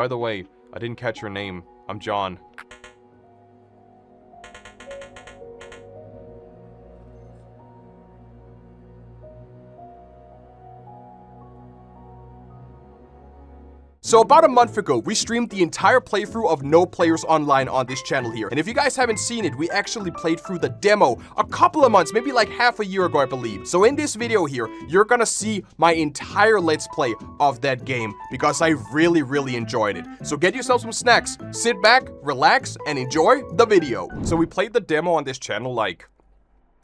By the way, I didn't catch your name. I'm John. So about a month ago, we streamed the entire playthrough of No Players Online on this channel here. And if you guys haven't seen it, we actually played through the demo a couple of months, maybe like half a year ago, I believe. So in this video here, you're gonna see my entire Let's Play of that game because I really enjoyed it. So get yourself some snacks, sit back, relax, and enjoy the video. So we played the demo on this channel like,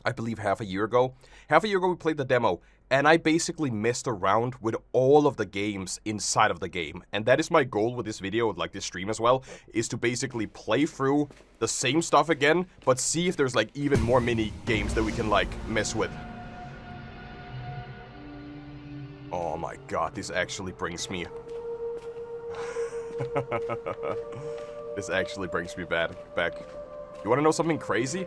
I believe half a year ago. Half a year ago we played the demo. And I basically messed around with all of the games inside of the game. And that is my goal with this video, like this stream as well, is to basically play through the same stuff again, but see if there's like even more mini games that we can like mess with. Oh my god, this actually brings me... this actually brings me back. You wanna know something crazy?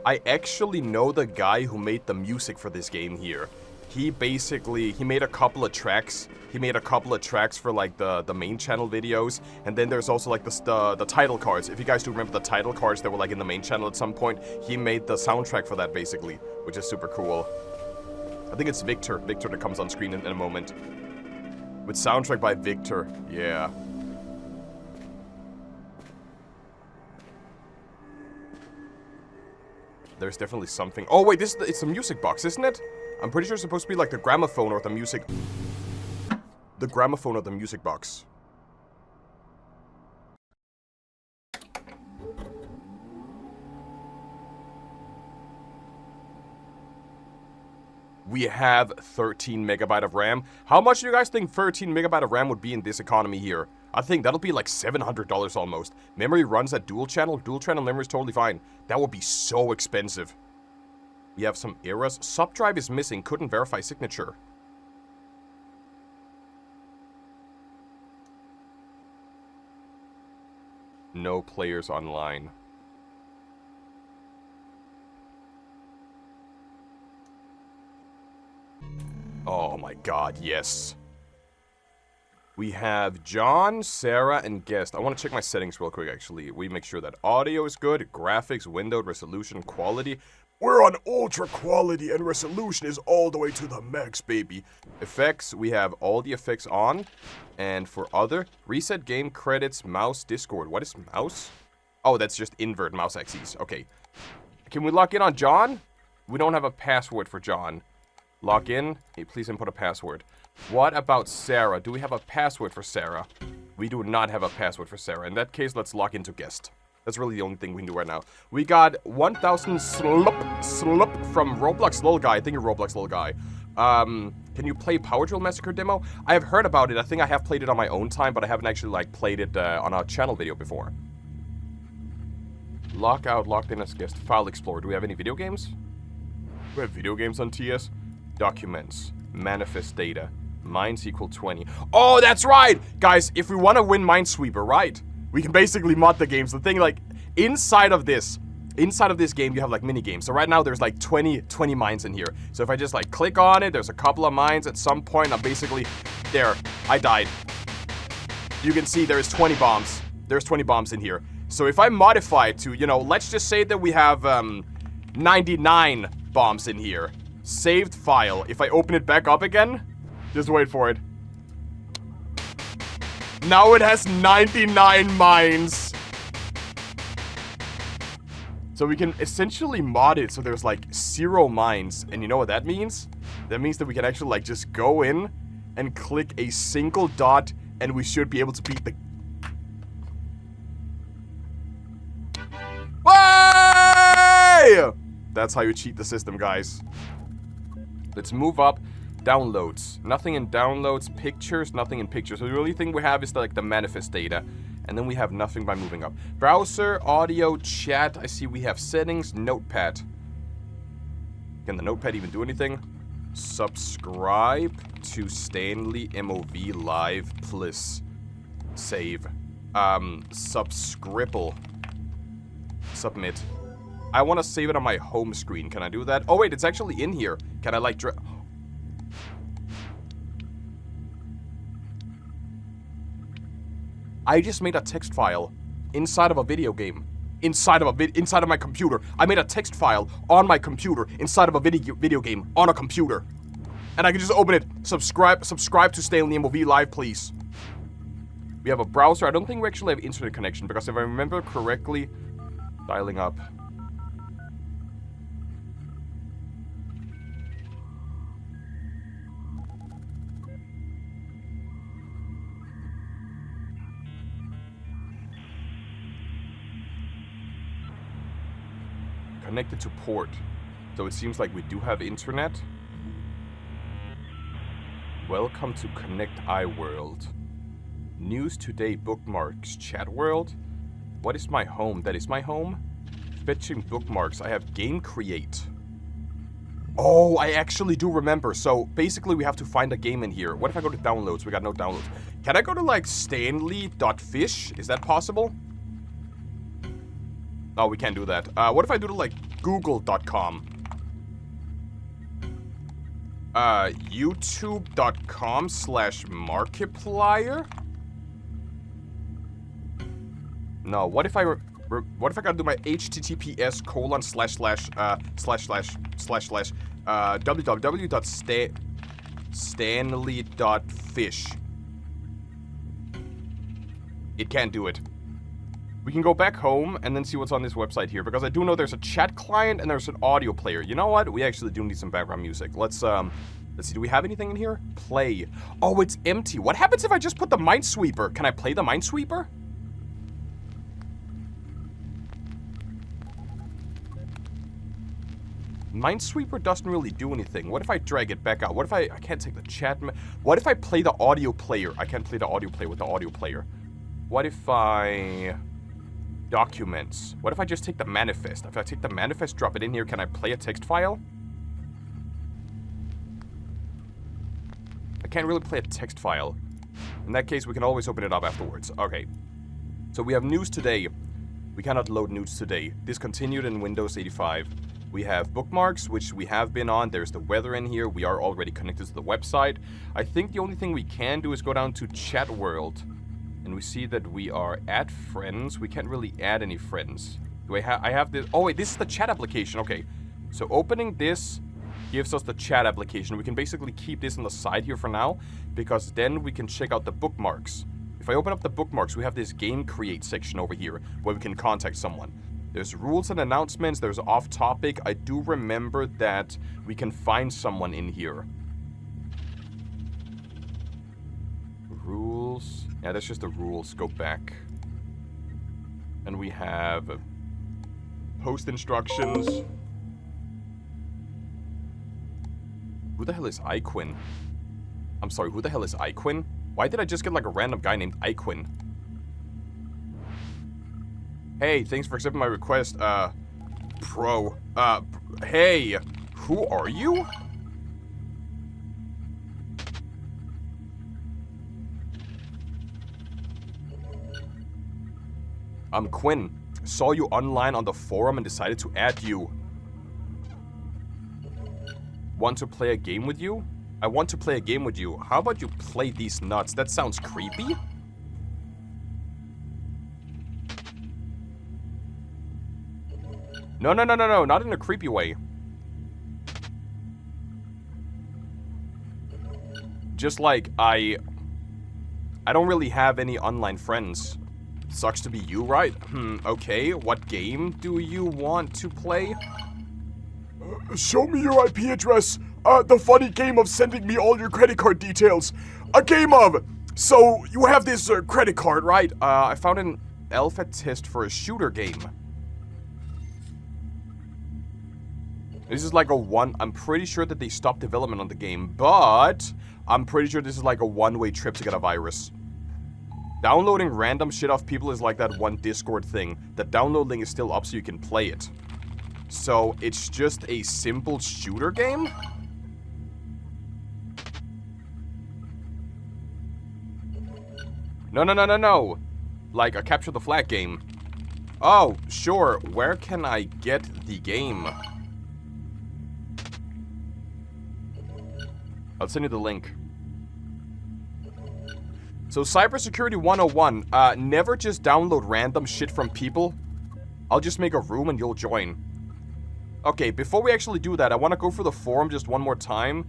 I actually know the guy who made the music for this game here. He made a couple of tracks. He made a couple of tracks for like the main channel videos. And then there's also like the title cards. If you guys do remember the title cards that were like in the main channel at some point, he made the soundtrack for that basically, which is super cool. I think it's Viktor that comes on screen in a moment. With soundtrack by Viktor, yeah. There's definitely something. Oh wait, it's a music box, isn't it? I'm pretty sure it's supposed to be like the gramophone or the music. The gramophone or the music box. We have 13 megabyte of RAM. How much do you guys think 13 megabyte of RAM would be in this economy here? I think that'll be like $700 almost. Memory runs at dual channel. Dual channel memory is totally fine. That would be so expensive. We have some errors. Subdrive is missing. Couldn't verify signature. No players online. Oh my god, yes. We have John, Sarah, and guest. I want to check my settings real quick, actually. We make sure that audio is good, graphics, windowed, resolution, quality. We're on ultra quality, and resolution is all the way to the max, baby. Effects, we have all the effects on. And for other, reset game credits, mouse, Discord. What is mouse? Oh, that's just invert mouse axes. Okay. Can we lock in on John? We don't have a password for John. Log in. Hey, please input a password. What about Sarah? Do we have a password for Sarah? We do not have a password for Sarah. In that case, let's log into guest. That's really the only thing we can do right now. We got 1000 slup from Roblox Lol Guy. I think you're Roblox Lol Guy. Can you play Power Drill Massacre demo? I have heard about it. I think I have played it on my own time, but I haven't actually like played it on a channel video before. Lockout, locked in as guest. File Explorer. Do we have any video games? Do we have video games on TS? Documents. Manifest data. Mines equal 20. Oh, that's right! Guys, if we want to win Minesweeper, right? We can basically mod the games. The thing, like, inside of this game, you have, like, mini-games. So right now, there's, like, 20 mines in here. So if I just, like, click on it, there's a couple of mines. At some point, I'm basically... There. I died. You can see there's 20 bombs. There's 20 bombs in here. So if I modify it to, you know, let's just say that we have, 99 bombs in here. Saved file. If I open it back up again... Just wait for it. Now it has 99 mines. So we can essentially mod it so there's like 0 mines. And you know what that means? That means that we can actually like just go in and click a single dot and we should be able to beat the... Way! That's how you cheat the system, guys. Let's move up. Downloads. Nothing in downloads. Pictures. Nothing in pictures. So the only thing we have is like the manifest data. And then we have nothing by moving up. Browser, audio, chat. I see we have settings. Notepad. Can the notepad even do anything? Subscribe to StanleyMOV live, please. Save. Subscribble. Submit. I want to save it on my home screen. Can I do that? Oh wait, it's actually in here. Can I like I just made a text file inside of a video game. Inside of my computer. I made a text file on my computer inside of a video game on a computer. And I can just open it. Subscribe to StanleyMOV Live, please. We have a browser. I don't think we actually have internet connection because if I remember correctly, dialing up. Connected to port. So it seems like we do have internet. Welcome to Connect iWorld. News today, bookmarks, chat world. What is my home? That is my home. Fetching bookmarks. I have game create. Oh, I actually do remember. So basically we have to find a game in here. What if I go to downloads? We got no downloads. Can I go to like Stanley.fish? Is that possible? Oh, we can't do that. What if I do to like Google.com? YouTube.com/Markiplier? No, what if I gotta do my https://www.stanley.fish. It can't do it. We can go back home and then see what's on this website here, because I do know there's a chat client and there's an audio player. You know what? We actually do need some background music. Let's see. Do we have anything in here? Play. Oh, it's empty. What happens if I just put the Minesweeper? Can I play the Minesweeper? Minesweeper doesn't really do anything. What if I drag it back out? What if I can't take the chat? What if I play the audio player? I can't play the audio player with the audio player. What if I... Documents. What if I just take the manifest? If I take the manifest, drop it in here, can I play a text file? I can't really play a text file. In that case, we can always open it up afterwards. Okay. So we have news today. We cannot load news today. Discontinued in Windows 85. We have bookmarks, which we have been on. There's the weather in here. We are already connected to the website. I think the only thing we can do is go down to chat world. And we see that we are at friends. We can't really add any friends. Do I have this? Oh wait, this is the chat application. Okay. So opening this gives us the chat application. We can basically keep this on the side here for now, because then we can check out the bookmarks. If I open up the bookmarks, we have this game create section over here where we can contact someone. There's rules and announcements. There's off topic. I do remember that we can find someone in here. Rules. Yeah, that's just the rules. Go back. And we have post instructions. Who the hell is Iquin? I'm sorry, who the hell is Iquin? Why did I just get like a random guy named Iquin? Hey, thanks for accepting my request, Pro. Hey, who are you? I'm Quinn. Saw you online on the forum and decided to add you. Want to play a game with you? I want to play a game with you. How about you play these nuts? That sounds creepy. No, not in a creepy way. Just like, I don't really have any online friends. Sucks to be you, right? Okay. What game do you want to play? Show me your IP address. The funny game of sending me all your credit card details. A game of... So, you have this credit card, right? I found an alpha test for a shooter game. This is like a one... I'm pretty sure that they stopped development on the game, but... I'm pretty sure this is like a one-way trip to get a virus. Downloading random shit off people is like that one Discord thing. The download link is still up so you can play it. So, it's just a simple shooter game? No. Like a capture the flag game. Oh, sure. Where can I get the game? I'll send you the link. So cybersecurity 101, never just download random shit from people. I'll just make a room and you'll join. Okay, before we actually do that, I want to go for the forum just one more time.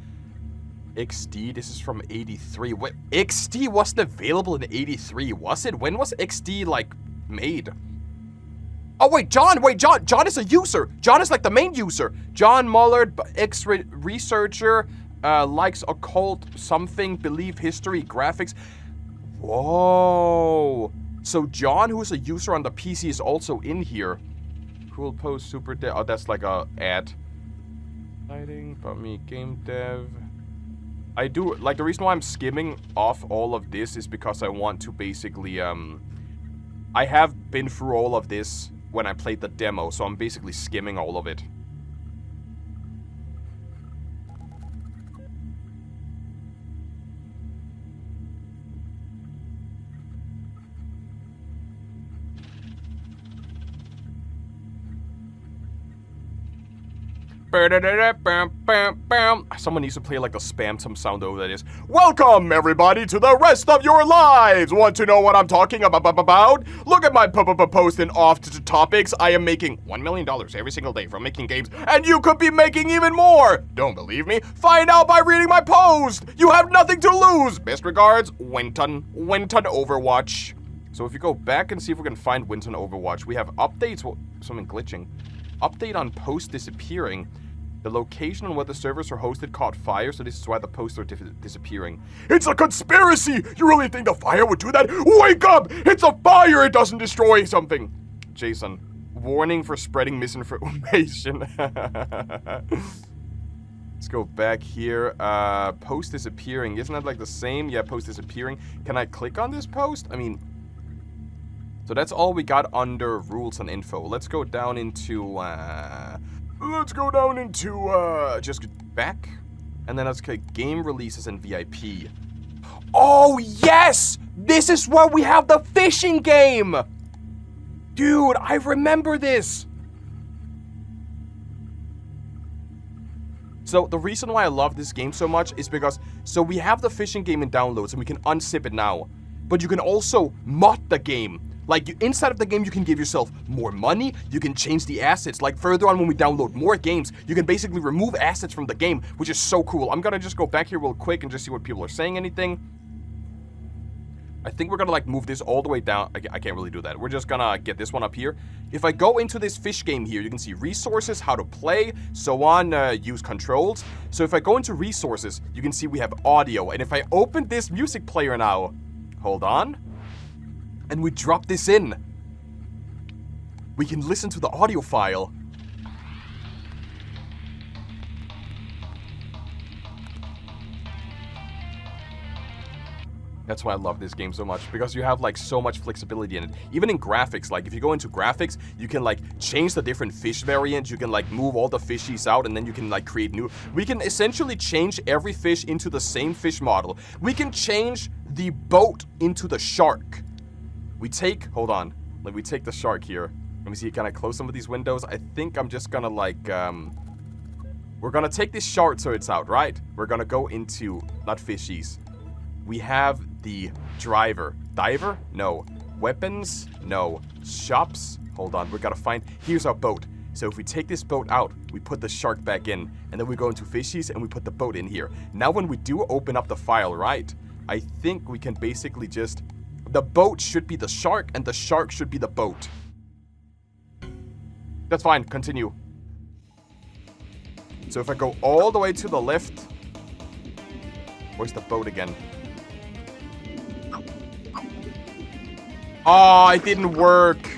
XD, this is from 83. What? XD wasn't available in 83, was it? When was XD, like, made? Oh, wait, John is a user. John is, like, the main user. John Mullard, ex-researcher, likes occult something, believe history, graphics. Whoa. So John, who's a user on the PC, is also in here. Cool post, super dev. Oh, that's like a ad. Exciting about me, game dev. I do, like, the reason why I'm skimming off all of this is because I want to basically, I have been through all of this when I played the demo, so I'm basically skimming all of it. Someone needs to play like a spam sound over that is. Welcome everybody to the rest of your lives. Want to know what I'm talking about? Look at my post and off to topics. I am making $1 million every single day from making games, and you could be making even more. Don't believe me? Find out by reading my post. You have nothing to lose. Best regards, Winton Overwatch. So if you go back and see if we can find Winton Overwatch, we have updates. Well, something glitching. Update on post disappearing. The location on where the servers are hosted caught fire, so this is why the posts are disappearing. It's a conspiracy! You really think the fire would do that? Wake up! It's a fire! It doesn't destroy something! Jason, warning for spreading misinformation. Let's go back here. Post disappearing. Isn't that like the same? Yeah, post disappearing. Can I click on this post? I mean... So that's all we got under rules and info. Let's go down into, just back. And then let's click game releases and VIP. Oh, yes! This is where we have the fishing game! Dude, I remember this! So the reason why I love this game so much is because, so we have the fishing game in downloads and we can unzip it now. But you can also mod the game. Like, inside of the game, you can give yourself more money, you can change the assets. Like, further on when we download more games, you can basically remove assets from the game, which is so cool. I'm gonna just go back here real quick and just see what people are saying anything. I think we're gonna, like, move this all the way down. I can't really do that. We're just gonna get this one up here. If I go into this fish game here, you can see resources, how to play, so on, use controls. So if I go into resources, you can see we have audio. And if I open this music player now, hold on. And we drop this in. We can listen to the audio file. That's why I love this game so much, because you have like so much flexibility in it. Even in graphics, like if you go into graphics, you can like change the different fish variants, you can like move all the fishies out, and then you can like create new. We can essentially change every fish into the same fish model. We can change the boat into the shark. We take, hold on, like we take the shark here. Let me see, can I close some of these windows? I think I'm just gonna like, we're gonna take this shark so it's out, right? We're gonna go into, not fishies. We have the driver. Diver? No. Weapons? No. Shops? Hold on, we gotta find, here's our boat. So if we take this boat out, we put the shark back in, and then we go into fishies and we put the boat in here. Now when we do open up the file, right? I think we can basically just, the boat should be the shark, and the shark should be the boat. That's fine, continue. So if I go all the way to the left, where's the boat again? Oh, it didn't work.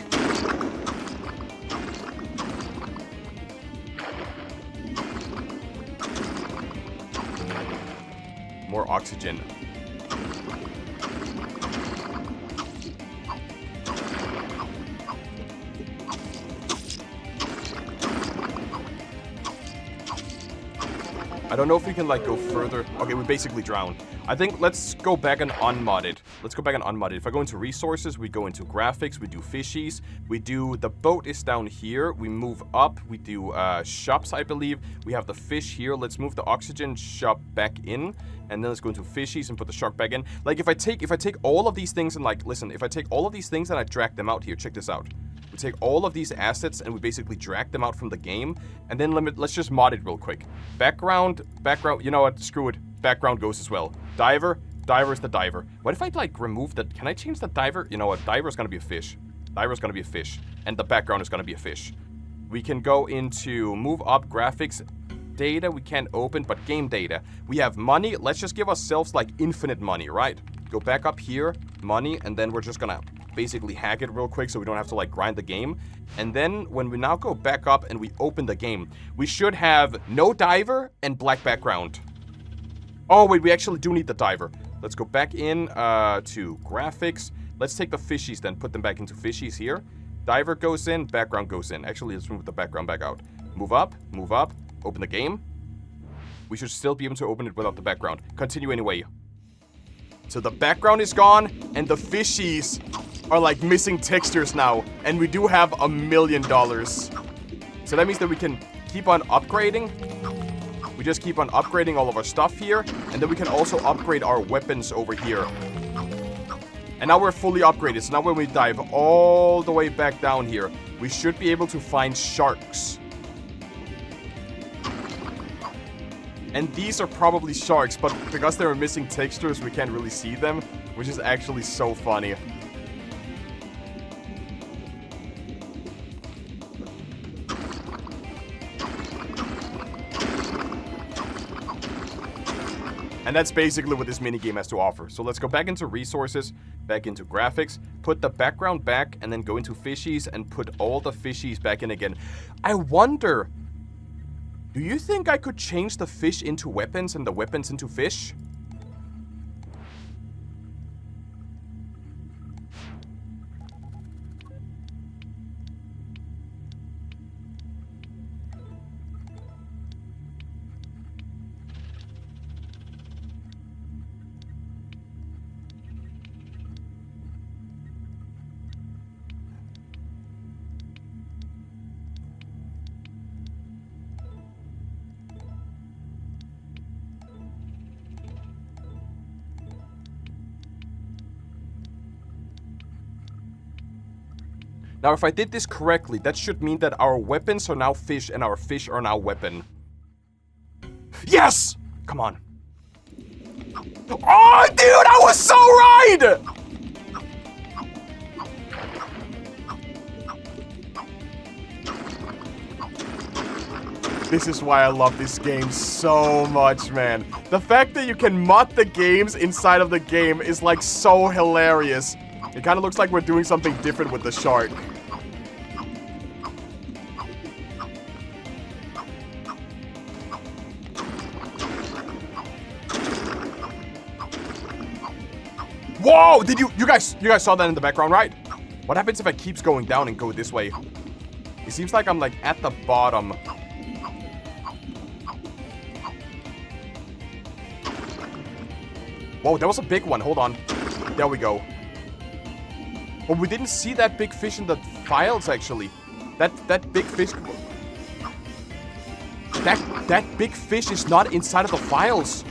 More oxygen. I don't know if we can, like, go further. Okay, we basically drowned. I think let's go back and unmod it. Let's go back and unmod it. If I go into resources, we go into graphics, we do fishies, we do, the boat is down here, we move up, we do shops, I believe. We have the fish here. Let's move the oxygen shop back in, and then let's go into fishies and put the shark back in. Like, if I take all of these things and, like, listen, if I take all of these things and I drag them out here, check this out. We take all of these assets and we basically drag them out from the game, and then let's just mod it real quick. Background, you know what, screw it. Background goes as well. Diver is the diver. What if I, like, remove that? Can I change the diver? You know what, diver is gonna be a fish. Diver is gonna be a fish. And the background is gonna be a fish. We can go into move up graphics. Data we can't open, but game data. We have money. Let's just give ourselves, like, infinite money, right? Go back up here, money, and then we're just gonna basically hack it real quick so we don't have to, like, grind the game. And then when we now go back up and we open the game, we should have no diver and black background. Oh wait, we actually do need the diver. Let's go back in to graphics. Let's take the fishies then, put them back into fishies here. Diver goes in, background goes in. Actually, let's move the background back out. Move up, open the game. We should still be able to open it without the background. Continue anyway. So the background is gone and the fishies are, like, missing textures now, and we do have $1 million. So that means that we can keep on upgrading. We just keep on upgrading all of our stuff here, and then we can also upgrade our weapons over here. And now we're fully upgraded, so now when we dive all the way back down here, we should be able to find sharks. And these are probably sharks, but because they're missing textures, we can't really see them, which is actually so funny. And that's basically what this minigame has to offer. So let's go back into resources, back into graphics, put the background back, and then go into fishies and put all the fishies back in again. I wonder, do you think I could change the fish into weapons and the weapons into fish? Now, if I did this correctly, that should mean that our weapons are now fish and our fish are now weapon. Yes! Come on. Oh, dude, I was so right! This is why I love this game so much, man. The fact that you can mod the games inside of the game is, like, so hilarious. It kind of looks like we're doing something different with the shark. Whoa! Did you guys saw that in the background, right? What happens if I keeps going down and go this way? It seems like I'm, like, at the bottom. Whoa, that was a big one. Hold on. There we go. But we didn't see that big fish in the files, actually. That big fish... That big fish is not inside of the files.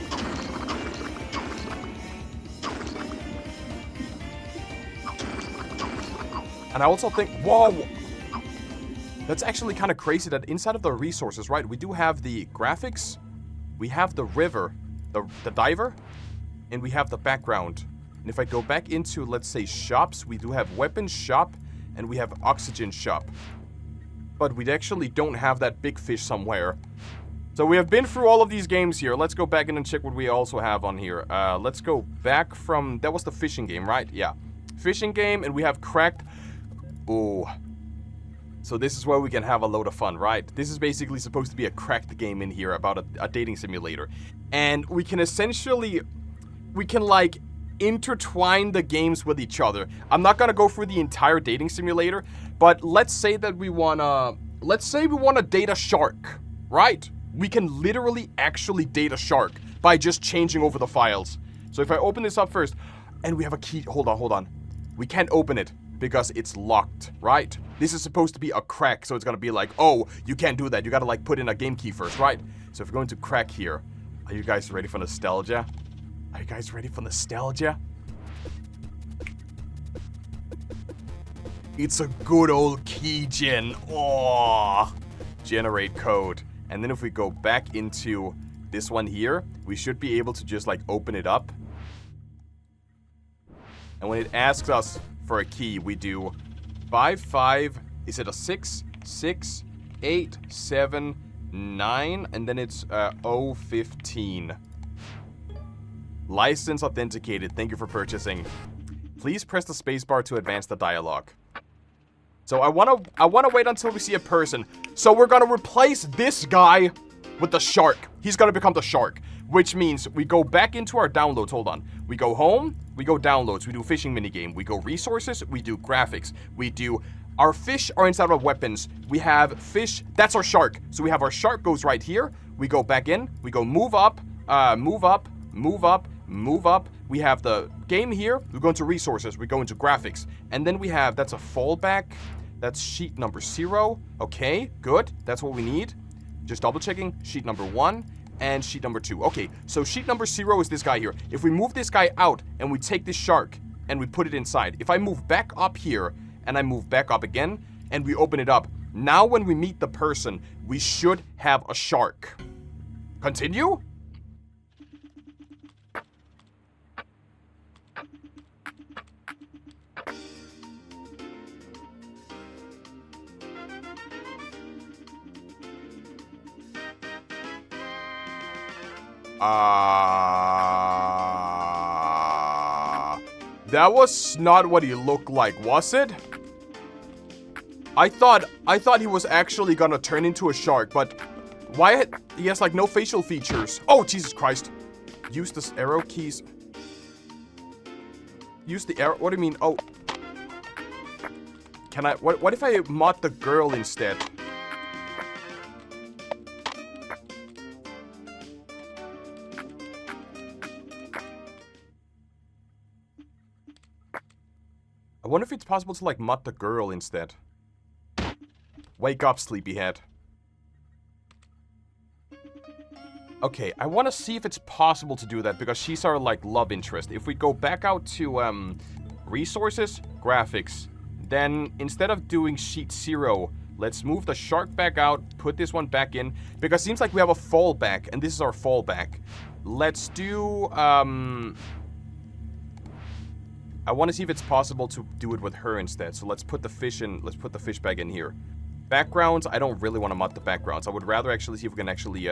And I also think... Whoa! That's actually kind of crazy that inside of the resources, right? We do have the graphics. We have the river. The diver. And we have the background. And if I go back into, let's say, shops, we do have weapons shop, and we have oxygen shop. But we actually don't have that big fish somewhere. So we have been through all of these games here. Let's go back in and check what we also have on here. Let's go back from, that was the fishing game, right? Yeah. Fishing game, and we have cracked. Oh. So this is where we can have a load of fun, right? This is basically supposed to be a cracked game in here about a dating simulator. And we can essentially, we can, like, intertwine the games with each other. I'm not gonna go through the entire dating simulator, but let's say that we wanna date a shark, right? We can literally actually date a shark by just changing over the files. So if I open this up first, and we have a key, hold on. We can't open it because it's locked, right? This is supposed to be a crack, so it's gonna be like, oh, you can't do that. You gotta like put in a game key first, right? So if we're going to crack here, are you guys ready for nostalgia? Are you guys ready for nostalgia? It's a good old key gen. Oh, generate code. And then if we go back into this one here, we should be able to just like open it up. And when it asks us for a key, we do 5, 5, is it a 6, 6, 8, 7, 9, and then it's 015. License authenticated. Thank you for purchasing. Please press the spacebar to advance the dialogue. So I wanna wait until we see a person. So we're gonna replace this guy with the shark. He's gonna become the shark, which means we go back into our downloads. Hold on. We go home, we go downloads, we do fishing minigame, we go resources, we do graphics, we do our fish are inside of weapons. We have fish, that's our shark. So we have our shark goes right here. We go back in, we go move up, move up, move up, move up. We have the game here. We go into resources, we go into graphics. And then we have, that's a fallback. That's sheet number 0. Okay, good. That's what we need. Just double checking. Sheet number 1 and sheet number 2. Okay, so sheet number 0 is this guy here. If we move this guy out and we take this shark and we put it inside. If I move back up here and I move back up again and we open it up. Now when we meet the person, we should have a shark. Continue? That was not what he looked like, was it? I thought he was actually gonna turn into a shark, but why he has like no facial features? Oh, Jesus Christ. Use this arrow keys. Use the arrow, what do you mean? Oh. Can I, what if I mod the girl instead? I wonder if it's possible to, like, mod the girl instead. Wake up, sleepyhead. Okay, I want to see if it's possible to do that, because she's our, like, love interest. If we go back out to, resources, graphics, then instead of doing sheet 0, let's move the shark back out, put this one back in, because it seems like we have a fallback, and this is our fallback. Let's do, I want to see if it's possible to do it with her instead. So let's put the fish in. Let's put the fish back in here. Backgrounds. I don't really want to mod the backgrounds. I would rather actually see if we can actually,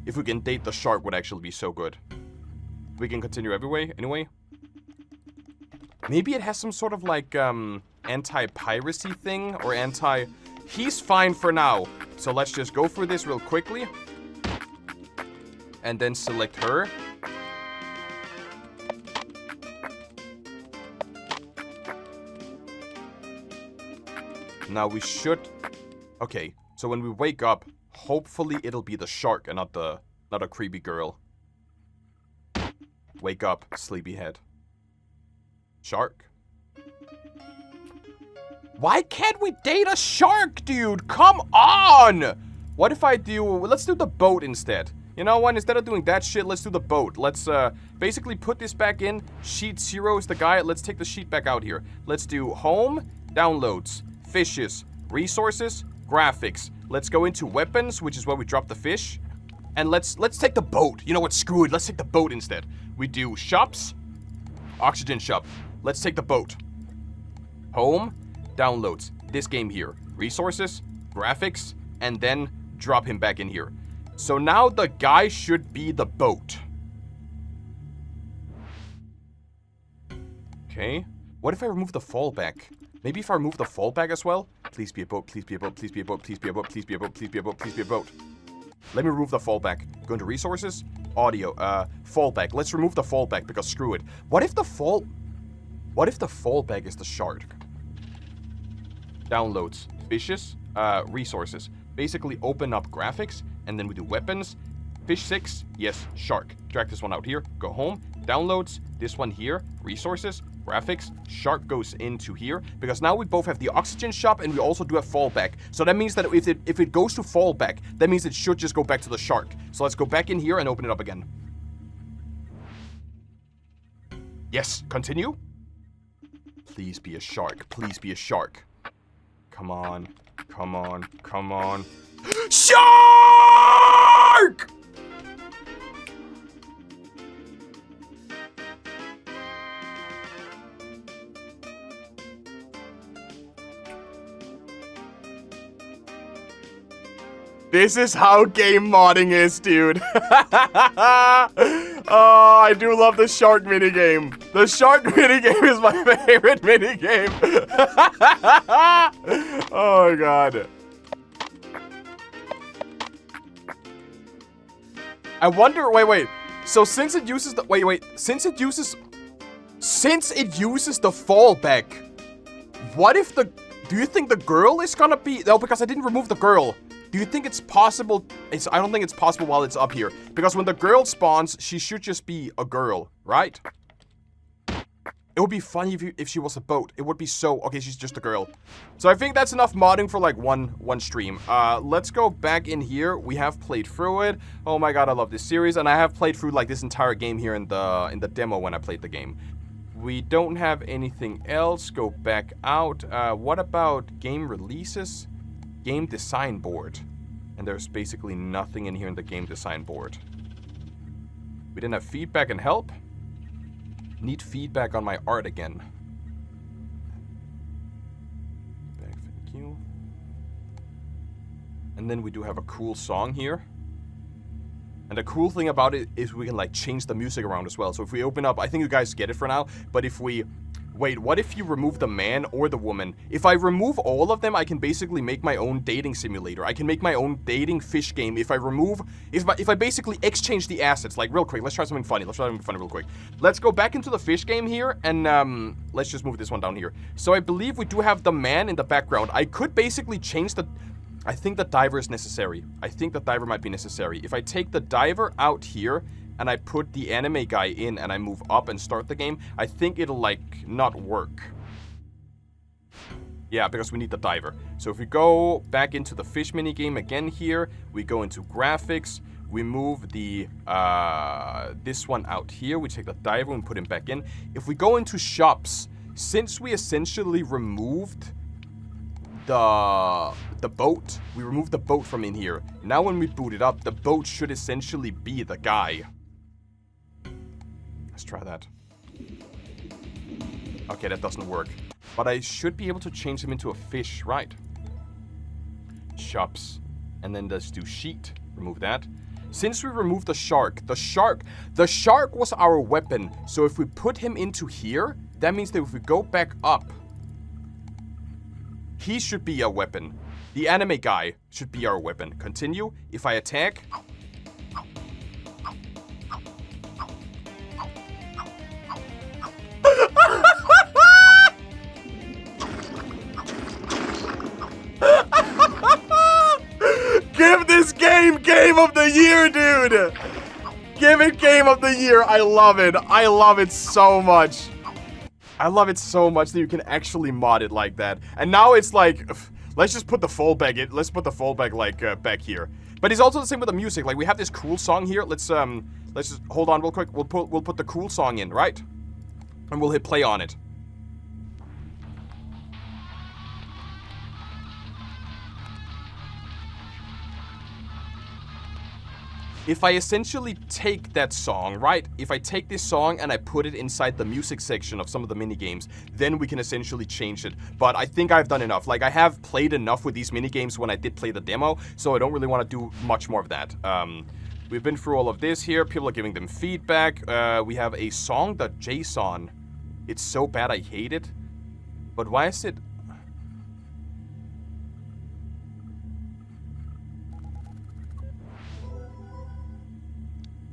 if we can date the shark would actually be so good. We can continue anyway. Maybe it has some sort of like, anti-piracy thing or anti... He's fine for now. So let's just go through this real quickly. And then select her. Now we should... Okay, so when we wake up, hopefully it'll be the shark and not a creepy girl. Wake up, sleepyhead. Shark? Why can't we date a shark, dude? Come on! What if I do... Let's do the boat instead. You know what? Instead of doing that shit, let's do the boat. Let's basically put this back in. Sheet 0 is the guy. Let's take the sheet back out here. Let's do home, downloads, fishes, resources, graphics. Let's go into weapons, which is where we drop the fish. And let's take the boat. You know what? Screw it. Let's take the boat instead. We do shops, oxygen shop. Let's take the boat. Home, downloads, this game here. Resources, graphics, and then drop him back in here. So now the guy should be the boat. Okay. What if I remove the fallback? Maybe if I remove the fallback as well? Please be a boat, please be a boat, please be a boat, please be a boat, please be a boat, please be a boat, please be a boat. Let me remove the fallback. Go into resources, audio, fallback. Let's remove the fallback because screw it. What if the fallback is the shark? Downloads, fishes, resources. Basically open up graphics, and then we do weapons. Fish 6, yes, shark. Drag this one out here, go home, downloads, this one here, resources, graphics, shark goes into here, because now we both have the oxygen shop and we also do have fallback. So that means that if it goes to fallback, that means it should just go back to the shark. So let's go back in here and open it up again. Yes, continue. Please be a shark, please be a shark. Come on, come on, come on. Shark! This is how game modding is, dude. Oh, I do love the shark minigame. The shark minigame is my favorite minigame. Oh my god. I wonder, wait. So since it uses the, since it uses the fallback, what if the, do you think the girl is gonna be, no, because I didn't remove the girl. Do you think it's possible? I don't think it's possible while it's up here. Because when the girl spawns, she should just be a girl, right? It would be funny if she was a boat. It would be so... Okay, she's just a girl. So I think that's enough modding for like one stream. Let's go back in here. We have played through it. Oh my god, I love this series. And I have played through like this entire game here in the demo when I played the game. We don't have anything else. Go back out. What about game releases? Game design board. And there's basically nothing in here in the game design board. We didn't have feedback and help. Need feedback on my art again. Back, thank you. And then we do have a cool song here. And the cool thing about it is we can like change the music around as well. So if we open up, I think you guys get it for now, but if we... Wait, what if you remove the man or the woman? If I remove all of them, I can basically make my own dating simulator. I can make my own dating fish game if I remove... If I basically exchange the assets. Like, real quick, let's try something funny. Let's try something funny real quick. Let's go back into the fish game here, and let's just move this one down here. So I believe we do have the man in the background. I could basically change the... I think the diver is necessary. I think the diver might be necessary. If I take the diver out here... and I put the anime guy in and I move up and start the game, I think it'll, like, not work. Yeah, because we need the diver. So if we go back into the fish minigame again here, we go into graphics, we move the, this one out here, we take the diver and put him back in. If we go into shops, since we essentially removed the boat, we removed the boat from in here. Now when we boot it up, the boat should essentially be the guy. Let's try that. Okay, that doesn't work. But I should be able to change him into a fish, right? Shops. And then let's do sheet. Remove that. Since we removed the shark was our weapon. So if we put him into here, that means that if we go back up, he should be a weapon. The anime guy should be our weapon. Continue. If I attack... Give this game of the year, dude! Give it game of the year. I love it. I love it so much. I love it so much that you can actually mod it like that. And now it's like, let's just put the fallback in. Let's put the fallback like back here. But it's also the same with the music. Like we have this cool song here. Let's just hold on real quick. We'll put the cool song in, right? And we'll hit play on it. If I essentially take that song, right? If I take this song and I put it inside the music section of some of the minigames, then we can essentially change it. But I think I've done enough. Like, I have played enough with these minigames when I did play the demo, so I don't really want to do much more of that. We've been through all of this here. People are giving them feedback. We have a song.json. It's so bad I hate it. But why is it...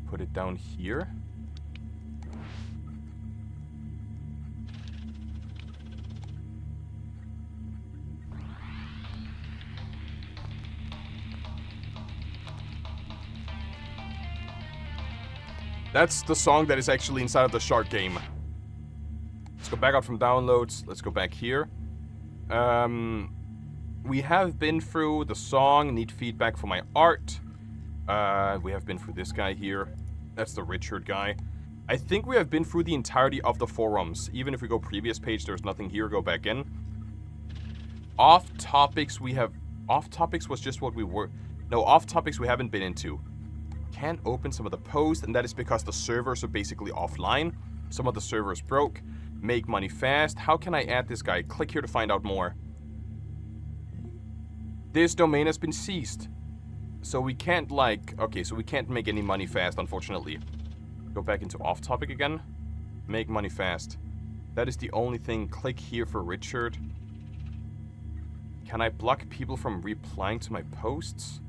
Put it down here. That's the song that is actually inside of the shark game. Let's go back out from downloads. Let's go back here. We have been through the song. Need feedback for my art. We have been through this guy here. That's the Richard guy. I think we have been through the entirety of the forums. Even if we go previous page, there's nothing here. Go back in. Off topics we have... Off topics was just what we were... No, off topics we haven't been into. Can't open some of the posts, and that is because the servers are basically offline. Some of the servers broke. Make money fast. How can I add this guy? Click here to find out more. This domain has been seized. So we can't like... Okay, so we can't make any money fast, unfortunately. Go back into off topic again. Make money fast. That is the only thing. Click here for Richard. Can I block people from replying to my posts?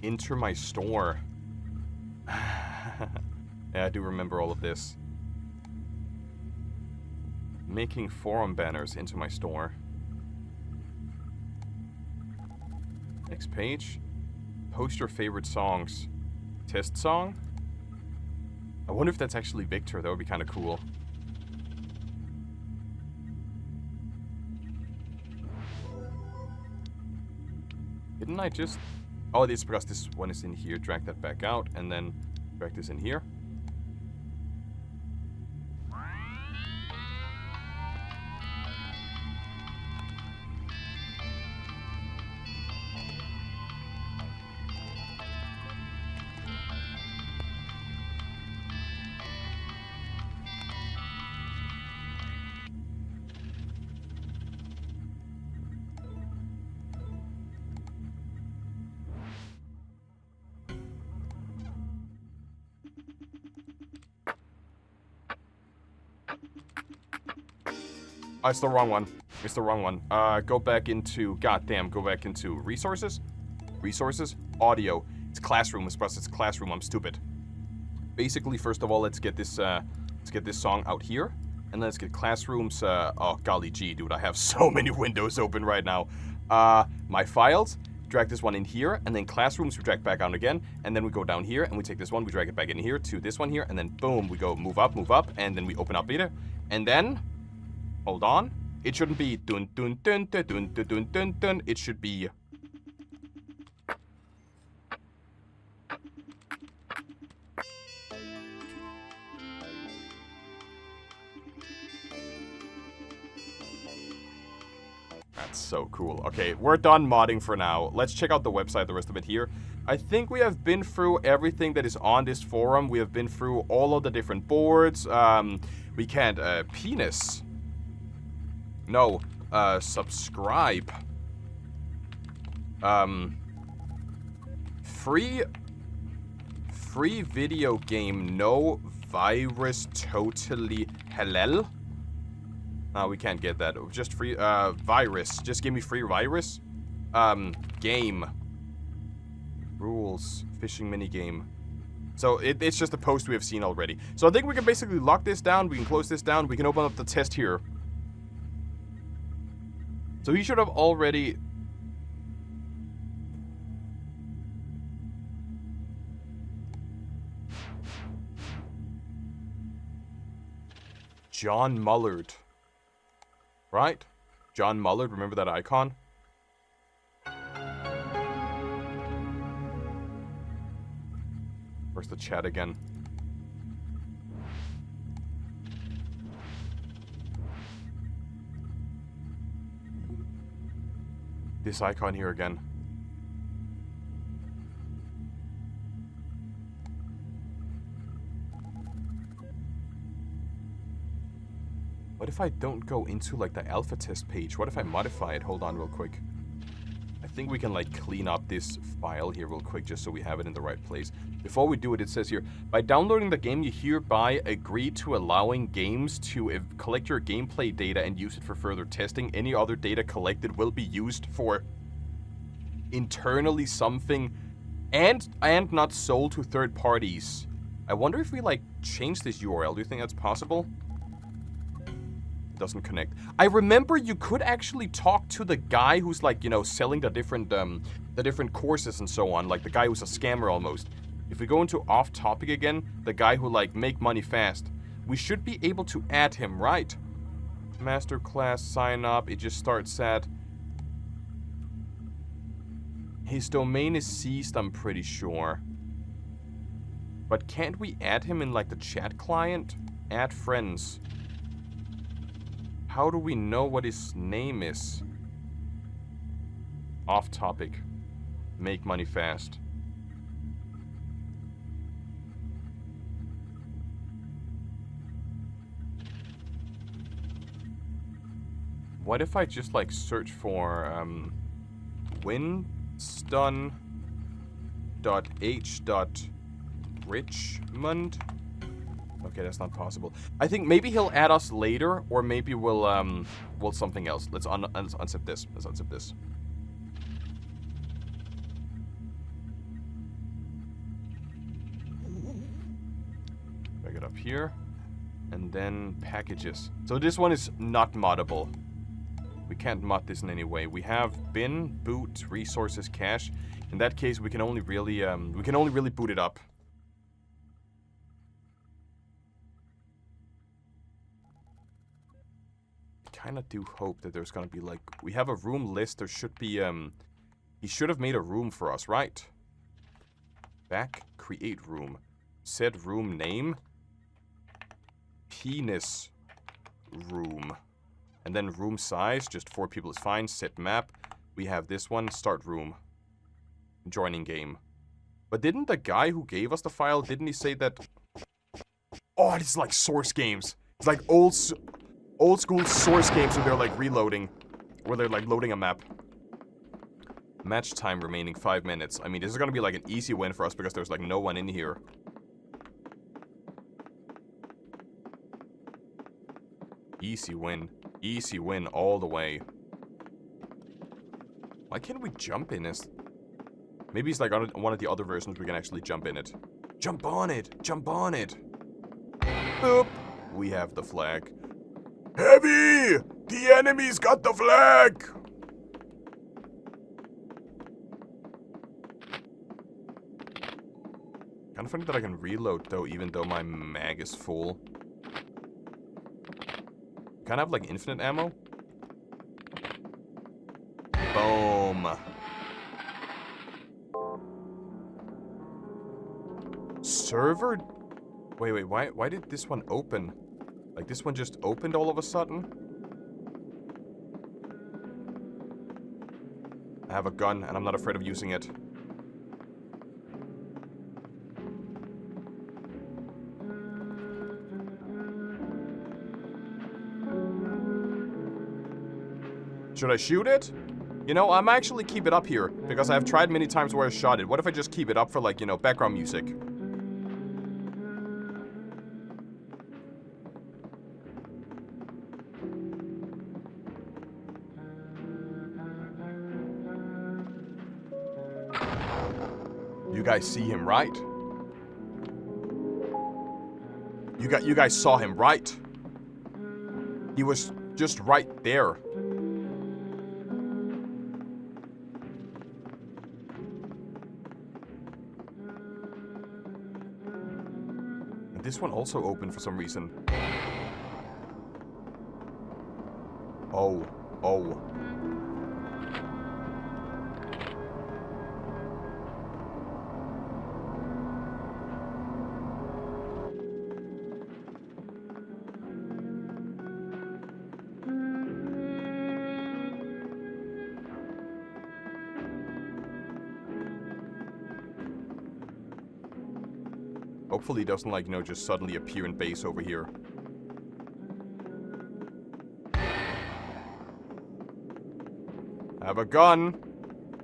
Enter my store. Yeah, I do remember all of this. Making forum banners into my store. Next page. Post your favorite songs. Test song? I wonder if that's actually Viktor. That would be kind of cool. Didn't I just... Oh, it's because this one is in here. Drag that back out and then drag this in here. Oh, it's the wrong one. It's the wrong one. Go back into... Goddamn, go back into resources. Resources. Audio. It's classroom. It's classroom. I'm stupid. Basically, first of all, let's get this song out here. And let's get classrooms. Oh, golly gee, dude. I have so many windows open right now. My files. Drag this one in here. And then classrooms, we drag back out again. And then we go down here. And we take this one. We drag it back in here to this one here. And then boom, we go move up. And then we open up beta. And then... Hold on. It shouldn't be dun dun dun dun dun dun dun dun dun. It should be... That's so cool. Okay, we're done modding for now. Let's check out the website, the rest of it here. I think we have been through everything that is on this forum. We have been through all of the different boards. We can't... penis... No, subscribe. Free video game, no virus, totally halal. No, we can't get that. Just free, virus. Just give me free virus. Game. Rules. Fishing minigame. So it's just a post we have seen already. So I think we can basically lock this down. We can close this down. We can open up the test here. So he should have already... John Mullard. Right? John Mullard, remember that icon? Where's the chat again? This icon here again. What if I don't go into like the alpha test page? What if I modify it? Hold on real quick. I think we can like clean up this file here real quick just so we have it in the right place. Before we do it, it says here, by downloading the game, you hereby agree to allowing games to collect your gameplay data and use it for further testing. Any other data collected will be used for internally something and not sold to third parties. I wonder if we like change this URL. Do you think that's possible? It doesn't connect. I remember you could actually talk to the guy who's like, you know, selling the different courses and so on, like the guy who's a scammer almost. If we go into off topic again, the guy who like make money fast, we should be able to add him, right? Masterclass, sign up, it just starts at... His domain is seized, I'm pretty sure. But can't we add him in like the chat client? Add friends. How do we know what his name is? Off topic. Make money fast. What if I just like search for Winston.h.richmond? Okay, that's not possible. I think maybe he'll add us later, or maybe we'll something else. Let's unzip this. Let's unzip this. Drag it up here. And then packages. So this one is not moddable. We can't mod this in any way. We have bin, boot, resources, cache. In that case, we can only really boot it up. Kinda do hope that there's gonna be like, we have a room list. There should be he should have made a room for us, right? Back, create room. Set room name. Penis room. And then room size, just 4 people is fine. Set map. We have this one, start room. Joining game. But didn't the guy who gave us the file, didn't he say that... Oh, this is like source games. It's like old school source games where they're like reloading. Where they're like loading a map. Match time remaining 5 minutes. I mean, this is gonna be like an easy win for us because there's like no one in here. Easy win. Easy win all the way. Why can't we jump in this? Maybe it's like on one of the other versions we can actually jump in it. Jump on it! Jump on it! Boop! We have the flag. Heavy! The enemy's got the flag! Kinda funny that I can reload though, even though my mag is full. Can I have like infinite ammo? Boom. Server? Wait, why did this one open? Like this one just opened all of a sudden? I have a gun and I'm not afraid of using it. Should I shoot it? You know, I might actually keep it up here, because I've tried many times where I shot it. What if I just keep it up for, like, you know, background music? You guys see him, right? You guys saw him, right? He was just right there. This one also opened for some reason. Oh. Hopefully he doesn't, like, you know, just suddenly appear in base over here. I have a gun,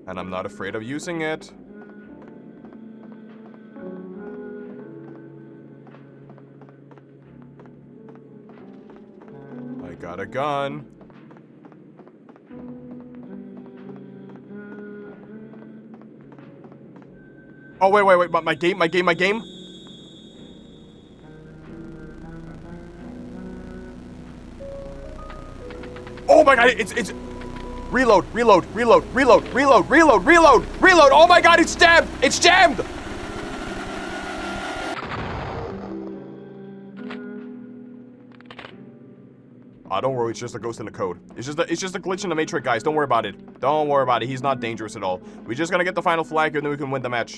and I'm not afraid of using it. I got a gun. Oh, wait, my game? Oh my god, it's... Reload! Oh my god, it's jammed! Don't worry, it's just a ghost in the code. It's just a glitch in the matrix, guys. Don't worry about it. Don't worry about it. He's not dangerous at all. We're just gonna get the final flag and then we can win the match.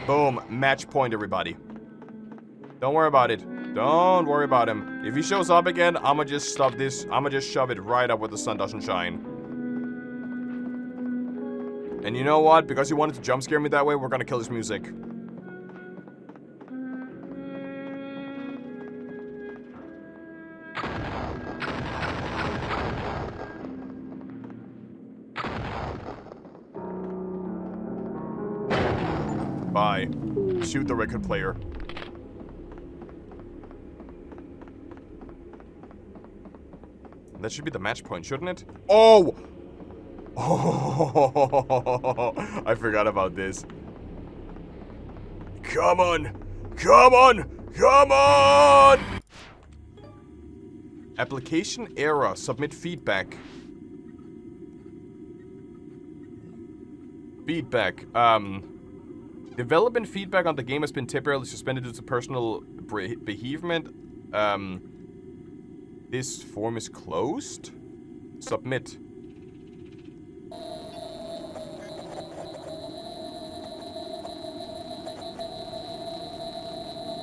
Boom. Match point, everybody. Don't worry about it. Don't worry about him. If he shows up again, I'ma just stop this. I'ma just shove it right up where the sun doesn't shine. And you know what? Because he wanted to jump scare me that way, we're gonna kill his music. Bye. Shoot the record player. That should be the match point, shouldn't it? Oh! Oh! I forgot about this. Come on! Come on! Come on! Application error. Submit feedback. Feedback. Development feedback on the game has been temporarily suspended due to personal bereavement. This form is closed. Submit.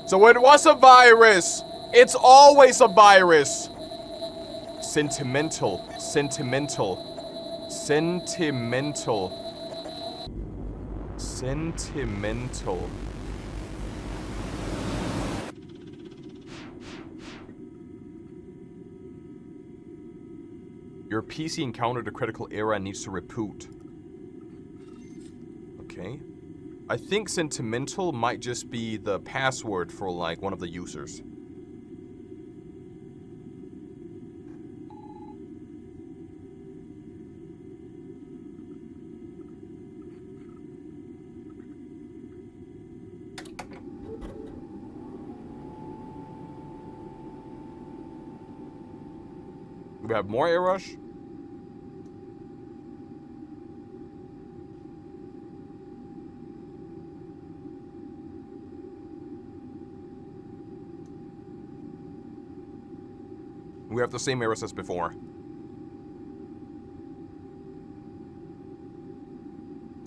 So it was a virus. It's always a virus. Sentimental. Sentimental. Sentimental. Sentimental. Your PC encountered a critical error and needs to reboot. Okay. I think sentimental might just be the password for, like, one of the users. We have more air rush. We have the same errors as before.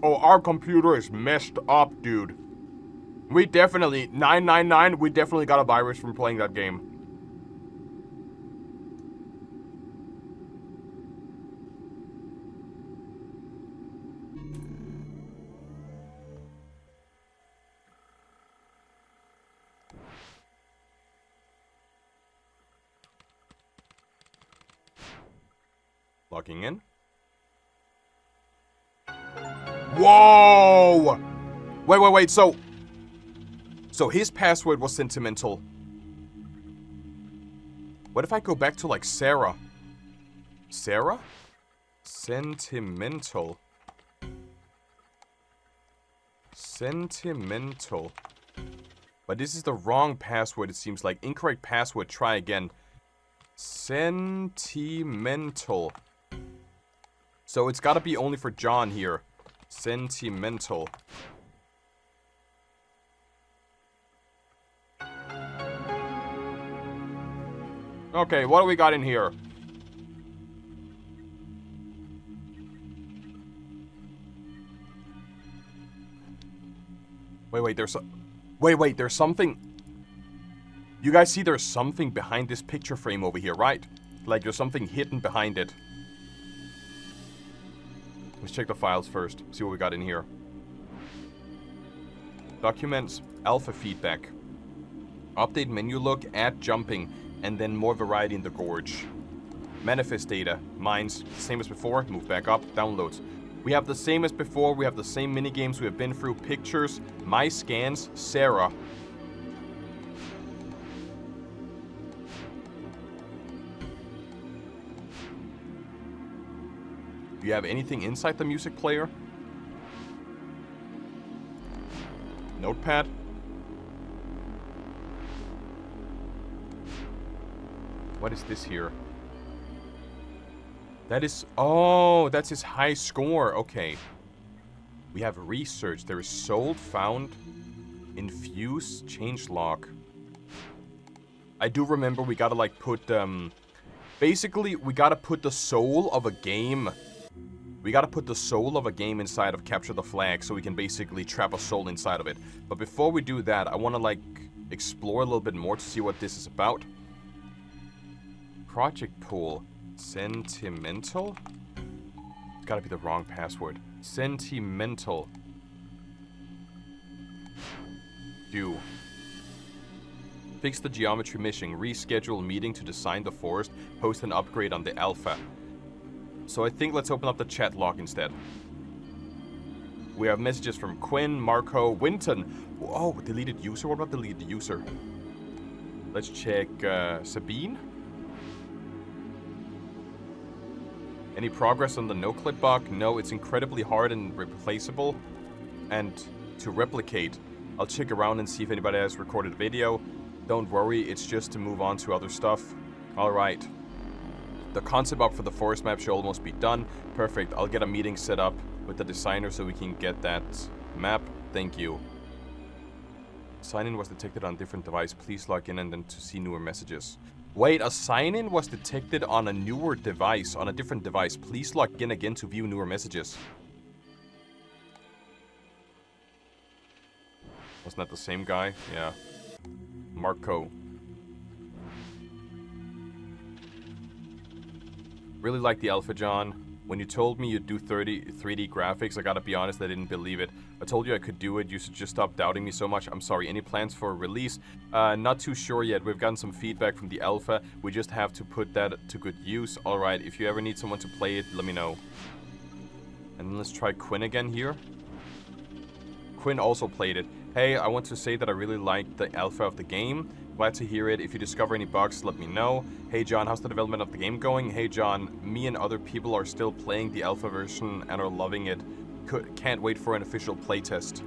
Oh, our computer is messed up, dude. We definitely, 999, we definitely got a virus from playing that game. Logging in. Whoa! Wait. So his password was sentimental. What if I go back to, like, Sarah? Sarah? Sentimental. Sentimental. But this is the wrong password, it seems like. Incorrect password. Try again. Sentimental. So it's gotta be only for John here. Sentimental. Okay, what do we got in here? Wait, there's there's something. You guys see there's something behind this picture frame over here, right? Like there's something hidden behind it. Let's check the files first, see what we got in here. Documents, alpha feedback. Update menu look, add jumping, and then more variety in the gorge. Manifest data, mines, same as before, move back up, downloads. We have the same as before, we have the same minigames we have been through, pictures, my scans, Sarah. Do you have anything inside the music player? Notepad? What is this here? That is... Oh, that's his high score. Okay. We have research. There is sold, found, infuse, change log. I do remember we gotta, like, put, Basically, we gotta put the soul of a game... We gotta put the soul of a game inside of Capture the Flag so we can basically trap a soul inside of it. But before we do that, I wanna, like, explore a little bit more to see what this is about. Project pool. Sentimental? It's gotta be the wrong password. Sentimental. Do. Fix the geometry mission. Reschedule meeting to design the forest. Post an upgrade on the alpha. So I think let's open up the chat log instead. We have messages from Quinn, Marco, Winton. Oh, deleted user? What about deleted user? Let's check Sabine. Any progress on the Noclip bug? No, it's incredibly hard and replaceable. And to replicate, I'll check around and see if anybody has recorded a video. Don't worry, it's just to move on to other stuff. Alright. The concept art for the forest map should almost be done. Perfect, I'll get a meeting set up with the designer so we can get that map. Thank you. Sign-in was detected on a different device. Please log in and then to see newer messages. Wait, a sign-in was detected on a newer device, on a different device. Please log in again to view newer messages. Wasn't that the same guy? Yeah. Marco. Really like the alpha, John. When you told me you'd do 3D graphics, I gotta be honest, I didn't believe it. I told you I could do it, you should just stop doubting me so much. I'm sorry, any plans for a release? Not too sure yet. We've gotten some feedback from the alpha. We just have to put that to good use. Alright, if you ever need someone to play it, let me know. And then let's try Quinn again here. Quinn also played it. Hey, I want to say that I really liked the alpha of the game. Glad to hear it. If you discover any bugs, let me know. Hey John, how's the development of the game going? Hey John, me and other people are still playing the alpha version and are loving it. Can't wait for an official playtest.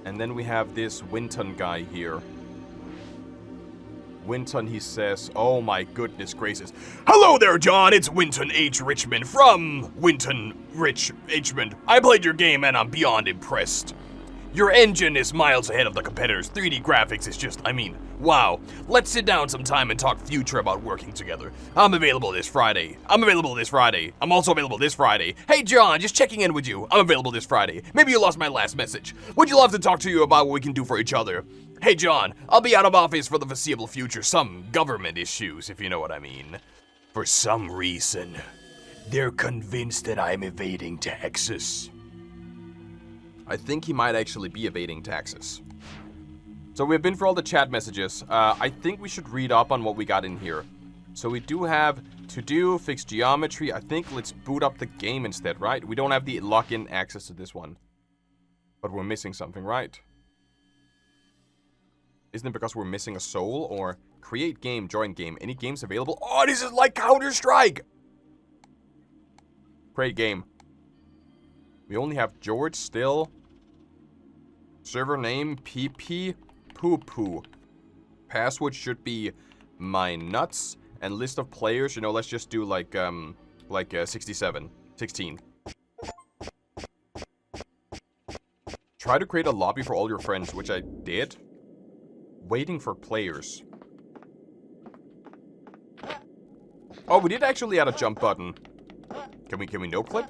And then we have this Winton guy here. Winton, he says, oh my goodness gracious. Hello there, John, it's Winton H. Richmond from Winton Richmond. I played your game and I'm beyond impressed. Your engine is miles ahead of the competitors. 3D graphics is just, I mean, wow. Let's sit down sometime and talk future about working together. I'm available this Friday. I'm also available this Friday. Hey John, just checking in with you. I'm available this Friday. Maybe you lost my last message. Would you love to talk to you about what we can do for each other? Hey John, I'll be out of office for the foreseeable future. Some government issues, if you know what I mean. For some reason, they're convinced that I'm evading taxes. I think he might actually be evading taxes. So we've been through all the chat messages. I think we should read up on what we got in here. So we do have to do, fix geometry. I think let's boot up the game instead, right? We don't have the lock-in access to this one. But we're missing something, right? Isn't it because we're missing a soul? Or create game, join game. Any games available? Oh, this is like Counter-Strike! Create game. We only have George still. Server name, PP Poo Poo. Password should be my nuts. And list of players, you know, let's just do like 67. 16. Try to create a lobby for all your friends, which I did. Waiting for players. Oh, we did actually add a jump button. Can we no clip?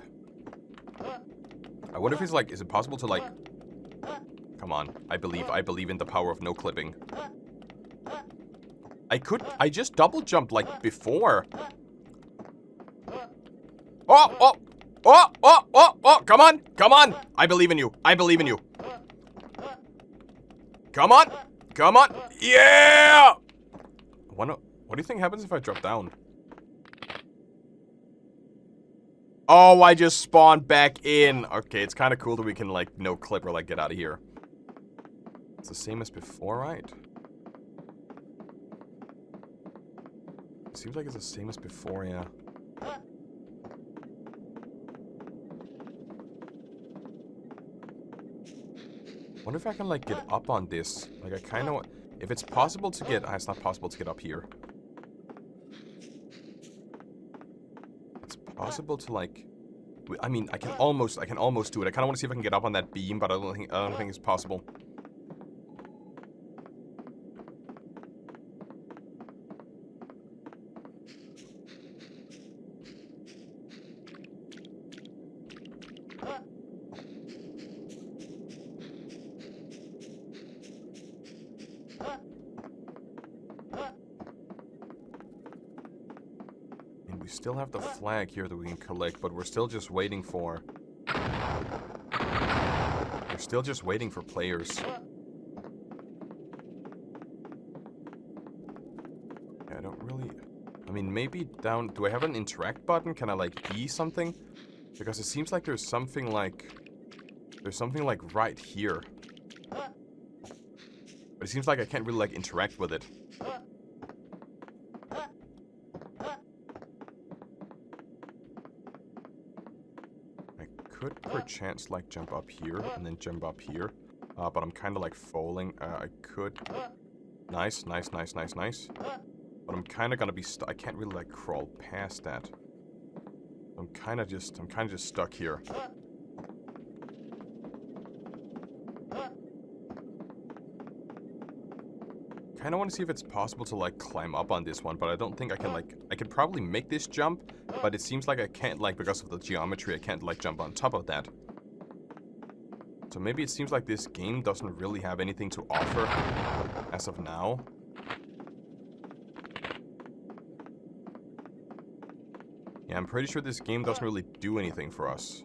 I wonder if it's like, is it possible to like... Come on, I believe in the power of no clipping. I just double jumped like before. Oh, come on. I believe in you. Come on. Yeah! What do you think happens if I drop down? Oh, I just spawned back in. Okay, it's kind of cool that we can like no clip or like get out of here. It's the same as before, right? Seems like it's the same as before, yeah. Wonder if I can like get up on this. Like I kind of, if it's possible to get, it's not possible to get up here. It's possible to like, I mean, I can almost do it. I kind of want to see if I can get up on that beam, but I don't think it's possible. still have the flag here that we can collect, but we're still just waiting for... We're still just waiting for players. Yeah, I don't really... I mean, maybe down... Do I have an interact button? Can I, like, E something? Because it seems like there's something like... There's something, like, right here. But it seems like I can't really, like, interact with it. I could, perchance, like, jump up here and then jump up here. But I'm kind of, like, falling. I could... Nice, nice, nice, nice, nice. But I'm kind of gonna be stuck. I can't really, like, crawl past that. I'm kind of just stuck here. Kind of want to see if it's possible to, like, climb up on this one, but I don't think I can, like... I could probably make this jump, but it seems like I can't, like, because of the geometry, I can't, like, jump on top of that. So maybe it seems like this game doesn't really have anything to offer as of now. Yeah, I'm pretty sure this game doesn't really do anything for us.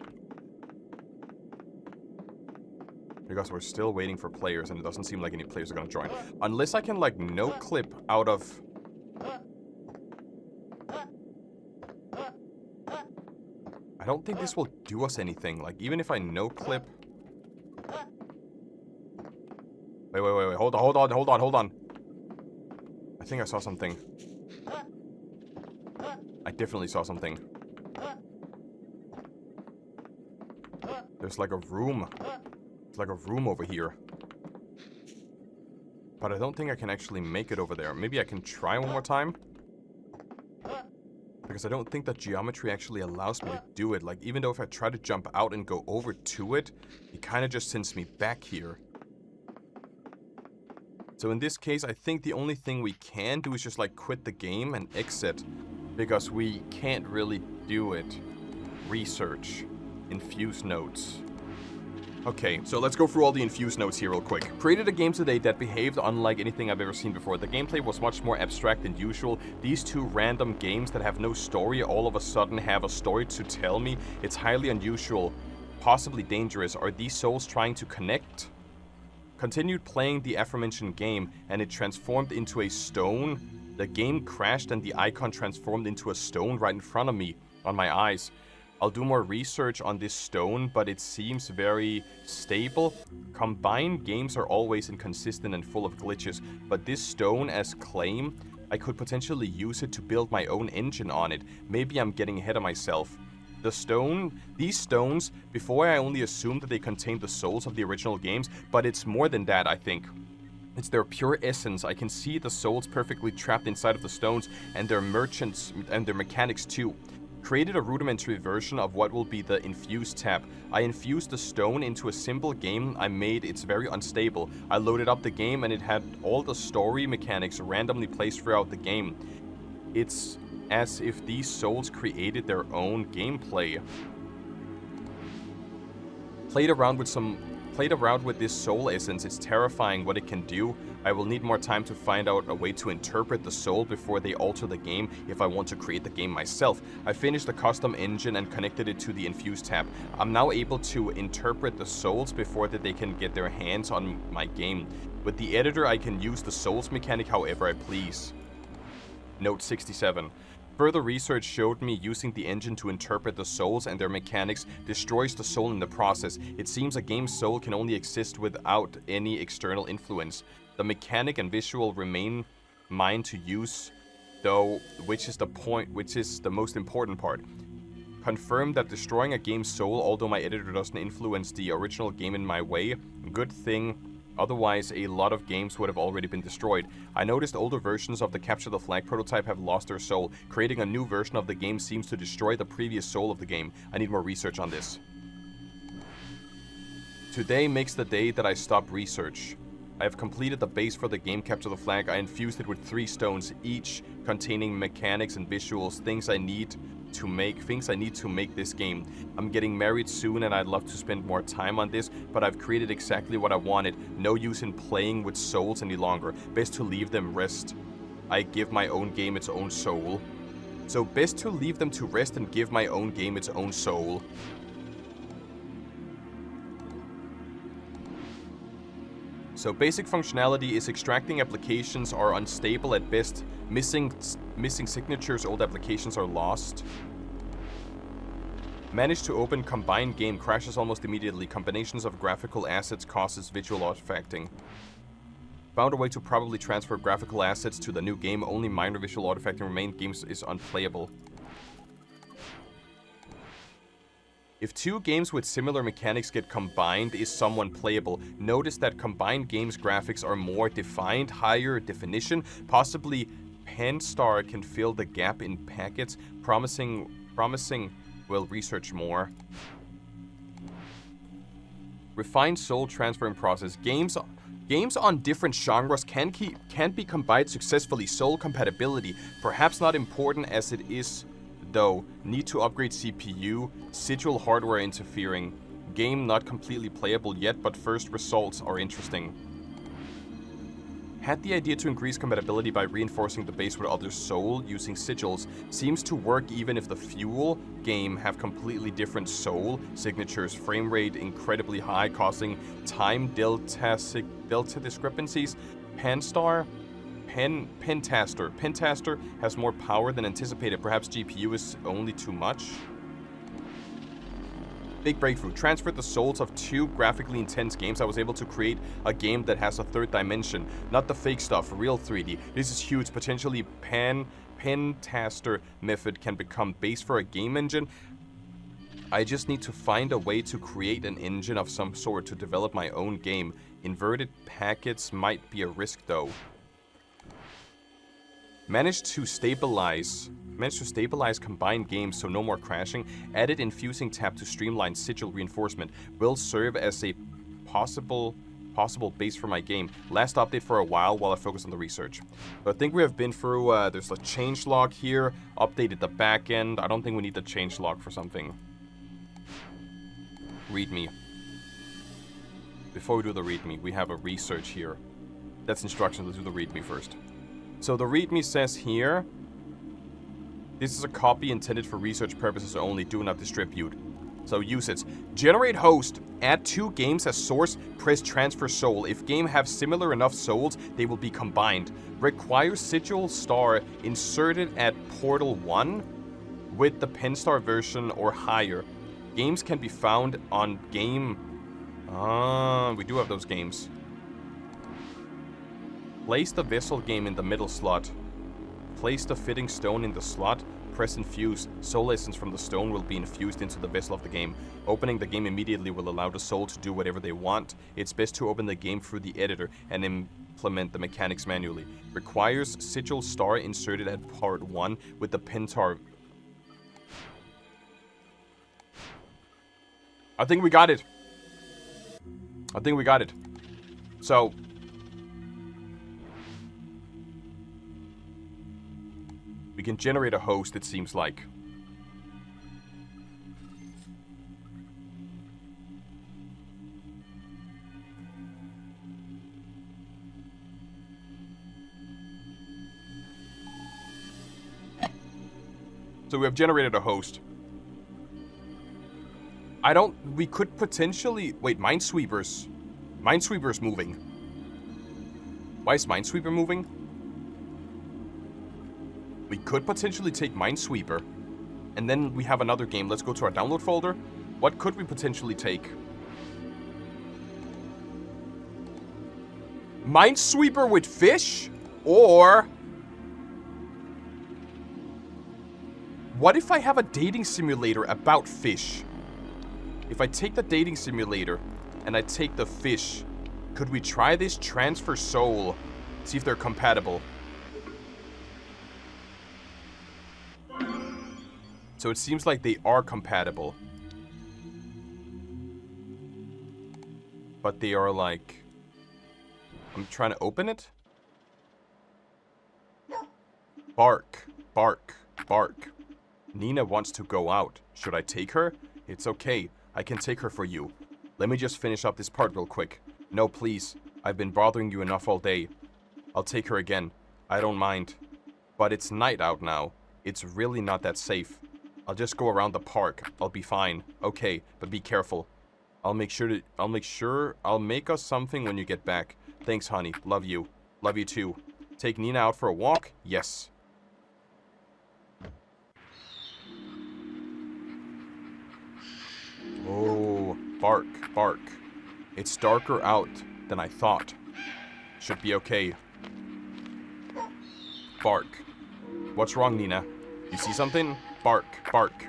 Because we're still waiting for players, and it doesn't seem like any players are gonna join. Unless I can, like, no-clip out of... I don't think this will do us anything. Like, even if I no-clip... Wait, hold on. I think I saw something. I definitely saw something. There's like a room. There's like a room over here. But I don't think I can actually make it over there. Maybe I can try one more time. Because I don't think that geometry actually allows me to do it. Like, even though if I try to jump out and go over to it, it kind of just sends me back here. So in this case, I think the only thing we can do is just, like, quit the game and exit. Because we can't really do it. Research. Infuse notes. Okay, so let's go through all the infuse notes here real quick. Created a game today that behaved unlike anything I've ever seen before. The gameplay was much more abstract than usual. These two random games that have no story all of a sudden have a story to tell me. It's highly unusual. Possibly dangerous. Are these souls trying to connect? Continued playing the aforementioned game and it transformed into a stone. The game crashed and the icon transformed into a stone right in front of me, on my eyes. I'll do more research on this stone, but it seems very stable. Combined games are always inconsistent and full of glitches, but this stone as claim, I could potentially use it to build my own engine on it. Maybe I'm getting ahead of myself. These stones, before I only assumed that they contained the souls of the original games, but it's more than that, I think. It's their pure essence. I can see the souls perfectly trapped inside of the stones and their merchants and their mechanics too. Created a rudimentary version of what will be the Infuse tab. I infused the stone into a simple game I made. It's very unstable. I loaded up the game and it had all the story mechanics randomly placed throughout the game. It's as if these souls created their own gameplay. Played around with this soul essence. It's terrifying what it can do. I will need more time to find out a way to interpret the soul before they alter the game if I want to create the game myself. I finished the custom engine and connected it to the Infuse tab. I'm now able to interpret the souls before that they can get their hands on my game. With the editor, I can use the souls mechanic however I please. Note 67. Further research showed me using the engine to interpret the souls and their mechanics destroys the soul in the process. It seems a game's soul can only exist without any external influence. The mechanic and visual remain mine to use, though, which is the most important part. Confirmed that destroying a game's soul, although my editor doesn't influence the original game in my way, good thing. Otherwise, a lot of games would have already been destroyed. I noticed older versions of the Capture the Flag prototype have lost their soul. Creating a new version of the game seems to destroy the previous soul of the game. I need more research on this. Today makes the day that I stop research. I have completed the base for the game Capture the Flag. I infused it with 3 stones, each containing mechanics and visuals, things I need to make this game. I'm getting married soon and I'd love to spend more time on this, but I've created exactly what I wanted. No use in playing with souls any longer. Best to leave them rest. I give my own game its own soul. So best to leave them to rest and give my own game its own soul. So basic functionality is extracting applications are unstable at best. Missing signatures, old applications are lost. Manage to open combined game, crashes almost immediately. Combinations of graphical assets causes visual artifacting. Found a way to probably transfer graphical assets to the new game. Only minor visual artifacting remain. Games is unplayable. If two games with similar mechanics get combined, is someone playable? Notice that combined games' graphics are more defined, higher definition. Possibly Penstar can fill the gap in packets. Promising. Will research more. Refined soul transferring process. Games on different genres can be combined successfully. Soul compatibility, perhaps not important as it is, though. Need to upgrade CPU. Sigil hardware interfering. Game not completely playable yet, but first results are interesting. Had the idea to increase compatibility by reinforcing the base with other soul using sigils. Seems to work even if the fuel game have completely different soul signatures. Frame rate incredibly high, causing time delta discrepancies. Pentaster has more power than anticipated. Perhaps GPU is only too much. Big breakthrough. Transferred the souls of two graphically intense games. I was able to create a game that has a third dimension. Not the fake stuff, real 3D. This is huge. Potentially Pentaster method can become base for a game engine. I just need to find a way to create an engine of some sort to develop my own game. Inverted packets might be a risk though. Managed to stabilize combined games so no more crashing. Added Infusing tab to streamline sigil reinforcement. Will serve as a possible base for my game. Last update for a while I focus on the research. But I think we have been through, there's a changelog here. Updated the backend. I don't think we need the changelog for something. README. Before we do the README, we have a research here. That's instructions. Let's do the README first. So the README says here, this is a copy intended for research purposes only, do not distribute. So usage. Generate host. Add two games as source, press transfer soul. If game have similar enough souls, they will be combined. Requires sigil star inserted at portal 1 with the Penstar version or higher. Games can be found on game... we do have those games. Place the vessel game in the middle slot. Place the fitting stone in the slot. Press infuse. Soul essence from the stone will be infused into the vessel of the game. Opening the game immediately will allow the soul to do whatever they want. It's best to open the game through the editor and implement the mechanics manually. Requires sigil star inserted at part 1 with the Pentar. I think we got it. So... we can generate a host, it seems like. So we have generated a host. We could potentially... wait, Minesweeper's... Minesweeper's moving. Why is Minesweeper moving? We could potentially take Minesweeper. And then we have another game. Let's go to our download folder. What could we potentially take? Minesweeper with fish? Or... what if I have a dating simulator about fish? If I take the dating simulator and I take the fish, could we try this? Transfer soul. See if they're compatible. So it seems like they are compatible. But they are like... I'm trying to open it. Bark. Bark. Bark. Nina wants to go out. Should I take her? It's okay. I can take her for you. Let me just finish up this part real quick. No, please. I've been bothering you enough all day. I'll take her again. I don't mind. But it's night out now. It's really not that safe. I'll just go around the park. I'll be fine. Okay, but be careful. I'll make us something when you get back. Thanks, honey. Love you. Love you too. Take Nina out for a walk? Yes. Oh, bark, bark. It's darker out than I thought. Should be okay. Bark. What's wrong, Nina? You see something? Bark, bark.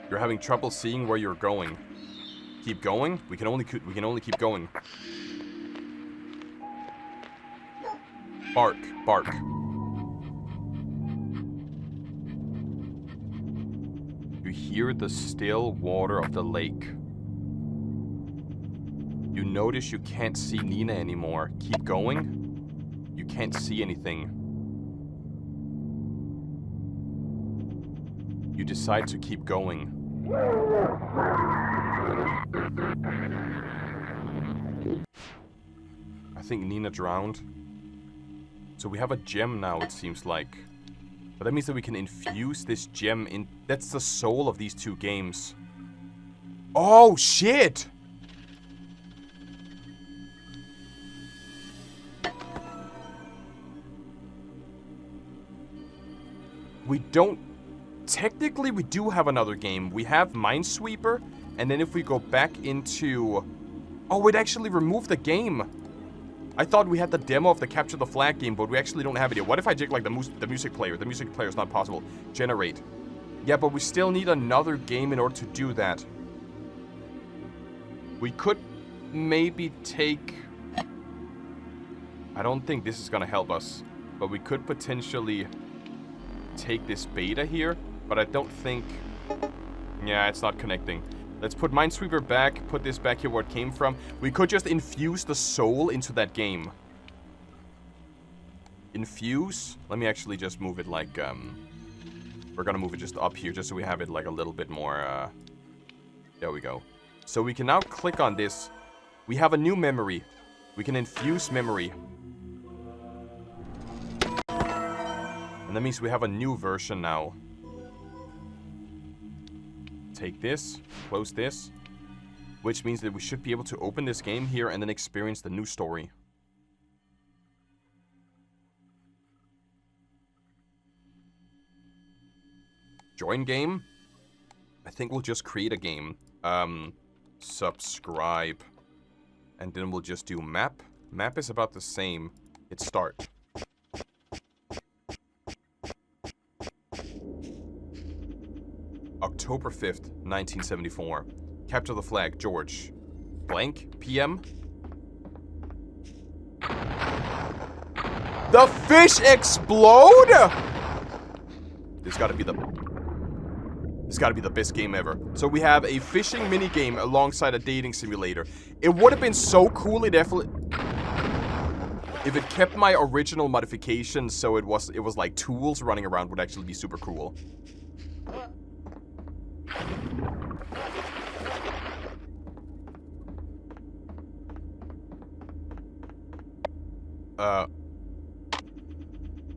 You're having trouble seeing where you're going. Keep going? We can only keep going. Bark, bark. You hear the still water of the lake. You notice you can't see Nina anymore. Keep going. You can't see anything. You decide to keep going. I think Nina drowned. So we have a gem now, it seems like. But that means that we can infuse this gem in... That's the soul of these two games. Oh, shit! We don't... Technically, we do have another game. We have Minesweeper, and then if we go back into... Oh, it actually removed the game. I thought we had the demo of the Capture the Flag game, but we actually don't have it yet. What if I take, like, the music player? The music player is not possible. Generate. Yeah, but we still need another game in order to do that. We could maybe take... I don't think this is gonna help us, but we could potentially take this beta here, but I don't think... Yeah, it's not connecting. Let's put Minesweeper back, put this back here where it came from. We could just infuse the soul into that game. Infuse? Let me actually just move it like, we're gonna move it just up here, just so we have it like a little bit more, there we go. So we can now click on this. We have a new memory. We can infuse memory. And that means we have a new version now. Take this, close this, which means that we should be able to open this game here and then experience the new story. Join game? I think we'll just create a game. Subscribe. And then we'll just do map. Map is about the same. Hit start. October 5th, 1974. Capture the flag, George. Blank, PM. The fish explode?! This gotta be the best game ever. So we have a fishing minigame alongside a dating simulator. It would have been so cool, if it kept my original modifications, so it was like tools running around, would actually be super cool.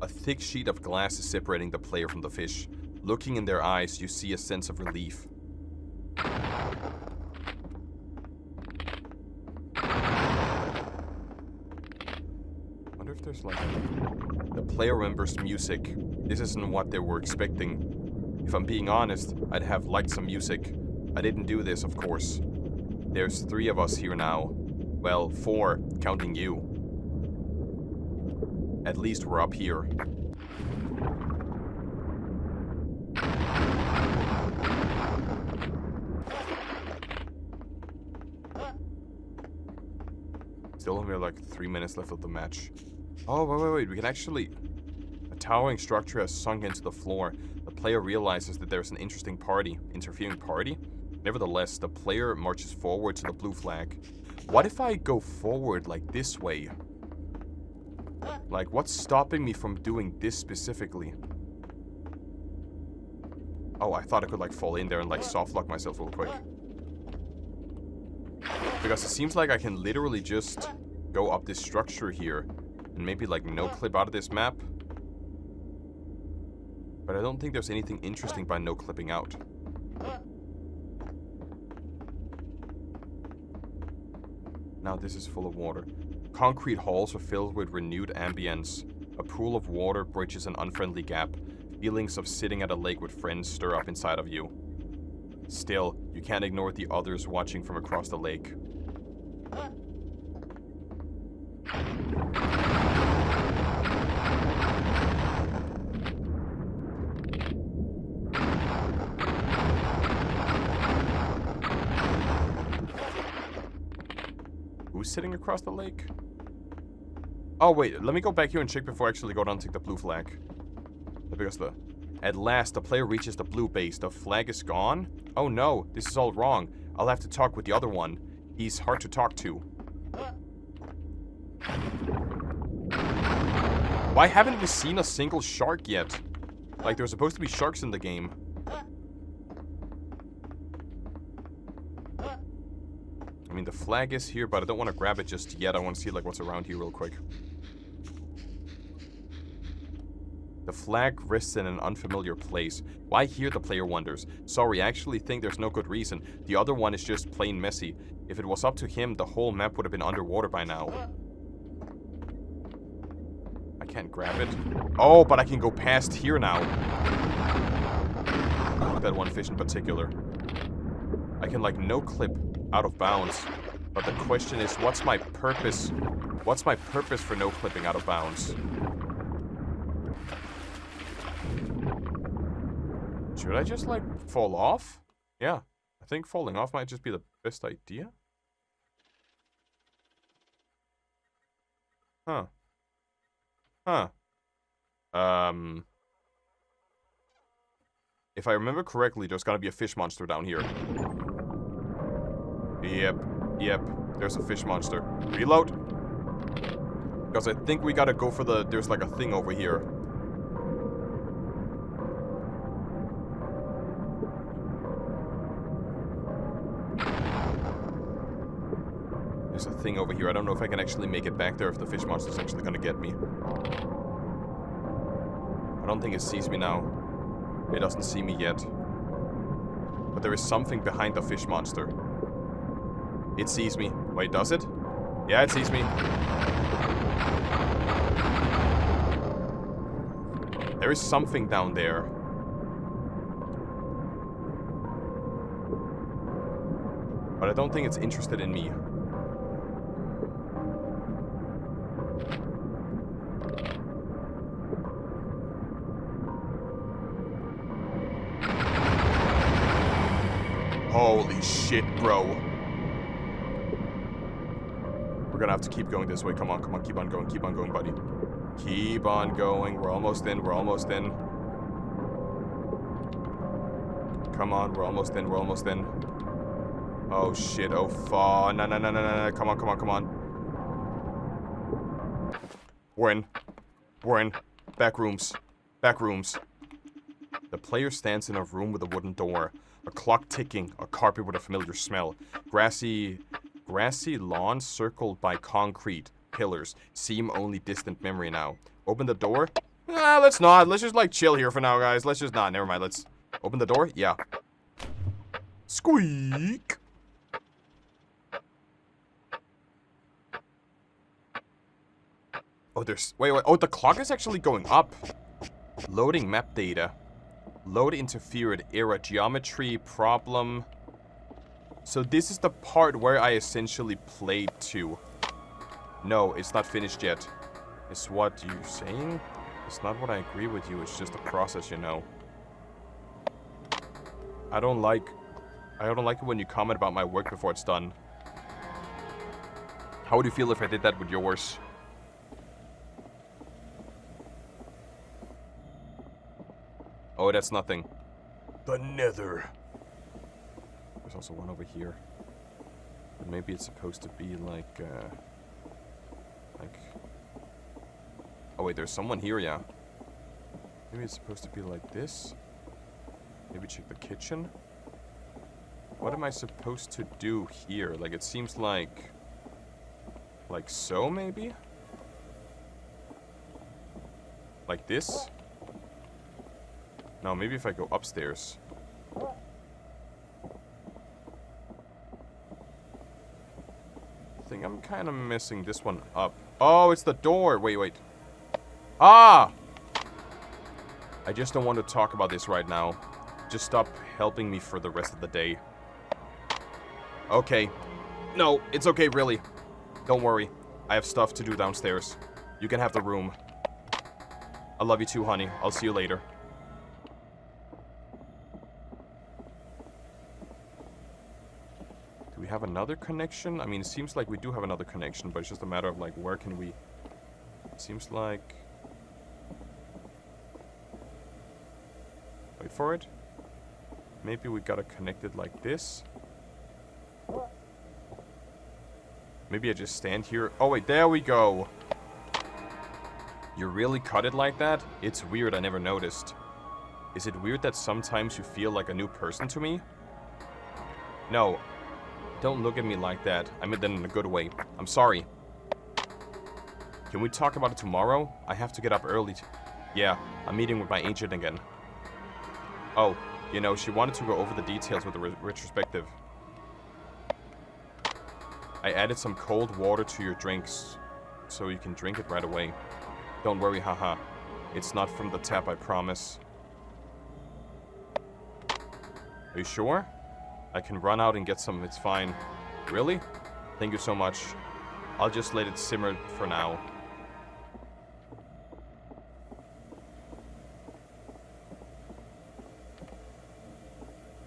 A thick sheet of glass is separating the player from the fish. Looking in their eyes, you see a sense of relief. Wonder if there's like... The player remembers music. This isn't what they were expecting. If I'm being honest, I'd have liked some music. I didn't do this, of course. There's 3 of us here now. Well, 4, counting you. At least we're up here. Still only like 3 minutes left of the match. Oh, wait. We can actually... A towering structure has sunk into the floor. The player realizes that there's an interfering party. Nevertheless, the player marches forward to the blue flag. What if I go forward like this way? Like, what's stopping me from doing this specifically? Oh, I thought I could like fall in there and like soft lock myself real quick. Because it seems like I can literally just go up this structure here. And And maybe, like, Noclip out of this map. But I don't think there's anything interesting by no-clipping out. Now this is full of water. Concrete halls are filled with renewed ambience. A pool of water bridges an unfriendly gap. Feelings of sitting at a lake with friends stir up inside of you. Still, you can't ignore the others watching from across the lake. Who's sitting across the lake? Oh, wait. Let me go back here and check before I actually go down and take the blue flag. Because at last, the player reaches the blue base. The flag is gone? Oh no, this is all wrong. I'll have to talk with the other one. He's hard to talk to. Why haven't we seen a single shark yet? Like, there's supposed to be sharks in the game. I mean, the flag is here, but I don't want to grab it just yet. I want to see, like, what's around here real quick. The flag rests in an unfamiliar place. Why here, the player wonders. Sorry, I actually think there's no good reason. The other one is just plain messy. If it was up to him, the whole map would have been underwater by now. I can't grab it. Oh, but I can go past here now. That one fish in particular. I can, like, no-clip out of bounds. But the question is, what's my purpose? What's my purpose for no-clipping out of bounds? Should I just, like, fall off? Yeah, I think falling off might just be the best idea. Huh. Huh. If I remember correctly, there's gotta be a fish monster down here. Yep, there's a fish monster. Reload! Because I think we gotta go for the... There's like a thing over here. There's a thing over here. I don't know if I can actually make it back there, if the fish monster's actually gonna get me. I don't think it sees me now. It doesn't see me yet. But there is something behind the fish monster. It sees me. Wait, does it? Yeah, it sees me. There is something down there. But I don't think it's interested in me. Holy shit, bro. We're gonna have to keep going this way. Come on, keep on going, buddy. Keep on going. We're almost in. Come on, we're almost in. Oh shit, oh fuck. No. Come on. We're in. Backrooms. The player stands in a room with a wooden door. A clock ticking, a carpet with a familiar smell. Grassy lawn circled by concrete pillars. Seem only distant memory now. Open the door? Let's not. Let's just, like, chill here for now, guys. Let's just not. Never mind. Let's open the door? Yeah. Squeak! Oh, there's... Wait. Oh, the clock is actually going up. Loading map data. Load interfered. Error. Geometry problem. So this is the part where I essentially played to. No, it's not finished yet. Is what you're saying? It's not what I agree with you. It's just a process, you know. I don't like it when you comment about my work before it's done. How would you feel if I did that with yours? Oh, that's nothing. The Nether. There's also one over here. Maybe it's supposed to be like... Oh wait, there's someone here, yeah. Maybe it's supposed to be like this. Maybe check the kitchen. What am I supposed to do here? Like, it seems like... Like so, maybe? Like this? No, maybe if I go upstairs. I think I'm kind of messing this one up. Oh, it's the door. Wait, wait. Ah! I just don't want to talk about this right now. Just stop helping me for the rest of the day. Okay. No, it's okay, really. Don't worry. I have stuff to do downstairs. You can have the room. I love you too, honey. I'll see you later. Do we have another connection? I mean, it seems like we do have another connection, but it's just a matter of, like, where can we... It seems like... Wait for it. Maybe we gotta connect it like this. Maybe I just stand here. Oh, wait, there we go. You really cut it like that? It's weird, I never noticed. Is it weird that sometimes you feel like a new person to me? No. Don't look at me like that. I meant that in a good way. I'm sorry. Can we talk about it tomorrow? I have to get up early. Yeah, I'm meeting with my agent again. Oh, you know, she wanted to go over the details with the retrospective. I added some cold water to your drinks, so you can drink it right away. Don't worry, haha. It's not from the tap, I promise. Are you sure? I can run out and get some, it's fine. Really? Thank you so much. I'll just let it simmer for now.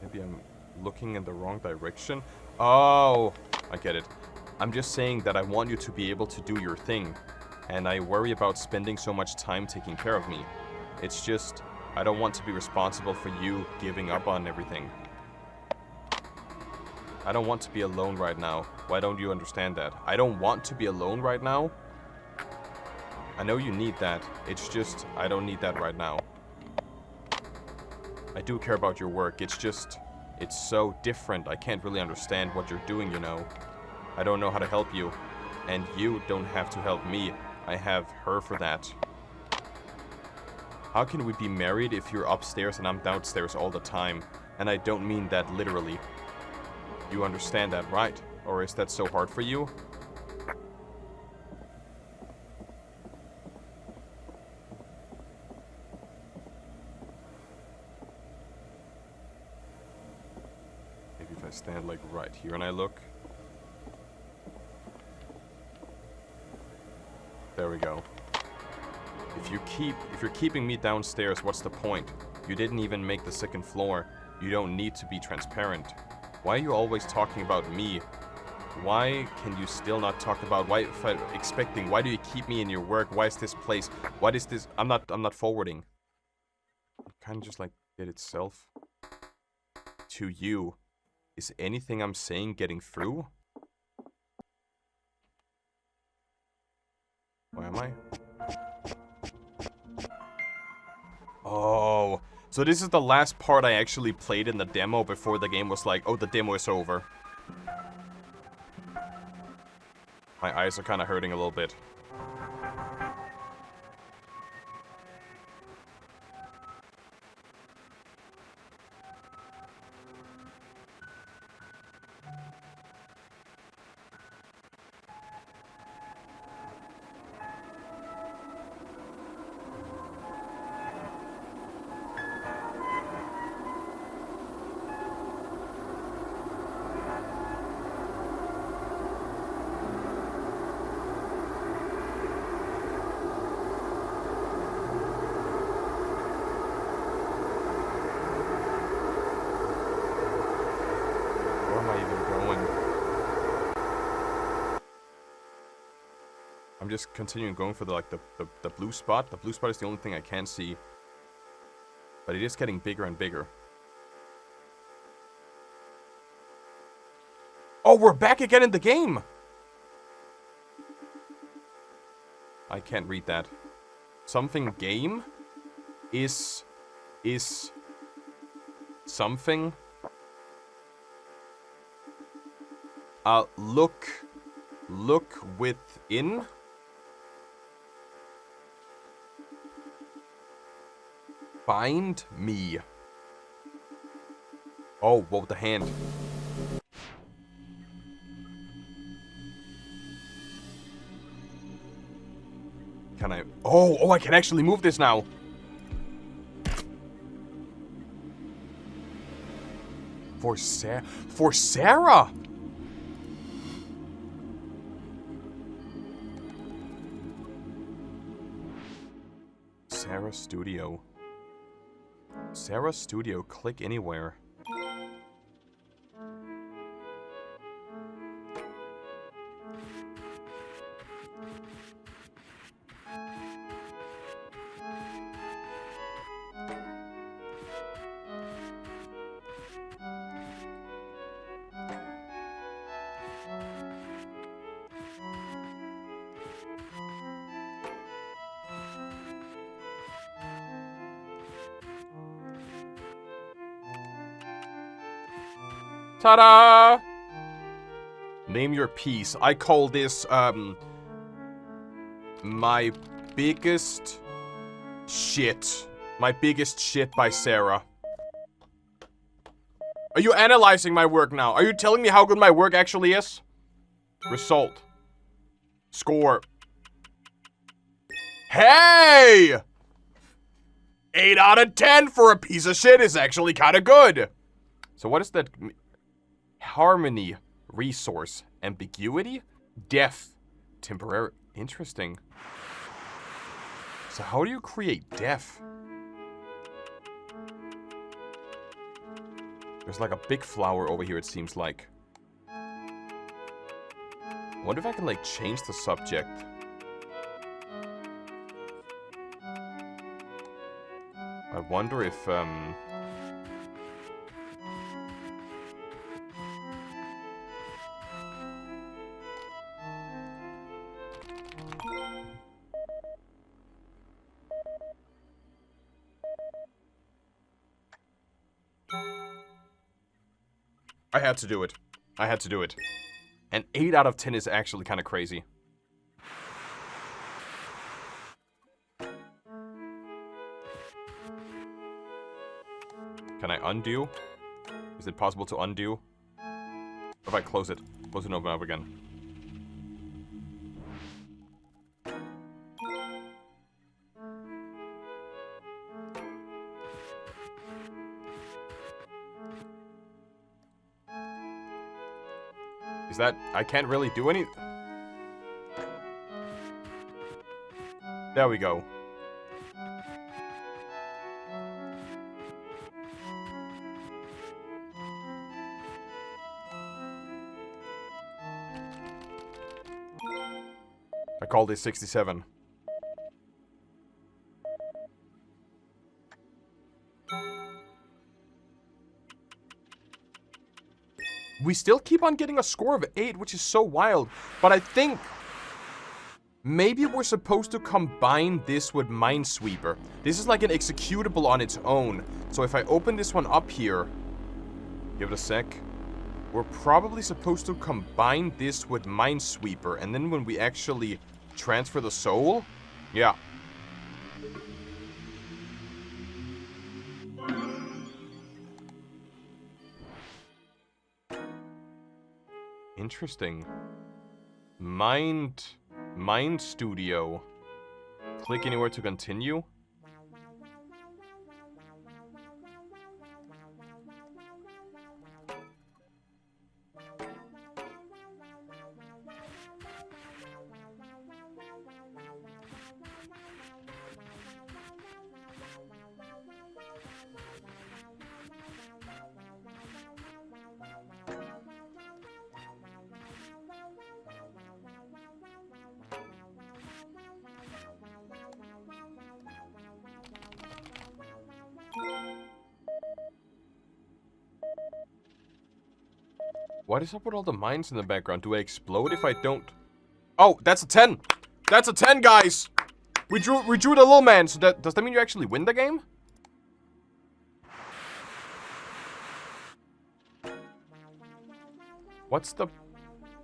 Maybe I'm looking in the wrong direction. Oh, I get it. I'm just saying that I want you to be able to do your thing. And I worry about spending so much time taking care of me. It's just, I don't want to be responsible for you giving up on everything. I don't want to be alone right now. Why don't you understand that? I don't want to be alone right now. I know you need that. It's just, I don't need that right now. I do care about your work. It's just, it's so different. I can't really understand what you're doing, you know. I don't know how to help you. And you don't have to help me. I have her for that. How can we be married if you're upstairs and I'm downstairs all the time? And I don't mean that literally. You understand that, right? Or is that so hard for you? Maybe if I stand like right here and I look. There we go. If you're keeping me downstairs, what's the point? You didn't even make the second floor. You don't need to be transparent. Why are you always talking about me? Why can you still not talk about why do you keep me in your work? Why is this place? What is this? I'm not forwarding. Kind of just like it itself. To you. Is anything I'm saying getting through? Where am I? Oh, so this is the last part I actually played in the demo before the game was like, oh, the demo is over. My eyes are kind of hurting a little bit. I'm just continuing going for the blue spot. The blue spot is the only thing I can see. But it is getting bigger and bigger. Oh, we're back again in the game! I can't read that. Something game is something. Look within. Find me. Oh, what with the hand? Can I? Oh, I can actually move this now. For Sarah. Sarah Studio. Sarah Studio, click anywhere. Ta-da! Name your piece. I call this, My Biggest Shit. My Biggest Shit by Sarah. Are you analyzing my work now? Are you telling me how good my work actually is? Result. Score. Hey! 8 out of 10 for a piece of shit is actually kind of good. So what is that? Harmony, resource, ambiguity, depth, temporary. Interesting. So how do you create depth? There's like a big flower over here, it seems like. I wonder if I can like change the subject. I wonder if I had to do it. I had to do it. And 8 out of 10 is actually kind of crazy. Can I undo? Is it possible to undo? If I close it and open up again. Is that... I can't really do any... There we go. I call this 67. We still keep on getting a score of 8, which is so wild. But I think maybe we're supposed to combine this with Minesweeper. This is like an executable on its own. So if I open this one up here, give it a sec. We're probably supposed to combine this with Minesweeper. And then when we actually transfer the soul, yeah. Interesting. Mind Studio. Click anywhere to continue. What is up with all the mines in the background? Do I explode if I don't? Oh, that's a 10! That's a 10, guys! We drew the little man, so does that mean you actually win the game? What's the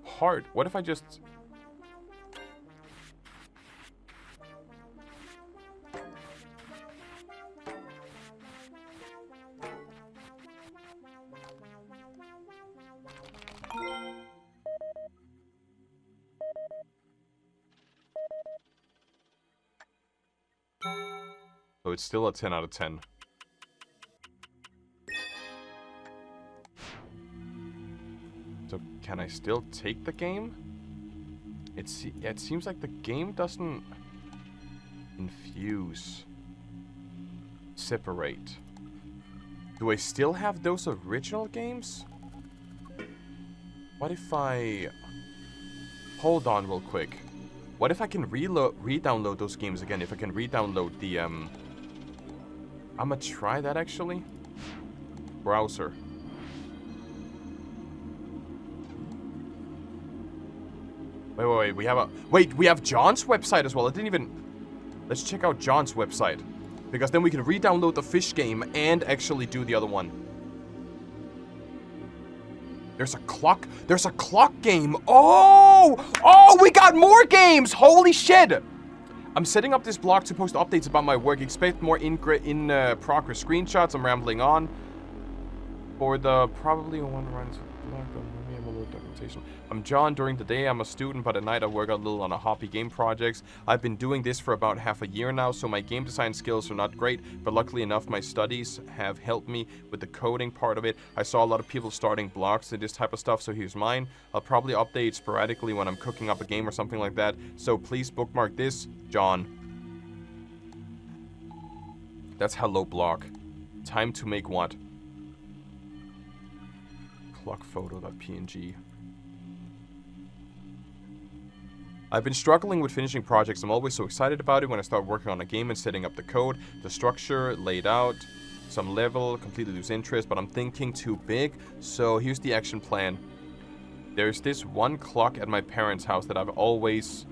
part? What if I just... So it's still a 10 out of 10. So can I still take the game? It seems like the game doesn't infuse. Separate. Do I still have those original games? What if I... Hold on real quick. What if I can re-download those games again? If I can re-download the, I'ma try that, actually. Browser. Wait, we have John's website as well. I didn't even... Let's check out John's website. Because then we can re-download the fish game and actually do the other one. There's a clock game. Oh, we got more games. Holy shit. I'm setting up this blog to post updates about my work. Expect more progress screenshots. I'm rambling on. For the probably one runs documentation. I'm John. During the day, I'm a student, but at night I work a little on a hobby game projects. I've been doing this for about half a year now, so my game design skills are not great, but luckily enough, my studies have helped me with the coding part of it. I saw a lot of people starting blogs and this type of stuff, so here's mine. I'll probably update sporadically when I'm cooking up a game or something like that, so please bookmark this, John. That's hello blog. Time to make what? Clockphoto.png. I've been struggling with finishing projects. I'm always so excited about it when I start working on a game and setting up the code, the structure, laid out, some level, completely lose interest, but I'm thinking too big. So here's the action plan. There's this one clock at my parents' house that I've always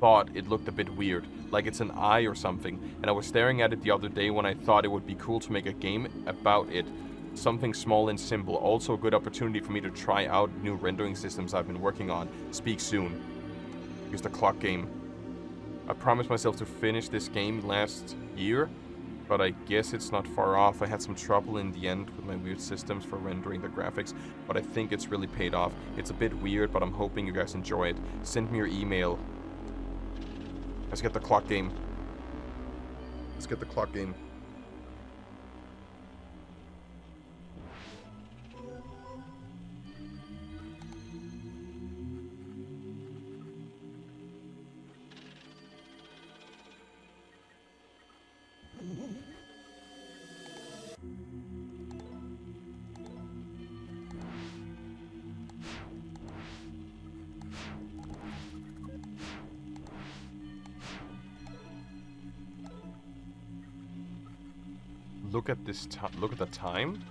thought it looked a bit weird, like it's an eye or something, and I was staring at it the other day when I thought it would be cool to make a game about it. Something small and simple. Also a good opportunity for me to try out new rendering systems I've been working on. Speak soon. Here's the clock game. I promised myself to finish this game last year, but I guess it's not far off. I had some trouble in the end with my weird systems for rendering the graphics, but I think it's really paid off. It's a bit weird, but I'm hoping you guys enjoy it. Send me your email. Let's get the clock game. Let's get the clock game. Look at this time. Look at the time.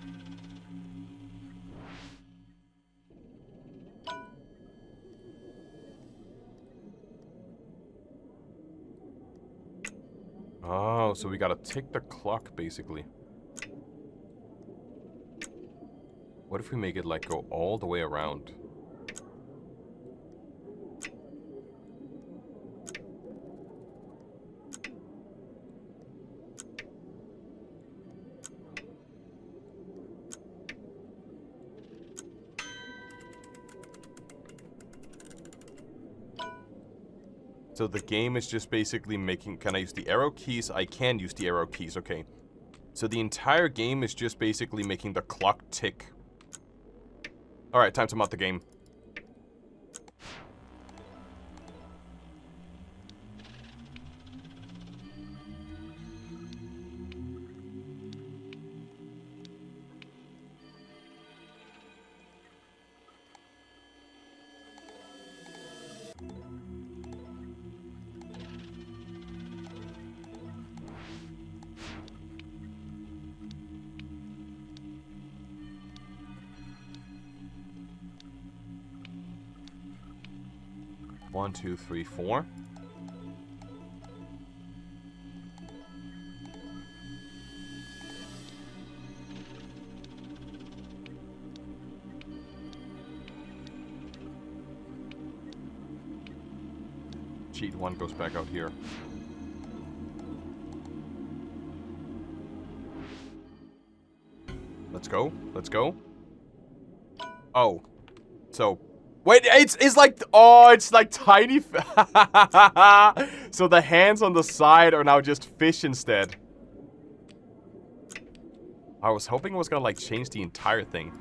Oh, so we gotta tick the clock, basically. What if we make it, like, go all the way around? So the game is just basically making... Can I use the arrow keys? I can use the arrow keys, okay. So the entire game is just basically making the clock tick. Alright, time to mod the game. One, two, three, four. Cheat one goes back out here. Let's go. Let's go. Oh. So... Wait, it's like, oh, it's like tiny. So the hands on the side are now just fish instead. I was hoping it was gonna, like, change the entire thing.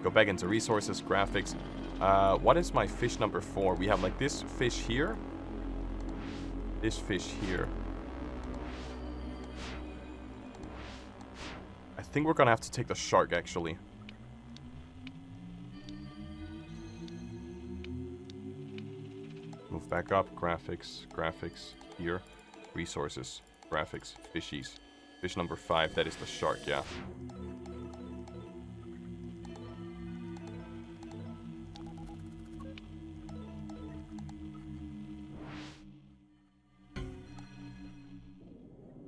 Go back into resources, graphics. What is my fish number 4? We have, like, this fish here. This fish here. I think we're gonna have to take the shark, actually. Move back up. Graphics. Graphics. Here. Resources. Graphics. Fishies. Fish number 5. That is the shark, yeah.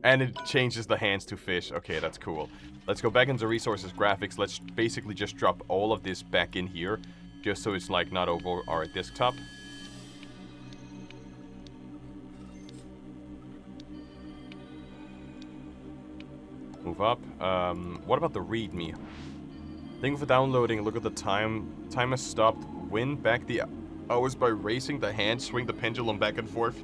And it changes the hands to fish. Okay, that's cool. Let's go back into resources, graphics. Let's basically just drop all of this back in here. Just so it's, like, not over our desktop. Move up. What about the readme? Thank you for downloading. Look at the time. Time has stopped. Win back the hours by raising the hand. Swing the pendulum back and forth.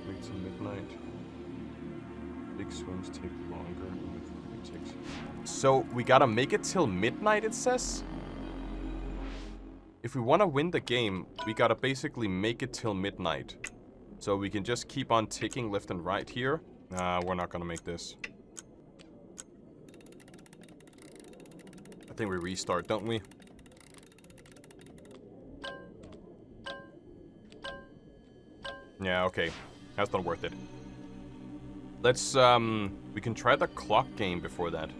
Wait till midnight. Big swims take longer. So we gotta make it till midnight, it says? If we want to win the game, we gotta basically make it till midnight. So we can just keep on ticking left and right here. Nah, we're not gonna make this. I think we restart, don't we? Yeah, okay. That's not worth it. Let's, we can try the clock game before that.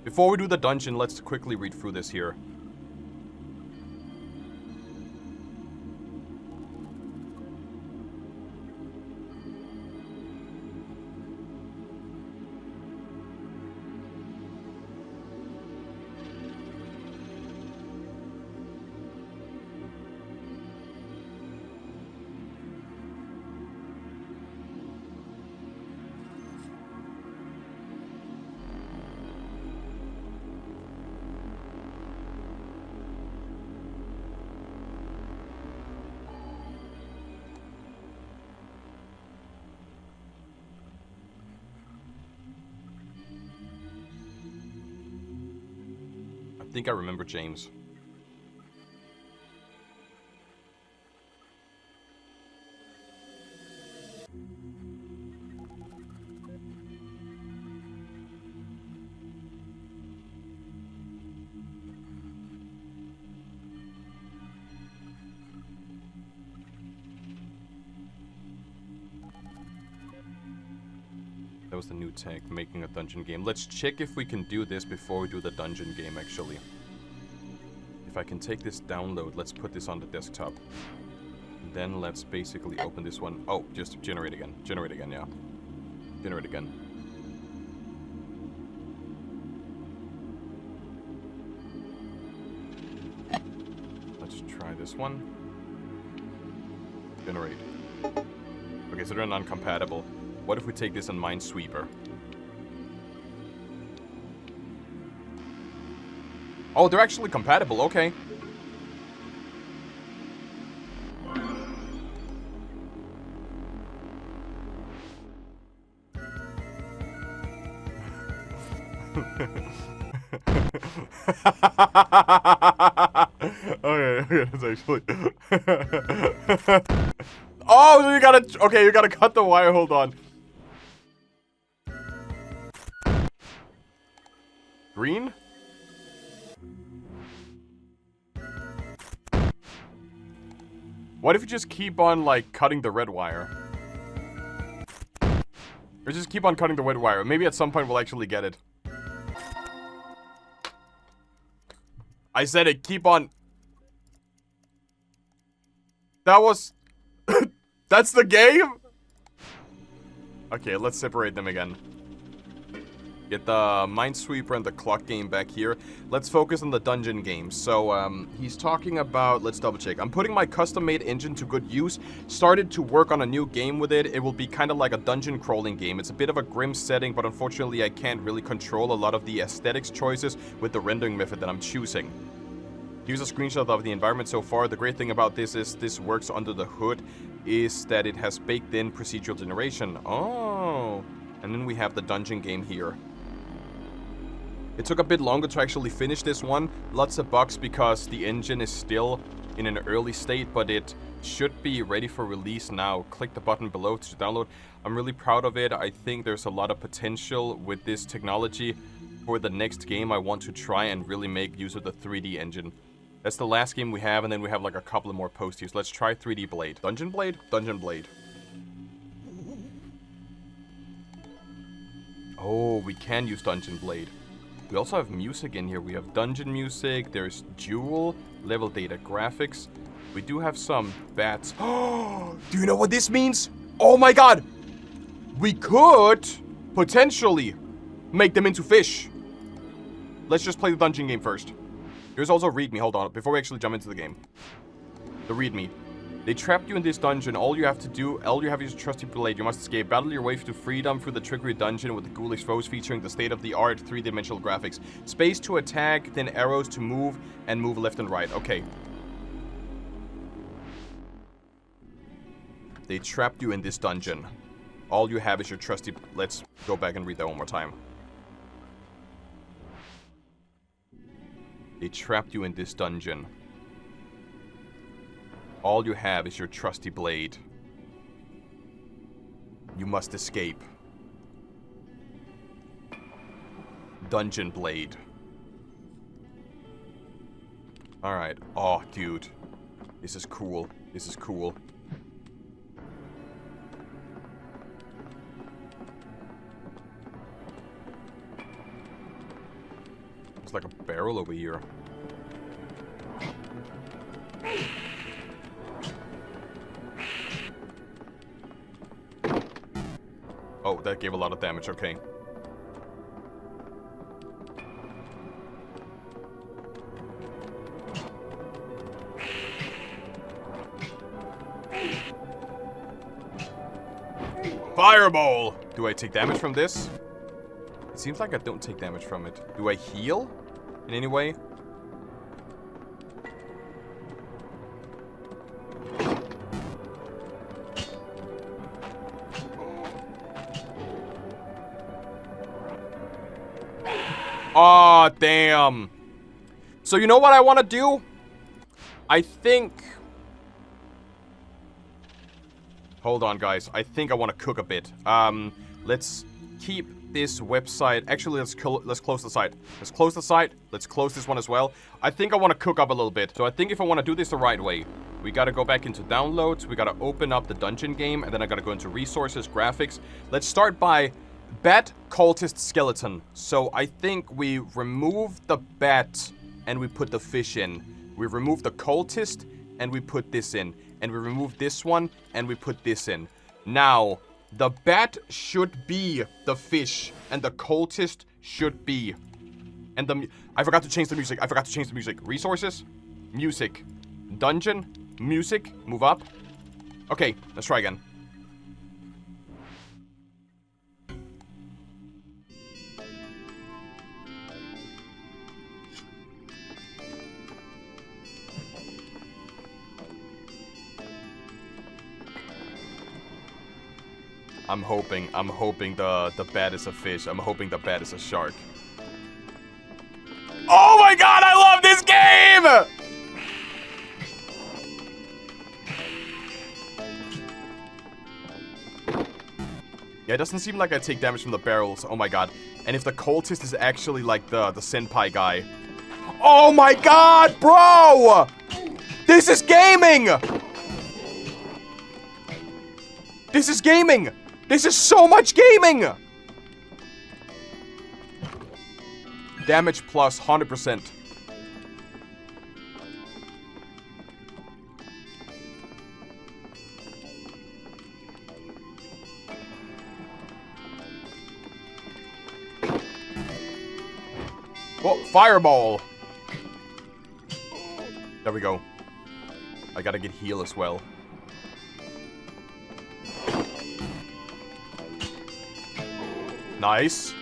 Before we do the dungeon, let's quickly read through this here. I think I remember James. That was the new tag, making a dungeon game. Let's check if we can do this before we do the dungeon game, actually. If I can take this download, let's put this on the desktop. Then let's basically open this one. Oh, just generate again. Generate again, yeah. Generate again. Let's try this one. Generate. Okay, so they're non-compatible. What if we take this on Minesweeper? Oh, they're actually compatible, okay. Okay, that's actually... Oh, you gotta... Okay, you gotta cut the wire, hold on. Green? What if you just keep on, like, cutting the red wire? Or just keep on cutting the red wire. Maybe at some point we'll actually get it. I said it, keep on... That was... That's the game? Okay, let's separate them again. Get the Minesweeper and the clock game back here. Let's focus on the dungeon game. So, he's talking about... Let's double check. I'm putting my custom-made engine to good use. Started to work on a new game with it. It will be kind of like a dungeon crawling game. It's a bit of a grim setting, but unfortunately I can't really control a lot of the aesthetics choices with the rendering method that I'm choosing. Here's a screenshot of the environment so far. The great thing about this is this works under the hood, is that it has baked in procedural generation. Oh. And then we have the dungeon game here. It took a bit longer to actually finish this one. Lots of bugs because the engine is still in an early state, but it should be ready for release now. Click the button below to download. I'm really proud of it. I think there's a lot of potential with this technology for the next game. I want to try and really make use of the 3D engine. That's the last game we have, and then we have like a couple of more post-use. Let's try 3D Blade. Dungeon Blade? Dungeon Blade. Oh, we can use Dungeon Blade. We also have music in here. We have dungeon music, there's dual, level data graphics. We do have some bats. Oh, do you know what this means? Oh my god! We could potentially make them into fish. Let's just play the dungeon game first. There's also readme. Hold on, before we actually jump into the game. The readme. They trapped you in this dungeon. All you have is your trusty blade. You must escape. Battle your way to freedom through the trickery dungeon with the ghoulish foes featuring the state-of-the-art 3-dimensional graphics. Space to attack, then arrows to move, and move left and right. Okay. They trapped you in this dungeon. All you have is your trusty... Let's go back and read that one more time. They trapped you in this dungeon. All you have is your trusty blade. You must escape. Dungeon Blade. Alright. Oh, dude. This is cool. This is cool. There's like a barrel over here. Oh, that gave a lot of damage, okay. Fireball! Do I take damage from this? It seems like I don't take damage from it. Do I heal in any way? Aw, damn. So you know what I want to do? I think... Hold on, guys. I think I want to cook a bit. Let's keep this website... Actually, let's close the site. Let's close the site. Let's close this one as well. I think I want to cook up a little bit. So I think if I want to do this the right way, we got to go back into downloads. We got to open up the dungeon game. And then I got to go into resources, graphics. Let's start by... Bat cultist skeleton. So I think we remove the bat and we put the fish in. We remove the cultist and we put this in. And we remove this one and we put this in. Now, the bat should be the fish and the cultist should be. And I forgot to change the music. I forgot to change the music. Resources, music, dungeon, music, move up. Okay, let's try again. I'm hoping the bat is a fish. I'm hoping the bat is a shark. Oh my god, I love this game! Yeah, it doesn't seem like I take damage from the barrels. Oh my god. And if the cultist is actually like the senpai guy. Oh my god, bro! This is gaming! This is gaming! This is so much gaming! Damage plus 100%. Whoa, fireball! There we go. I gotta get heal as well. Nice.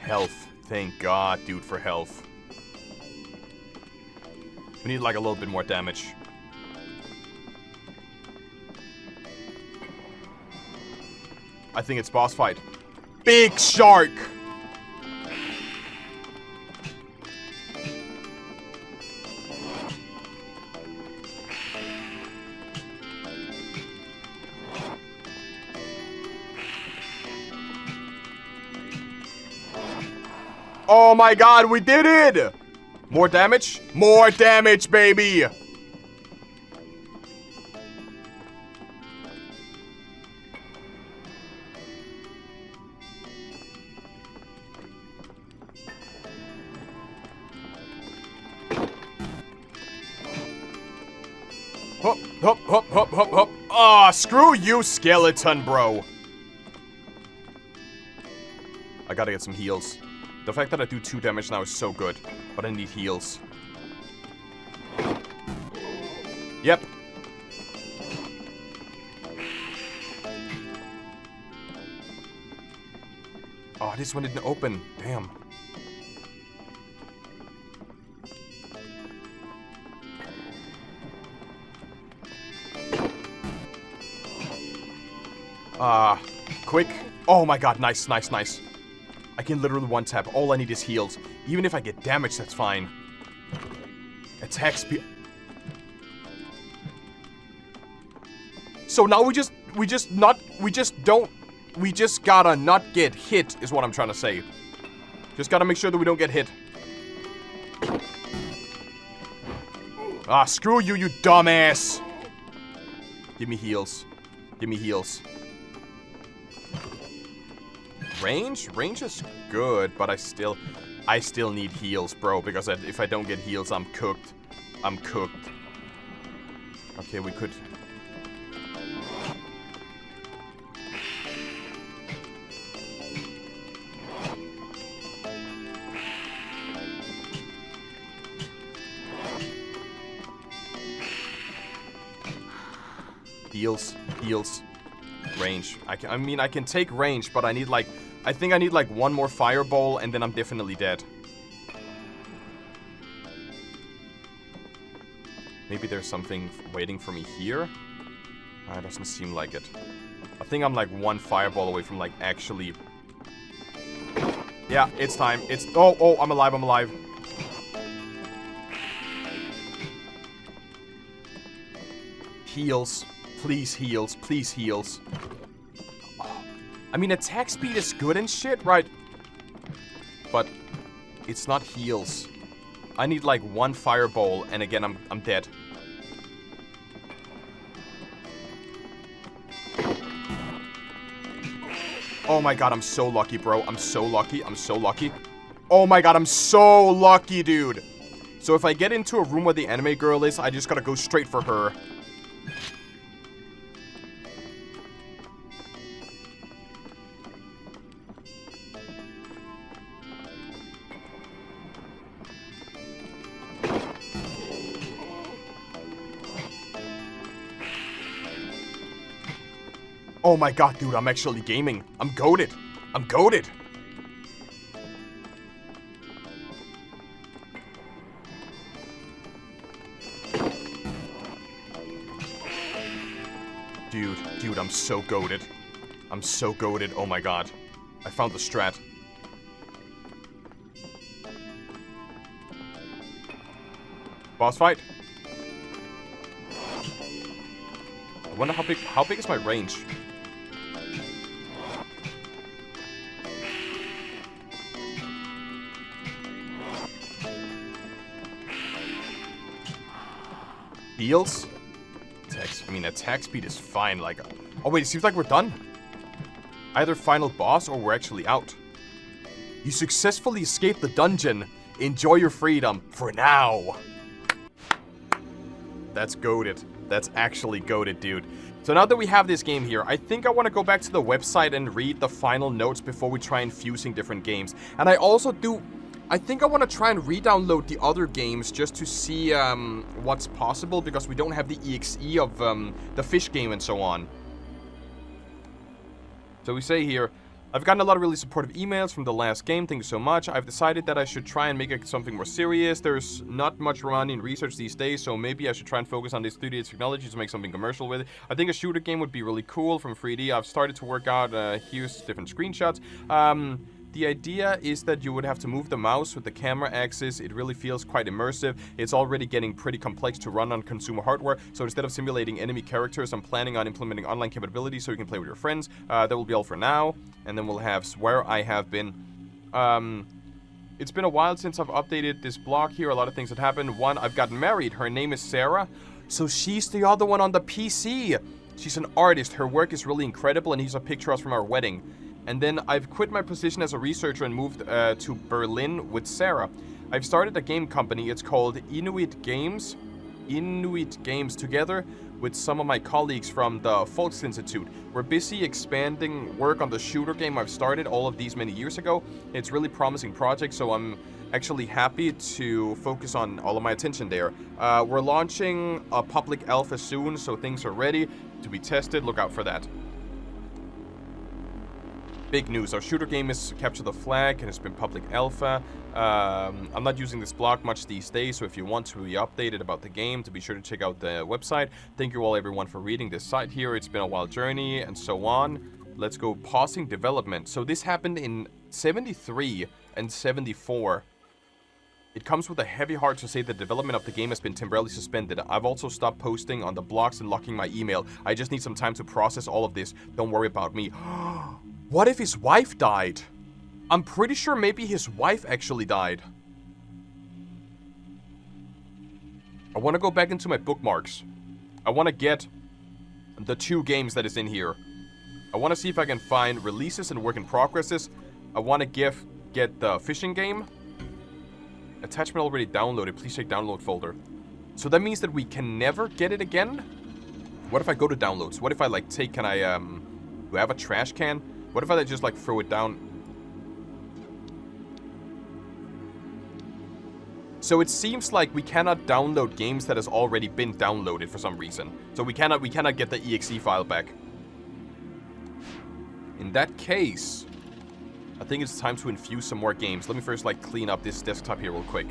Health. Thank God, dude, for health. We need, like, a little bit more damage. I think it's boss fight. Big shark! Oh my God, we did it! More damage? More damage, baby! Hop, hop, hop, hop, hop, hop. Ah, screw you, skeleton, bro. I gotta get some heals. The fact that I do 2 damage now is so good, but I need heals. Yep. Oh, this one didn't open. Damn. Quick. Oh my God, nice, nice, nice. I can literally one-tap. All I need is heals. Even if I get damage, that's fine. Attack speed. So now we just gotta not get hit, is what I'm trying to say. Just gotta make sure that we don't get hit. Ah, screw you, you dumbass. Give me heals. Give me heals. Range? Range is good, but I still need heals, bro, because if I don't get heals, I'm cooked. I'm cooked. Okay, we could... Heals. Heals. Range. I mean, I can take range, but I need, like... I think I need, like, 1 more fireball, and then I'm definitely dead. Maybe there's something waiting for me here? It doesn't seem like it. I think I'm, like, 1 fireball away from, like, actually... Yeah, it's time. It's... Oh, I'm alive, I'm alive. Heals. Please heals. Please heals. I mean, attack speed is good and shit, right? But it's not heals. I need like 1 fireball, and again, I'm dead. Oh my God, I'm so lucky, bro. I'm so lucky. I'm so lucky. Oh my God, I'm so lucky, dude. So if I get into a room where the anime girl is, I just gotta go straight for her. Oh my God, dude, I'm actually gaming. I'm goated. I'm goated. Dude, I'm so goated. I'm so goated. Oh my God. I found the strat. Boss fight. I wonder how big is my range? Heals? Attack speed is fine, like... Oh wait, it seems like we're done. Either final boss or we're actually out. You successfully escaped the dungeon. Enjoy your freedom, for now. That's goated. That's actually goated, dude. So now that we have this game here, I think I want to go back to the website and read the final notes before we try infusing different games. And I also do... I think I want to try and re-download the other games just to see what's possible, because we don't have the EXE of the fish game and so on. So we say here, I've gotten a lot of really supportive emails from the last game, thank you so much. I've decided that I should try and make it something more serious. There's not much money in research these days, so maybe I should try and focus on this 3D technology to make something commercial with it. I think a shooter game would be really cool from 3D. I've started to work out, here's different screenshots. The idea is that you would have to move the mouse with the camera axis. It really feels quite immersive. It's already getting pretty complex to run on consumer hardware. So instead of simulating enemy characters, I'm planning on implementing online capability so you can play with your friends. That will be all for now. And then we'll have Where I Have Been. It's been a while since I've updated this blog here. A lot of things have happened. One, I've gotten married. Her name is Sarah. So she's the other one on the PC. She's an artist. Her work is really incredible. And here's a picture of us from our wedding. And then I've quit my position as a researcher and moved to Berlin with Sarah. I've started a game company. It's called Inuit Games. Inuit Games, together with some of my colleagues from the Volksinstitute. We're busy expanding work on the shooter game I've started all of these many years ago. It's a really promising project, so I'm actually happy to focus on all of my attention there. We're launching a public alpha soon, so things are ready to be tested. Look out for that. Big news, our shooter game is Capture the Flag and it's been public alpha. I'm not using this blog much these days, so if you want to be updated about the game, to be sure to check out the website. Thank you all everyone for reading this site here. It's been a wild journey and so on. Let's go pausing development. So this happened in 73 and 74. It comes with a heavy heart to say the development of the game has been temporarily suspended. I've also stopped posting on the blogs and locking my email. I just need some time to process all of this. Don't worry about me. What if his wife died? I'm pretty sure maybe his wife actually died. I want to go back into my bookmarks. I want to get the 2 games that is in here. I want to see if I can find releases and work in progresses. I want to get the fishing game. Attachment already downloaded. Please check download folder. So that means that we can never get it again? What if I go to downloads? What if I like take, can I, do I have a trash can? What if I just like throw it down? So it seems like we cannot download games that has already been downloaded for some reason. So we cannot get the exe file back. In that case, I think it's time to infuse some more games. Let me first like clean up this desktop here real quick.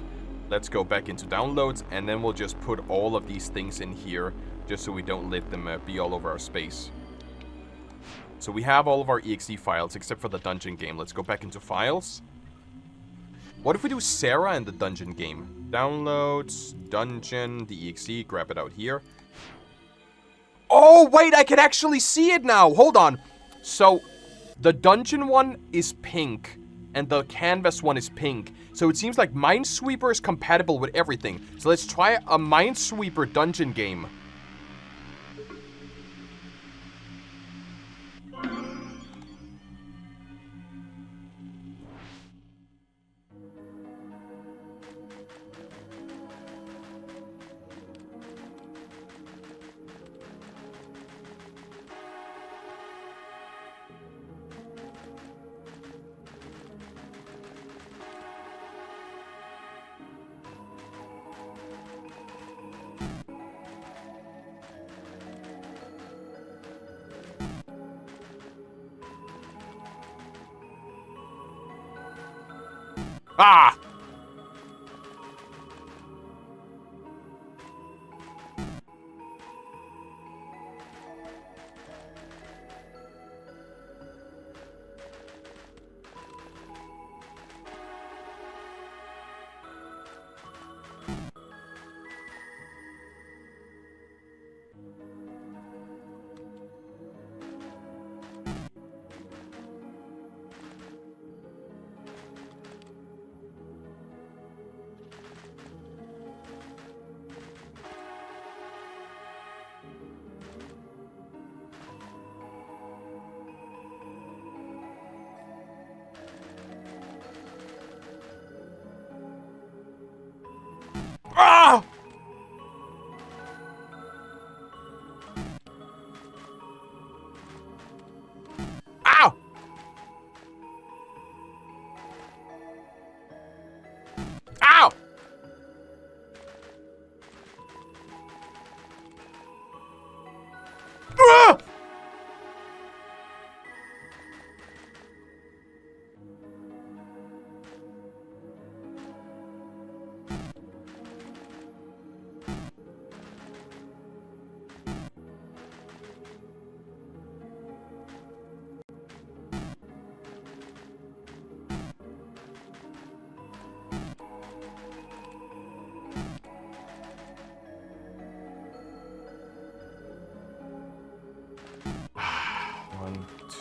Let's go back into downloads and then we'll just put all of these things in here just so we don't let them be all over our space. So we have all of our exe files except for the dungeon game. Let's go back into files. What if we do Sarah and the dungeon game? Downloads, dungeon, the exe, grab it out here. Oh, wait, I can actually see it now. Hold on. So the dungeon one is pink and the canvas one is pink. So it seems like Minesweeper is compatible with everything. So let's try a Minesweeper dungeon game. Ah! Ah! Ow! Ow! Ah!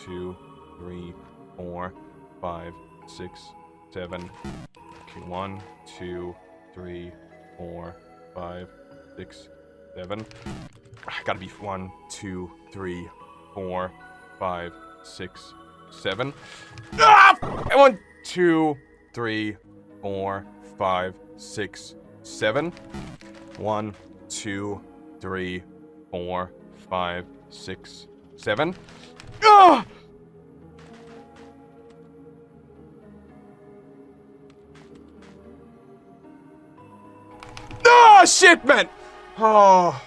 2, 3, 4, 5, 6, 7. Okay, 1, 2, 3, 4, 5, 6, 7. Gotta be 1, 2, 3, 4, 5, 6, 7. Ah! 1, 2, 3, 4, 5, 6, 7. 1, 2, 3, 4, 5, 6, 7. Ah! Ah, shit, man! Oh.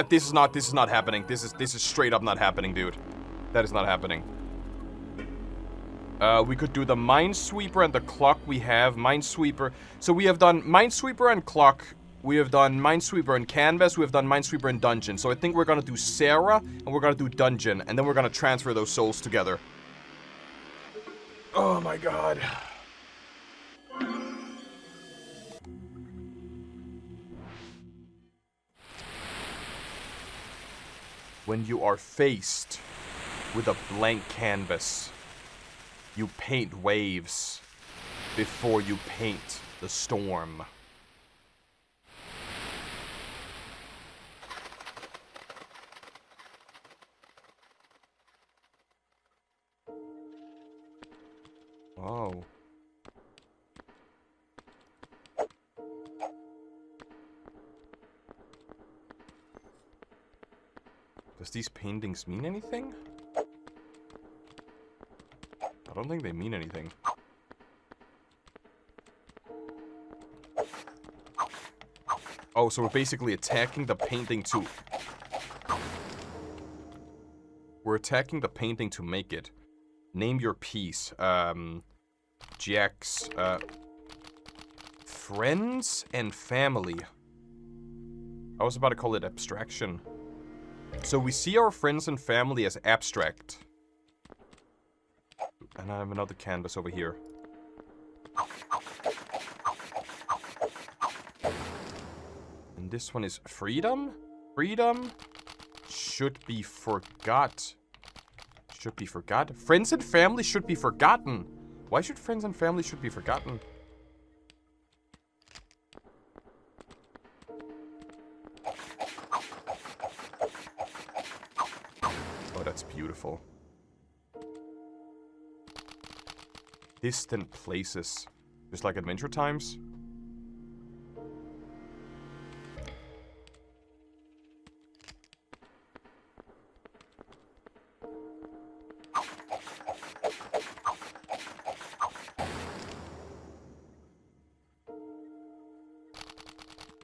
This is not happening. This is straight up not happening, dude. That is not happening. We could do the Minesweeper and the Clock we have. Minesweeper. So we have done Minesweeper and Clock. We have done Minesweeper and Canvas. We have done Minesweeper and Dungeon. So I think we're gonna do Sarah and we're gonna do Dungeon. And then we're gonna transfer those souls together. Oh my god. When you are faced with a blank canvas, you paint waves before you paint the storm. Oh. Does these paintings mean anything? I don't think they mean anything. Oh, so we're basically attacking the painting to... We're attacking the painting to make it. Name your piece. Jack's, friends and family. I was about to call it abstraction. So we see our friends and family as abstract. And I have another canvas over here. And this one is freedom? Freedom should be forgot. Should be forgot? Friends and family should be forgotten. Why should friends and family should be forgotten? Oh, that's beautiful. Distant places. Just like Adventure Times.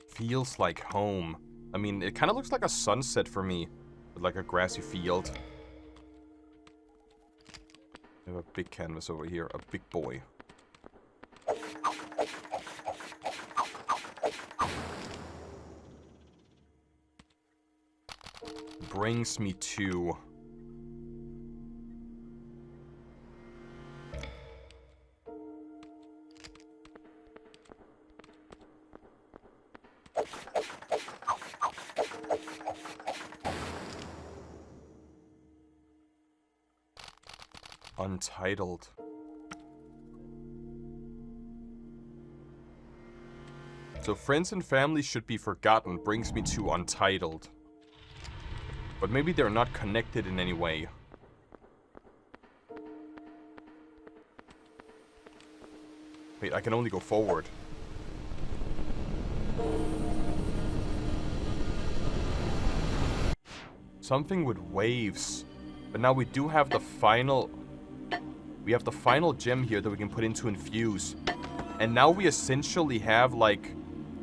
Feels like home. I mean, it kind of looks like a sunset for me. With like a grassy field. I have a big canvas over here. A big boy. Brings me to... Untitled. So friends and family should be forgotten brings me to Untitled. But maybe they're not connected in any way. Wait, I can only go forward. Something with waves. But now we do have the final... We have the final gem here that we can put into Infuse. And now we essentially have, like,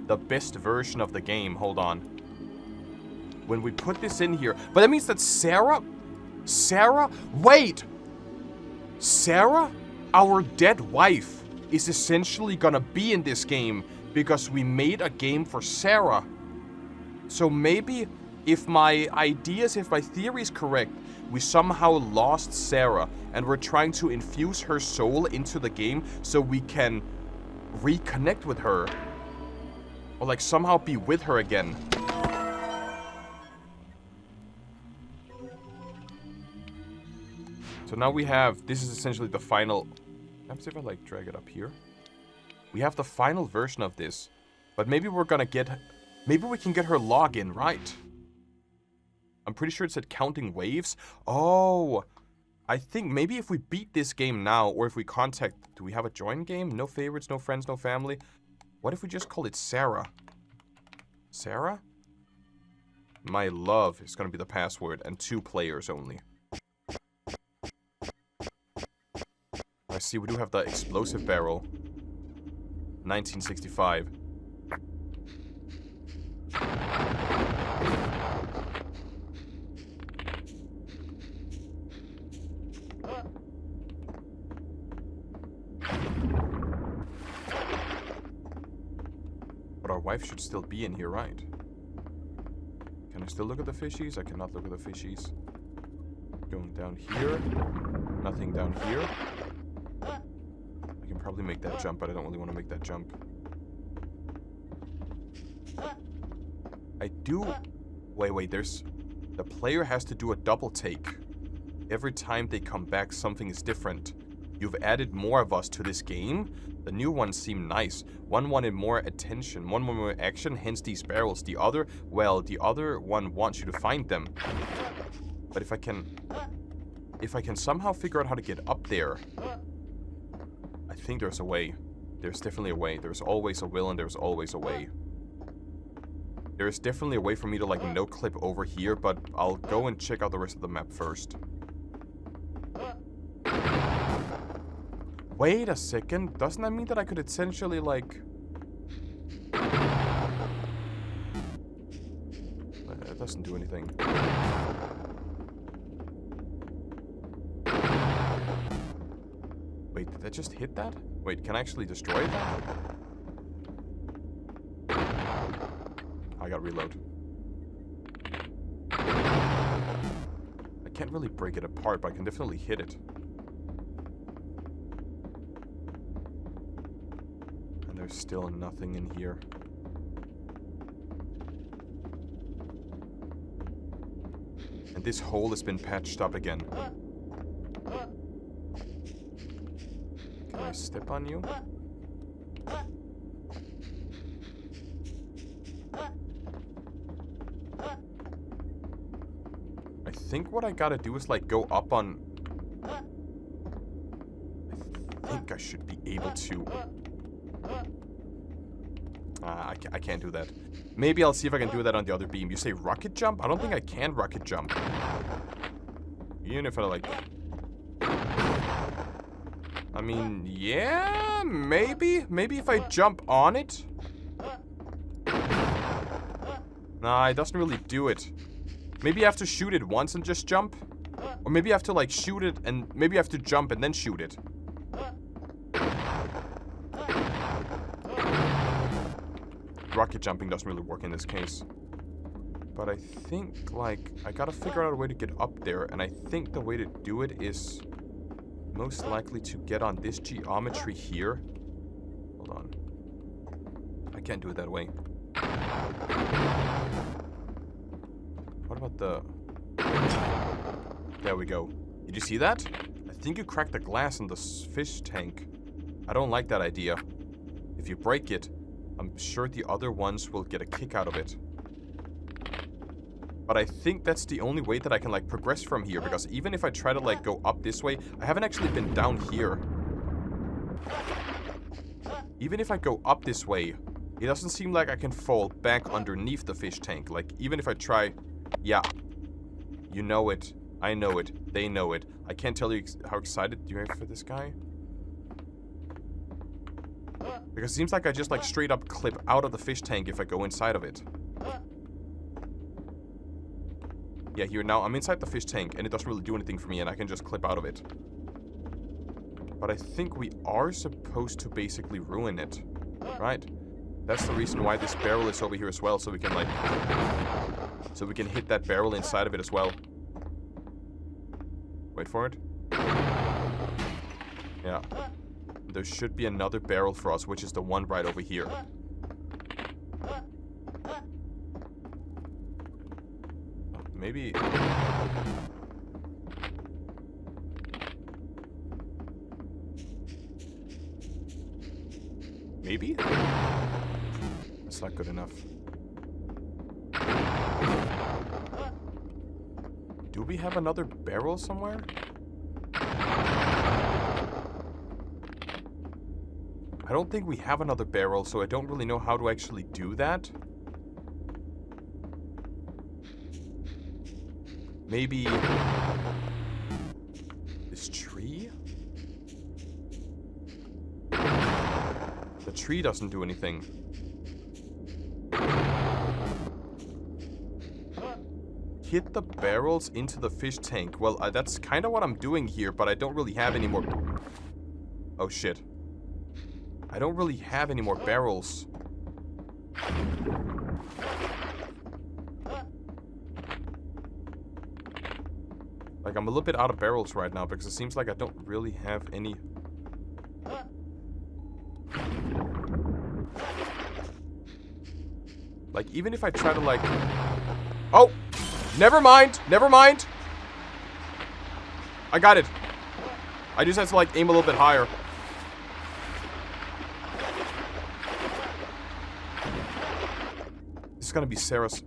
the best version of the game. Hold on. When we put this in here... But that means that Sarah... Wait! Sarah, our dead wife, is essentially gonna be in this game because we made a game for Sarah. So maybe, if my theory is correct, we somehow lost Sarah, and we're trying to infuse her soul into the game so we can reconnect with her. Or like somehow be with her again. So now we have, this is essentially the final, let me see if I like drag it up here. We have the final version of this, but maybe we're gonna get, maybe we can get her login, right? I'm pretty sure it said counting waves. Oh, I think maybe if we beat this game now, or if we contact, do we have a join game? No favorites, no friends, no family. What if we just call it Sarah? Sarah? My love is gonna be the password, and 2 players only. I see we do have the explosive barrel. 1965. But our wife should still be in here, right? Can I still look at the fishies? I cannot look at the fishies. Going down here. Nothing down here. I can probably make that jump, but I don't really want to make that jump. I do... Wait, there's... The player has to do a double take. Every time they come back, something is different. You've added more of us to this game. The new ones seem nice. One wanted more attention, one wanted more action, hence these barrels. The other, well, the other one wants you to find them. But if I can somehow figure out how to get up there, I think there's a way. There's definitely a way. There's always a will and there's always a way. There's definitely a way for me to like Noclip over here, but I'll go and check out the rest of the map first. Wait a second, doesn't that mean that I could essentially, like... It doesn't do anything. Wait, did that just hit that? Wait, can I actually destroy that? I gotta reload. I can't really break it apart, but I can definitely hit it. There's still nothing in here. And this hole has been patched up again. Can I step on you? I think what I gotta do is like go up on... I think I should be able to... I can't do that. Maybe I'll see if I can do that on the other beam. You say rocket jump? I don't think I can rocket jump. Even if I like... I mean, yeah, maybe. Maybe if I jump on it. Nah, it doesn't really do it. Maybe I have to shoot it once and just jump. Or maybe I have to like shoot it and maybe I have to jump and then shoot it. Rocket jumping doesn't really work in this case. But I think, like, I gotta figure out a way to get up there, and I think the way to do it is most likely to get on this geometry here. Hold on. I can't do it that way. What about the... There we go. Did you see that? I think you cracked the glass in the fish tank. I don't like that idea. If you break it, I'm sure the other ones will get a kick out of it. But I think that's the only way that I can, like, progress from here. Because even if I try to, like, go up this way, I haven't actually been down here. Even if I go up this way, it doesn't seem like I can fall back underneath the fish tank. Like, even if I try... Yeah. You know it. I know it. They know it. I can't tell you how excited you are for this guy. Because it seems like I just, like, straight up clip out of the fish tank if I go inside of it. Yeah, here now I'm inside the fish tank and it doesn't really do anything for me and I can just clip out of it. But I think we are supposed to basically ruin it. Right? That's the reason why this barrel is over here as well, so we can, like... So we can hit that barrel inside of it as well. Wait for it. Yeah. There should be another barrel for us, which is the one right over here. Maybe... Maybe? That's not good enough. Do we have another barrel somewhere? I don't think we have another barrel, so I don't really know how to actually do that. Maybe... this tree? The tree doesn't do anything. Hit the barrels into the fish tank. Well, that's kind of what I'm doing here, but I don't really have any more... Oh, shit. I don't really have any more barrels. Like, I'm a little bit out of barrels right now, because it seems like I don't really have any... Like, even if I try to, like... Oh! Never mind! Never mind! I got it. I just have to, like, aim a little bit higher. This is gonna be Sarah's...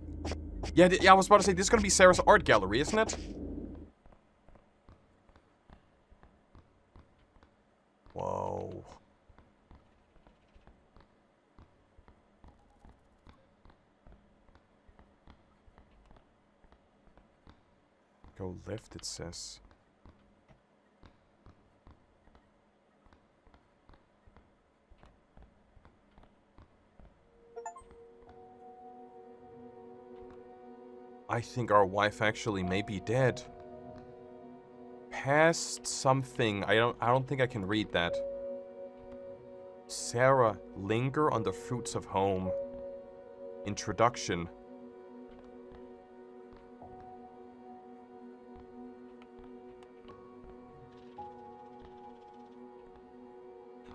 Yeah, I was about to say, this is gonna be Sarah's art gallery, isn't it? Whoa. Go left, it says. I think our wife actually may be dead. Past something. I don't think I can read that. Sarah, linger on the fruits of home. Introduction.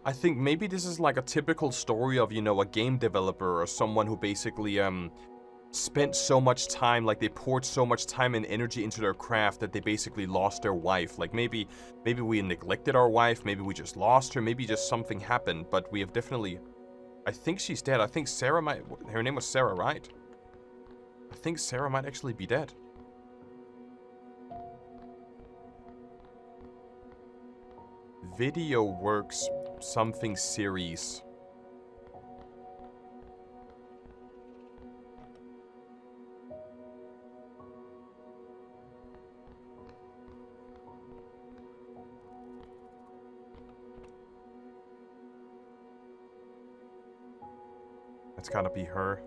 I think maybe this is like a typical story of, you know, a game developer or someone who basically, spent so much time, like they poured so much time and energy into their craft that they basically lost their wife. Like maybe we neglected our wife, maybe we just lost her, maybe just something happened, but we have definitely... I think she's dead. I think Sarah might... Her name was Sarah, right? I think Sarah might actually be dead. Video Works something series. It's gotta be her.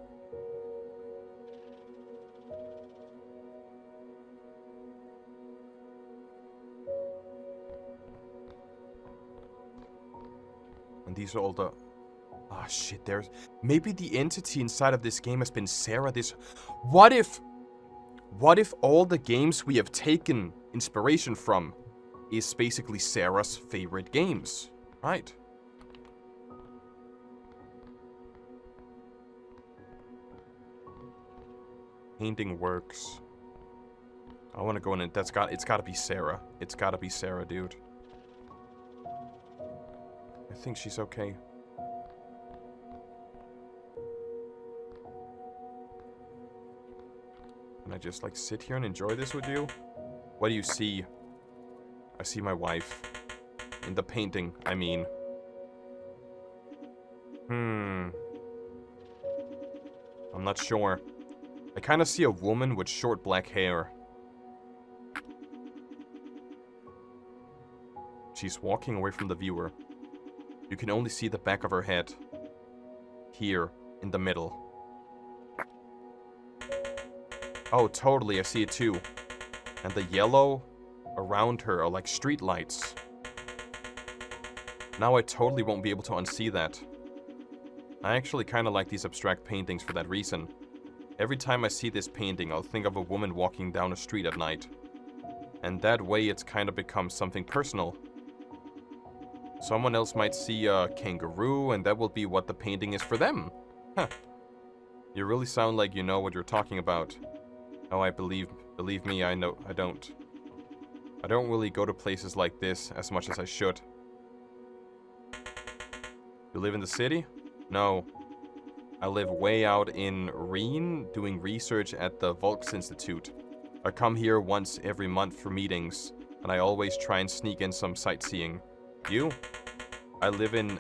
And these are all the... Ah, shit, there's... Maybe the entity inside of this game has been Sarah this... What if all the games we have taken inspiration from is basically Sarah's favorite games, right? Painting Works. I want to go in and it's gotta be Sarah. It's gotta be Sarah, dude. I think she's okay. Can I just like sit here and enjoy this with you? What do you see? I see my wife. In the painting, I mean. I'm not sure. I kind of see a woman with short black hair. She's walking away from the viewer. You can only see the back of her head. Here, in the middle. Oh, totally, I see it too. And the yellow around her are like street lights. Now I totally won't be able to unsee that. I actually kind of like these abstract paintings for that reason. Every time I see this painting, I'll think of a woman walking down a street at night. And that way it's kind of become something personal. Someone else might see a kangaroo, and that will be what the painting is for them. Huh. You really sound like you know what you're talking about. Oh, believe me, I know, I don't really go to places like this as much as I should. You live in the city? No. I live way out in Reen, doing research at the Volks Institute. I come here once every month for meetings, and I always try and sneak in some sightseeing. You? I live in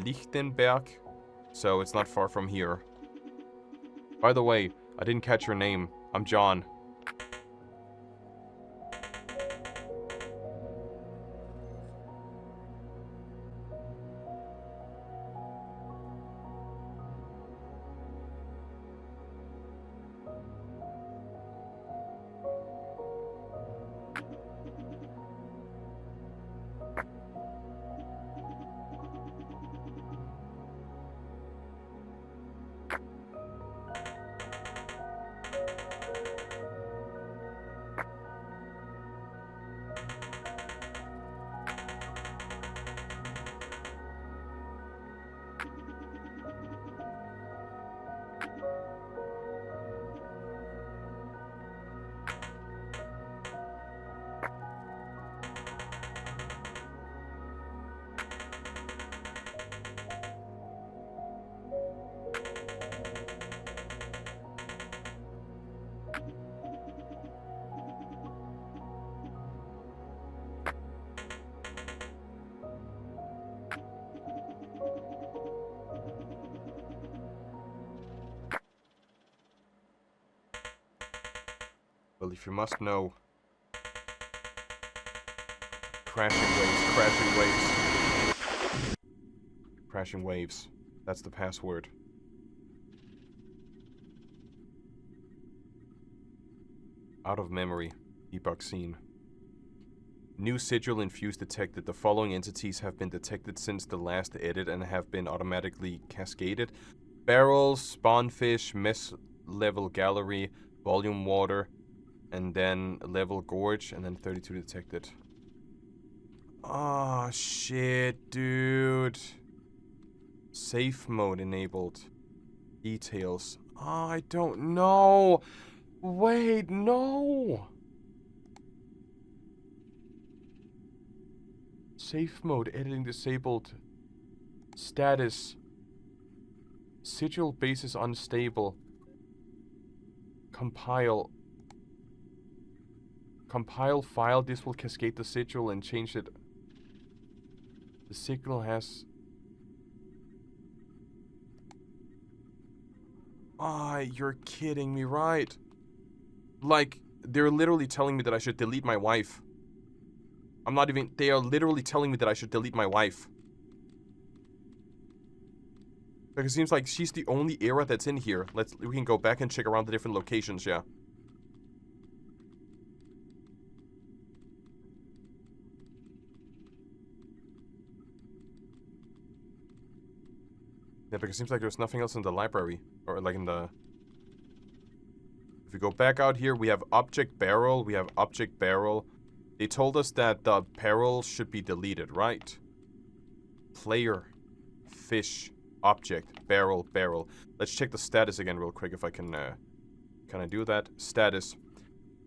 Lichtenberg, so it's not far from here. By the way, I didn't catch your name. I'm John. Well, if you must know... Crashing waves, crashing waves. Crashing waves. That's the password. Out of memory. Debug scene. New sigil infused detected. The following entities have been detected since the last edit and have been automatically cascaded. Barrels, spawnfish, mess level gallery, volume water, and then level gorge, and then 32 detected. Oh, shit, dude. Safe mode enabled. Details. Oh, I don't know. Wait, no. Safe mode, editing disabled. Status. Sigil base is unstable. Compile. Compile file. This will cascade the sigil and change it. The sigil has... Ah, you're kidding me, right? Like, they're literally telling me that I should delete my wife. I'm not even... They are literally telling me that I should delete my wife. Like, it seems like she's the only era that's in here. We can go back and check around the different locations, yeah. Yeah, because it seems like there's nothing else in the library. Or, like, in the... If we go back out here, we have object barrel. We have object barrel. They told us that the barrel should be deleted, right? Player. Fish. Object. Barrel. Barrel. Let's check the status again real quick if I can... Can I do that? Status.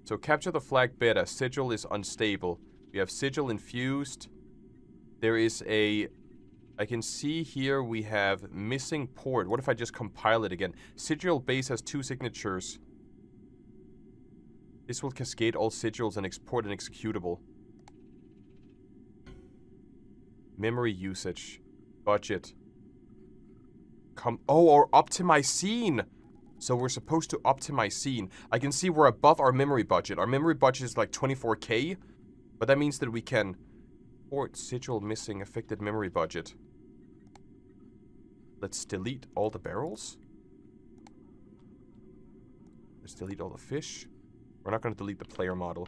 So, capture the flag beta. Sigil is unstable. We have sigil infused. There is a... I can see here we have missing port. What if I just compile it again? Sigil base has 2 signatures. This will cascade all sigils and export an executable. Memory usage. Budget. or optimize scene. So we're supposed to optimize scene. I can see we're above our memory budget. Our memory budget is like 24k. But that means that we can... Port sigil missing affected memory budget. Let's delete all the barrels. Let's delete all the fish. We're not going to delete the player model.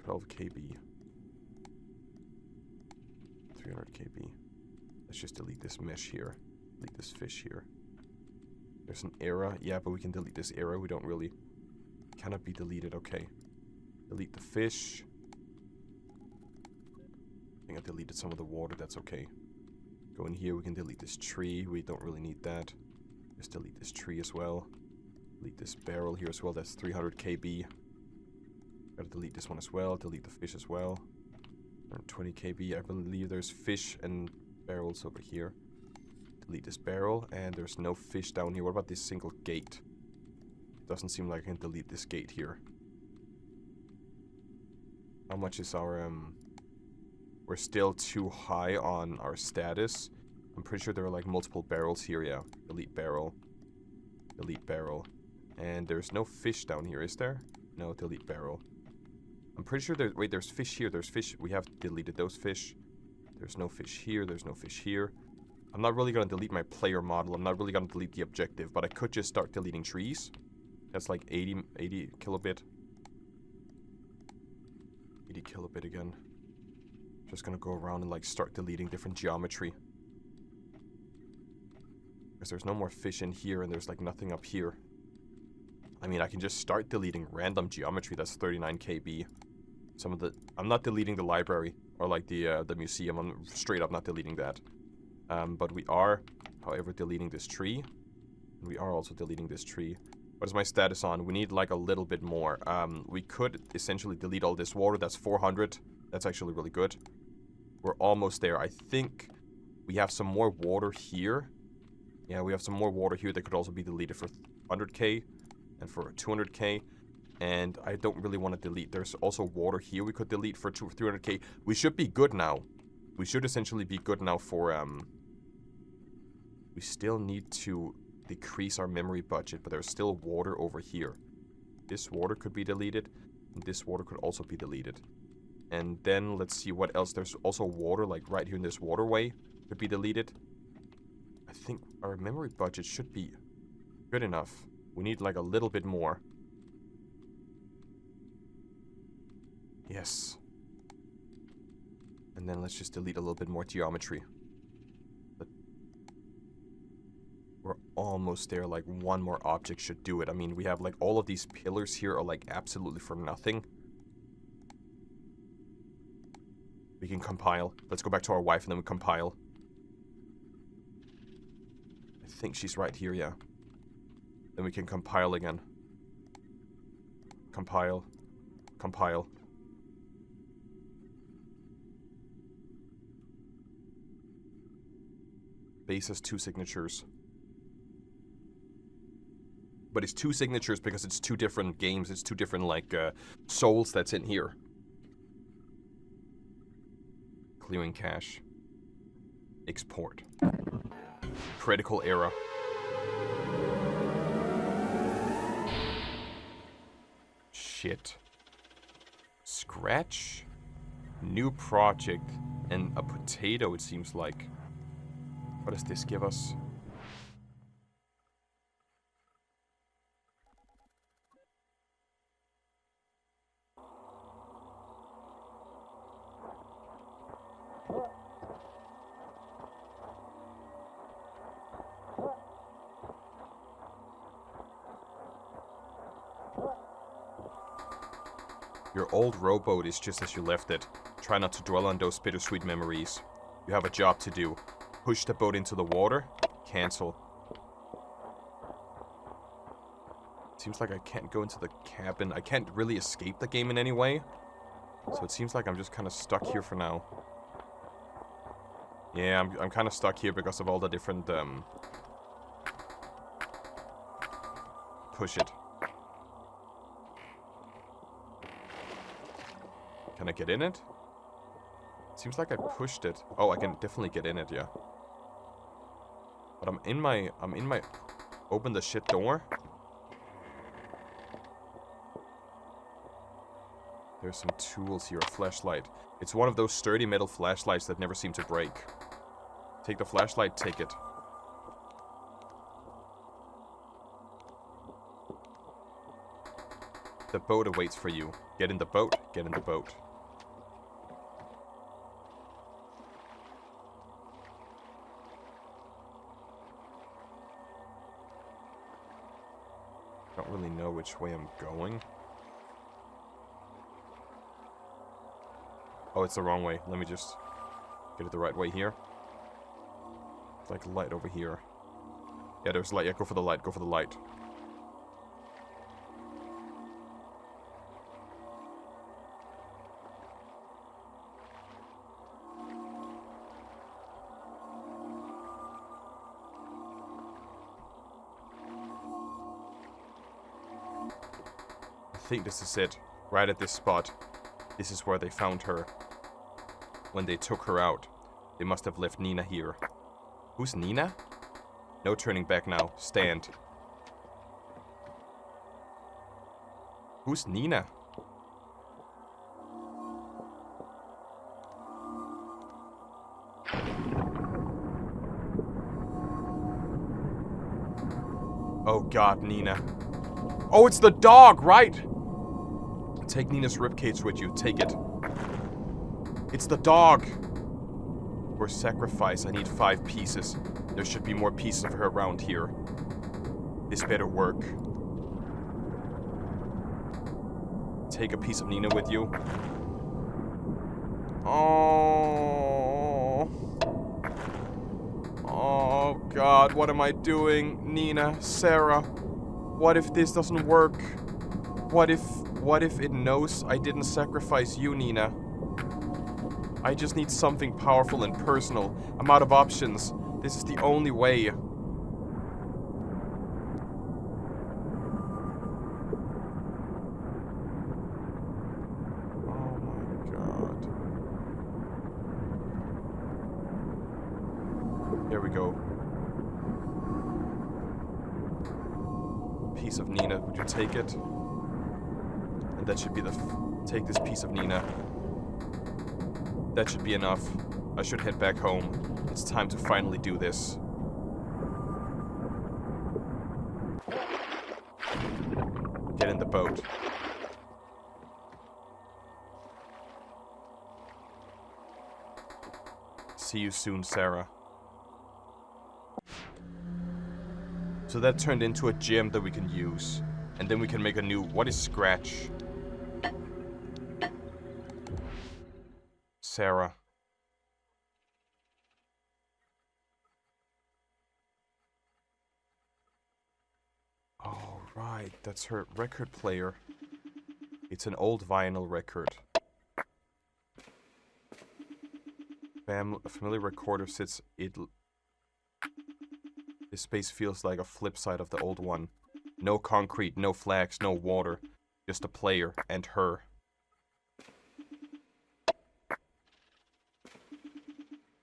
12 KB. 300 KB. Let's just delete this mesh here. Delete this fish here. There's an error. Yeah, but we can delete this error. We don't really... Cannot be deleted. Okay. Delete the fish. I think I deleted some of the water. That's okay. Go in here. We can delete this tree. We don't really need that. Just delete this tree as well. Delete this barrel here as well. That's 300 KB. Gotta delete this one as well. Delete the fish as well. 20 KB. I believe there's fish and barrels over here. Delete this barrel. And there's no fish down here. What about this single gate? Doesn't seem like I can delete this gate here. How much is our, We're still too high on our status. I'm pretty sure there are like multiple barrels here, yeah. Delete barrel. Delete barrel. And there's no fish down here, is there? No, delete barrel. I'm pretty sure there's... Wait, there's fish here. There's fish. We have deleted those fish. There's no fish here. There's no fish here. I'm not really going to delete my player model. I'm not really going to delete the objective. But I could just start deleting trees. That's like 80 kilobit. 80 kilobit again. Just going to go around and like start deleting different geometry. Because there's no more fish in here and there's like nothing up here. I mean, I can just start deleting random geometry. That's 39 KB. Some of the... I'm not deleting the library or like the museum. I'm straight up not deleting that. But we are, however, deleting this tree. And we are also deleting this tree. What is my status on? We need like a little bit more. We could essentially delete all this water. That's 400. That's actually really good. We're almost there. I think we have some more water here. Yeah, we have some more water here that could also be deleted for 100k and for 200k. And I don't really want to delete. There's also water here we could delete for 300k. We should be good now. We should essentially be good now for... We still need to decrease our memory budget, but there's still water over here. This water could be deleted. And this water could also be deleted. And then let's see what else. There's also water, like right here in this waterway, could be deleted. I think our memory budget should be good enough. We need like a little bit more. Yes. And then let's just delete a little bit more geometry. But we're almost there. Like one more object should do it. I mean, we have like all of these pillars here are like absolutely for nothing. We can compile. Let's go back to our wife and then we compile. I think she's right here, yeah. Then we can compile again. Compile. Compile. Base has 2 signatures. But it's 2 signatures because it's 2 different games. It's 2 different, like, souls that's in here. Clearing cache. Export. Critical error. Shit. Scratch. New project. And a potato, it seems like. What does this give us? Your old rowboat is just as you left it. Try not to dwell on those bittersweet memories. You have a job to do. Push the boat into the water. Cancel. Seems like I can't go into the cabin. I can't really escape the game in any way. So it seems like I'm just kind of stuck here for now. Yeah, I'm kind of stuck here because of all the different, Push it. Can I get in it? Seems like I pushed it. Oh, I can definitely get in it, yeah. But I'm in my... Open the shit door. There's some tools here. A flashlight. It's one of those sturdy metal flashlights that never seem to break. Take the flashlight, take it. The boat awaits for you. Get in the boat. Get in the boat. Don't really know which way I'm going. Oh, it's the wrong way. Let me just get it the right way here. It's like light over here. Yeah, there's light. Yeah, go for the light. Go for the light. I think this is it. Right at this spot. This is where they found her. When they took her out, they must have left Nina here. Who's Nina? No turning back now. Stand. Who's Nina? Oh god, Nina. Oh, it's the dog, right? Take Nina's ribcage with you. Take it. It's the dog. For sacrifice, I need 5 pieces. There should be more pieces of her around here. This better work. Take a piece of Nina with you. Oh. Oh god, what am I doing? Nina, Sarah. What if this doesn't work? What if it knows I didn't sacrifice you, Nina? I just need something powerful and personal. I'm out of options. This is the only way. Oh my god. Here we go. Piece of Nina, would you take it? And that should be the... take this piece of Nina. That should be enough. I should head back home. It's time to finally do this. Get in the boat. See you soon, Sarah. So that turned into a gem that we can use. And then we can make a new... What is scratch? Sarah. Oh, right. That's her record player. It's an old vinyl record. A familiar recorder sits... This space feels like a flip side of the old one. No concrete, no flags, no water. Just a player and her.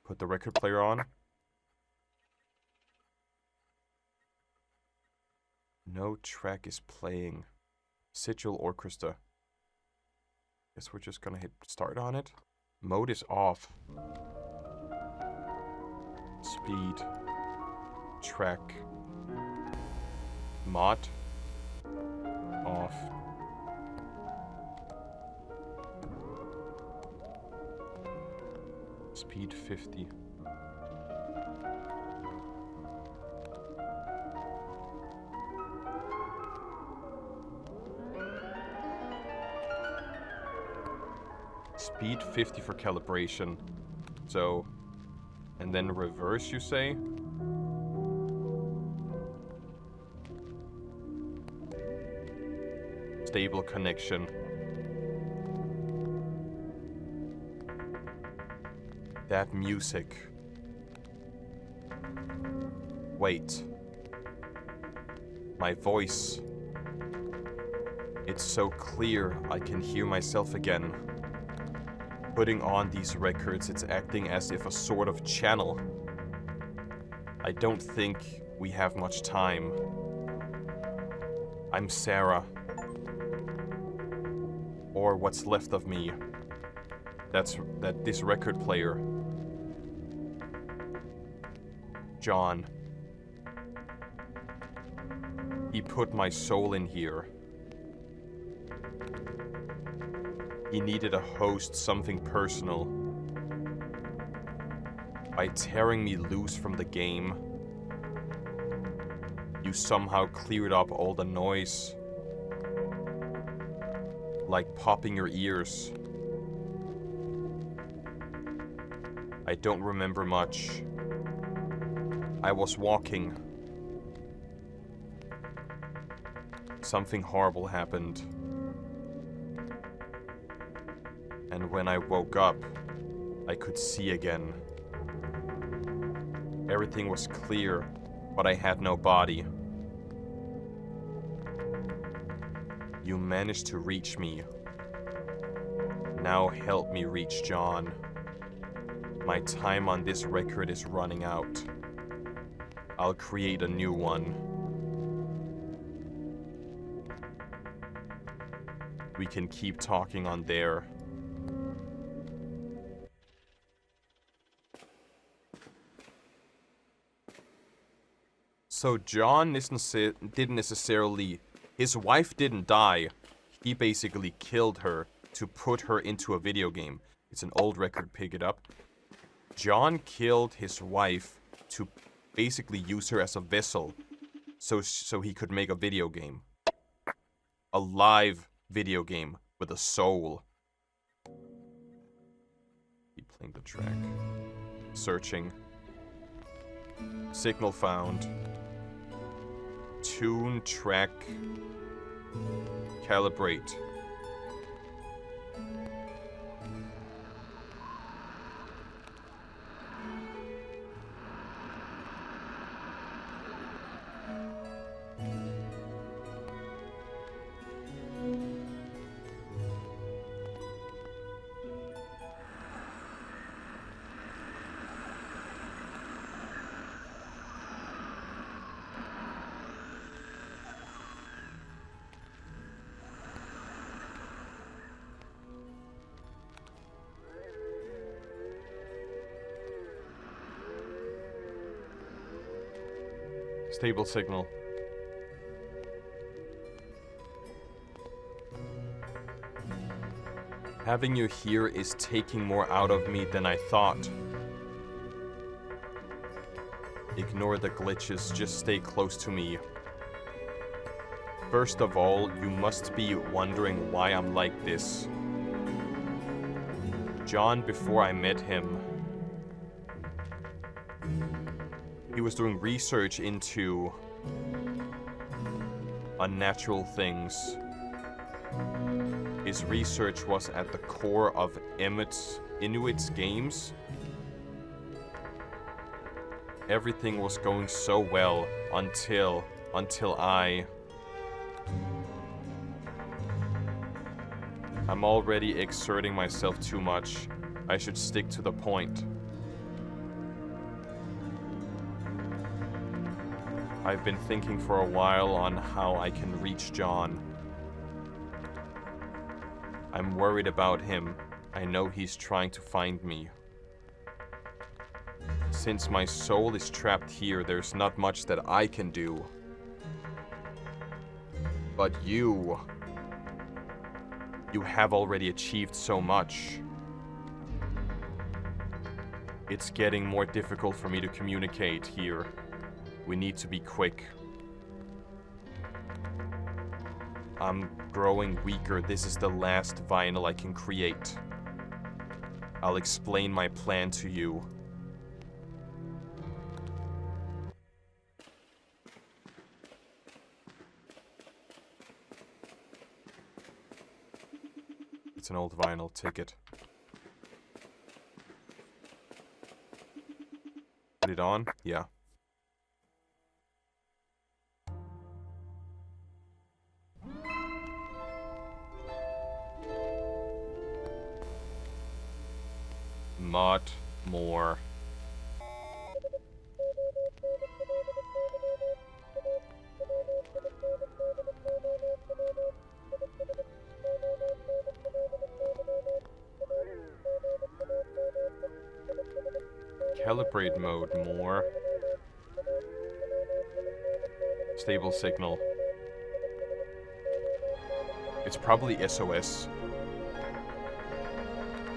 Put the record player on. No track is playing. Sigil orchestra. Guess we're just gonna hit start on it. Mode is off. Speed. Track. Mod. Off. Speed 50. Speed 50 for calibration. So, and then reverse, you say? Stable connection. That music. Wait. My voice. It's so clear I can hear myself again. Putting on these records, it's acting as if a sort of channel. I don't think we have much time. I'm Sarah. Or what's left of me. This record player. John. He put my soul in here. He needed a host, something personal. By tearing me loose from the game, you somehow cleared up all the noise. Like popping your ears. I don't remember much. I was walking. Something horrible happened. And when I woke up, I could see again. Everything was clear, but I had no body. You managed to reach me. Now help me reach John. My time on this record is running out. I'll create a new one. We can keep talking on there. So John didn't necessarily... His wife didn't die. He basically killed her to put her into a video game. It's an old record, pick it up. John killed his wife to basically use her as a vessel so he could make a video game. A live video game with a soul. Keep playing the track. Searching. Signal found. Tune, track, calibrate. Stable signal. Having you here is taking more out of me than I thought. Ignore the glitches, just stay close to me. First of all, you must be wondering why I'm like this. John, before I met him, he was doing research into unnatural things. His research was at the core of Inuit's games. Everything was going so well until I'm already exerting myself too much. I should stick to the point. I've been thinking for a while on how I can reach John. I'm worried about him. I know he's trying to find me. Since my soul is trapped here, there's not much that I can do. But you have already achieved so much. It's getting more difficult for me to communicate here. We need to be quick. I'm growing weaker. This is the last vinyl I can create. I'll explain my plan to you. It's an old vinyl. Take it. Put it on? Yeah. Not more. Calibrate mode more. Stable signal. It's probably SOS.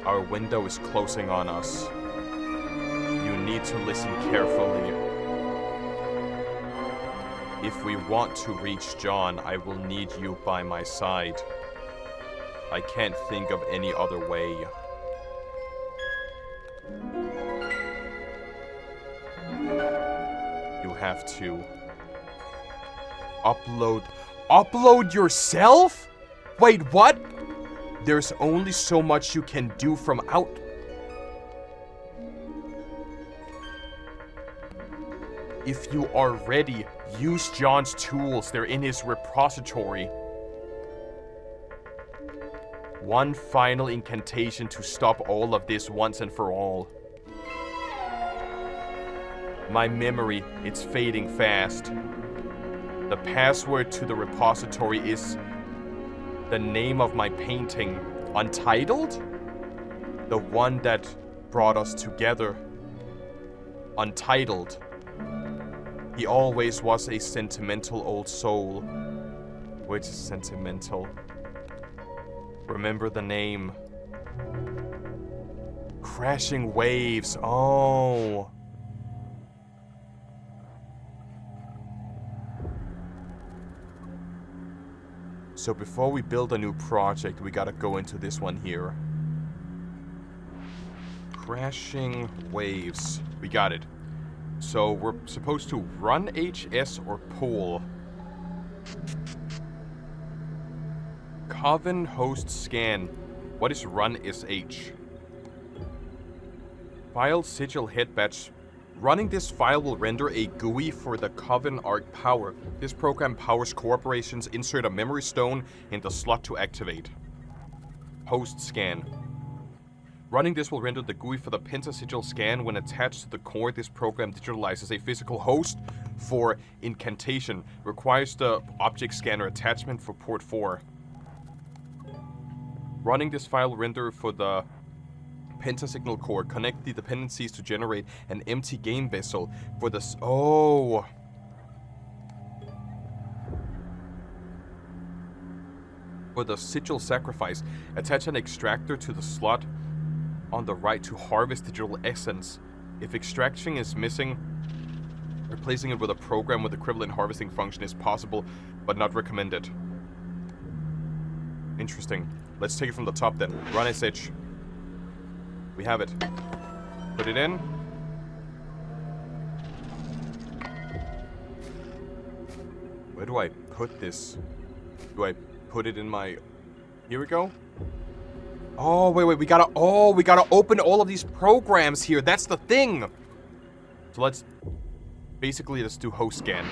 Our window is closing on us. You need to listen carefully. If we want to reach John, I will need you by my side. I can't think of any other way. You have to upload Upload yourself? Wait, what? There's only so much you can do from out... If you are ready, use John's tools. They're in his repository. One final incantation to stop all of this once and for all. My memory, it's fading fast. The password to the repository is the name of my painting, Untitled? The one that brought us together. Untitled. He always was a sentimental old soul. Which is sentimental? Remember the name. Crashing Waves. Oh. So before we build a new project, we gotta go into this one here. Crashing Waves. We got it. So we're supposed to run HS or pull. Coven host scan. What is run SH? File sigil head batch. Running this file will render a GUI for the Coven Arc Power. This program powers corporations. Insert a memory stone in the slot to activate. Host scan. Running this will render the GUI for the pentasigil scan. When attached to the core, this program digitalizes a physical host for incantation. Requires the object scanner attachment for port 4. Running this file render for the pentasignal core. Connect the dependencies to generate an empty game vessel for the... Oh! For the sigil sacrifice, attach an extractor to the slot on the right to harvest digital essence. If extraction is missing, replacing it with a program with equivalent harvesting function is possible, but not recommended. Interesting. Let's take it from the top then. Run SH. We have it. Put it in. Where do I put this? Do I put it in my... Here we go. Oh, wait, we gotta open all of these programs here. That's the thing. So let's do host scan.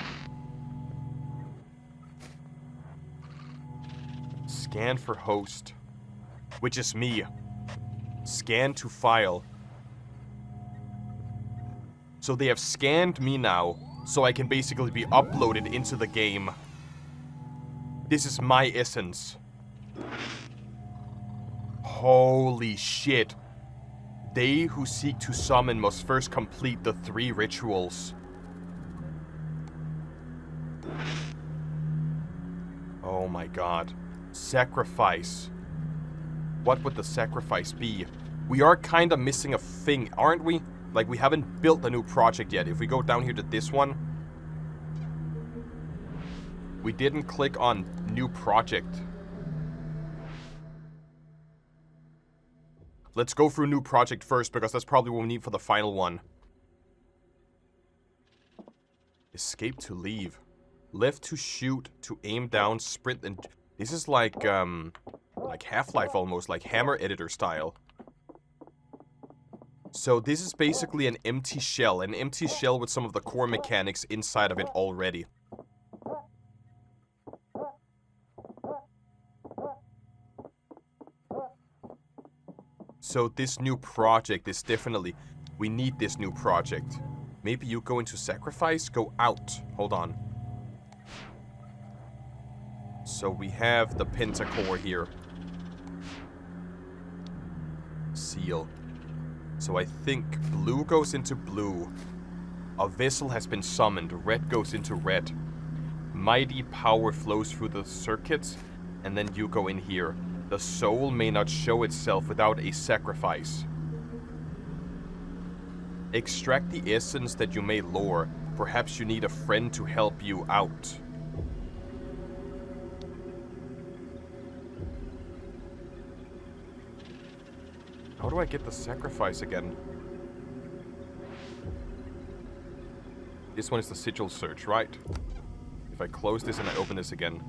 Scan for host, which is me. Scan to file. So they have scanned me now, so I can basically be uploaded into the game. This is my essence. Holy shit. They who seek to summon must first complete the 3 rituals. Oh my god. Sacrifice. What would the sacrifice be? We are kind of missing a thing, aren't we? Like, we haven't built a new project yet. If we go down here to this one, we didn't click on new project. Let's go through new project first, because that's probably what we need for the final one. Escape to leave. Left to shoot, to aim down, sprint, and... This is like Half-Life almost, like Hammer Editor style. So this is basically an empty shell with some of the core mechanics inside of it already. So this new project is definitely... We need this new project. Maybe you go into sacrifice? Go out. Hold on. So we have the pentacore here. Seal. So I think blue goes into blue. A vessel has been summoned. Red goes into red. Mighty power flows through the circuits, and then you go in here. The soul may not show itself without a sacrifice. Extract the essence that you may lure. Perhaps you need a friend to help you out. How do I get the sacrifice again? This one is the sigil search, right? If I close this and I open this again.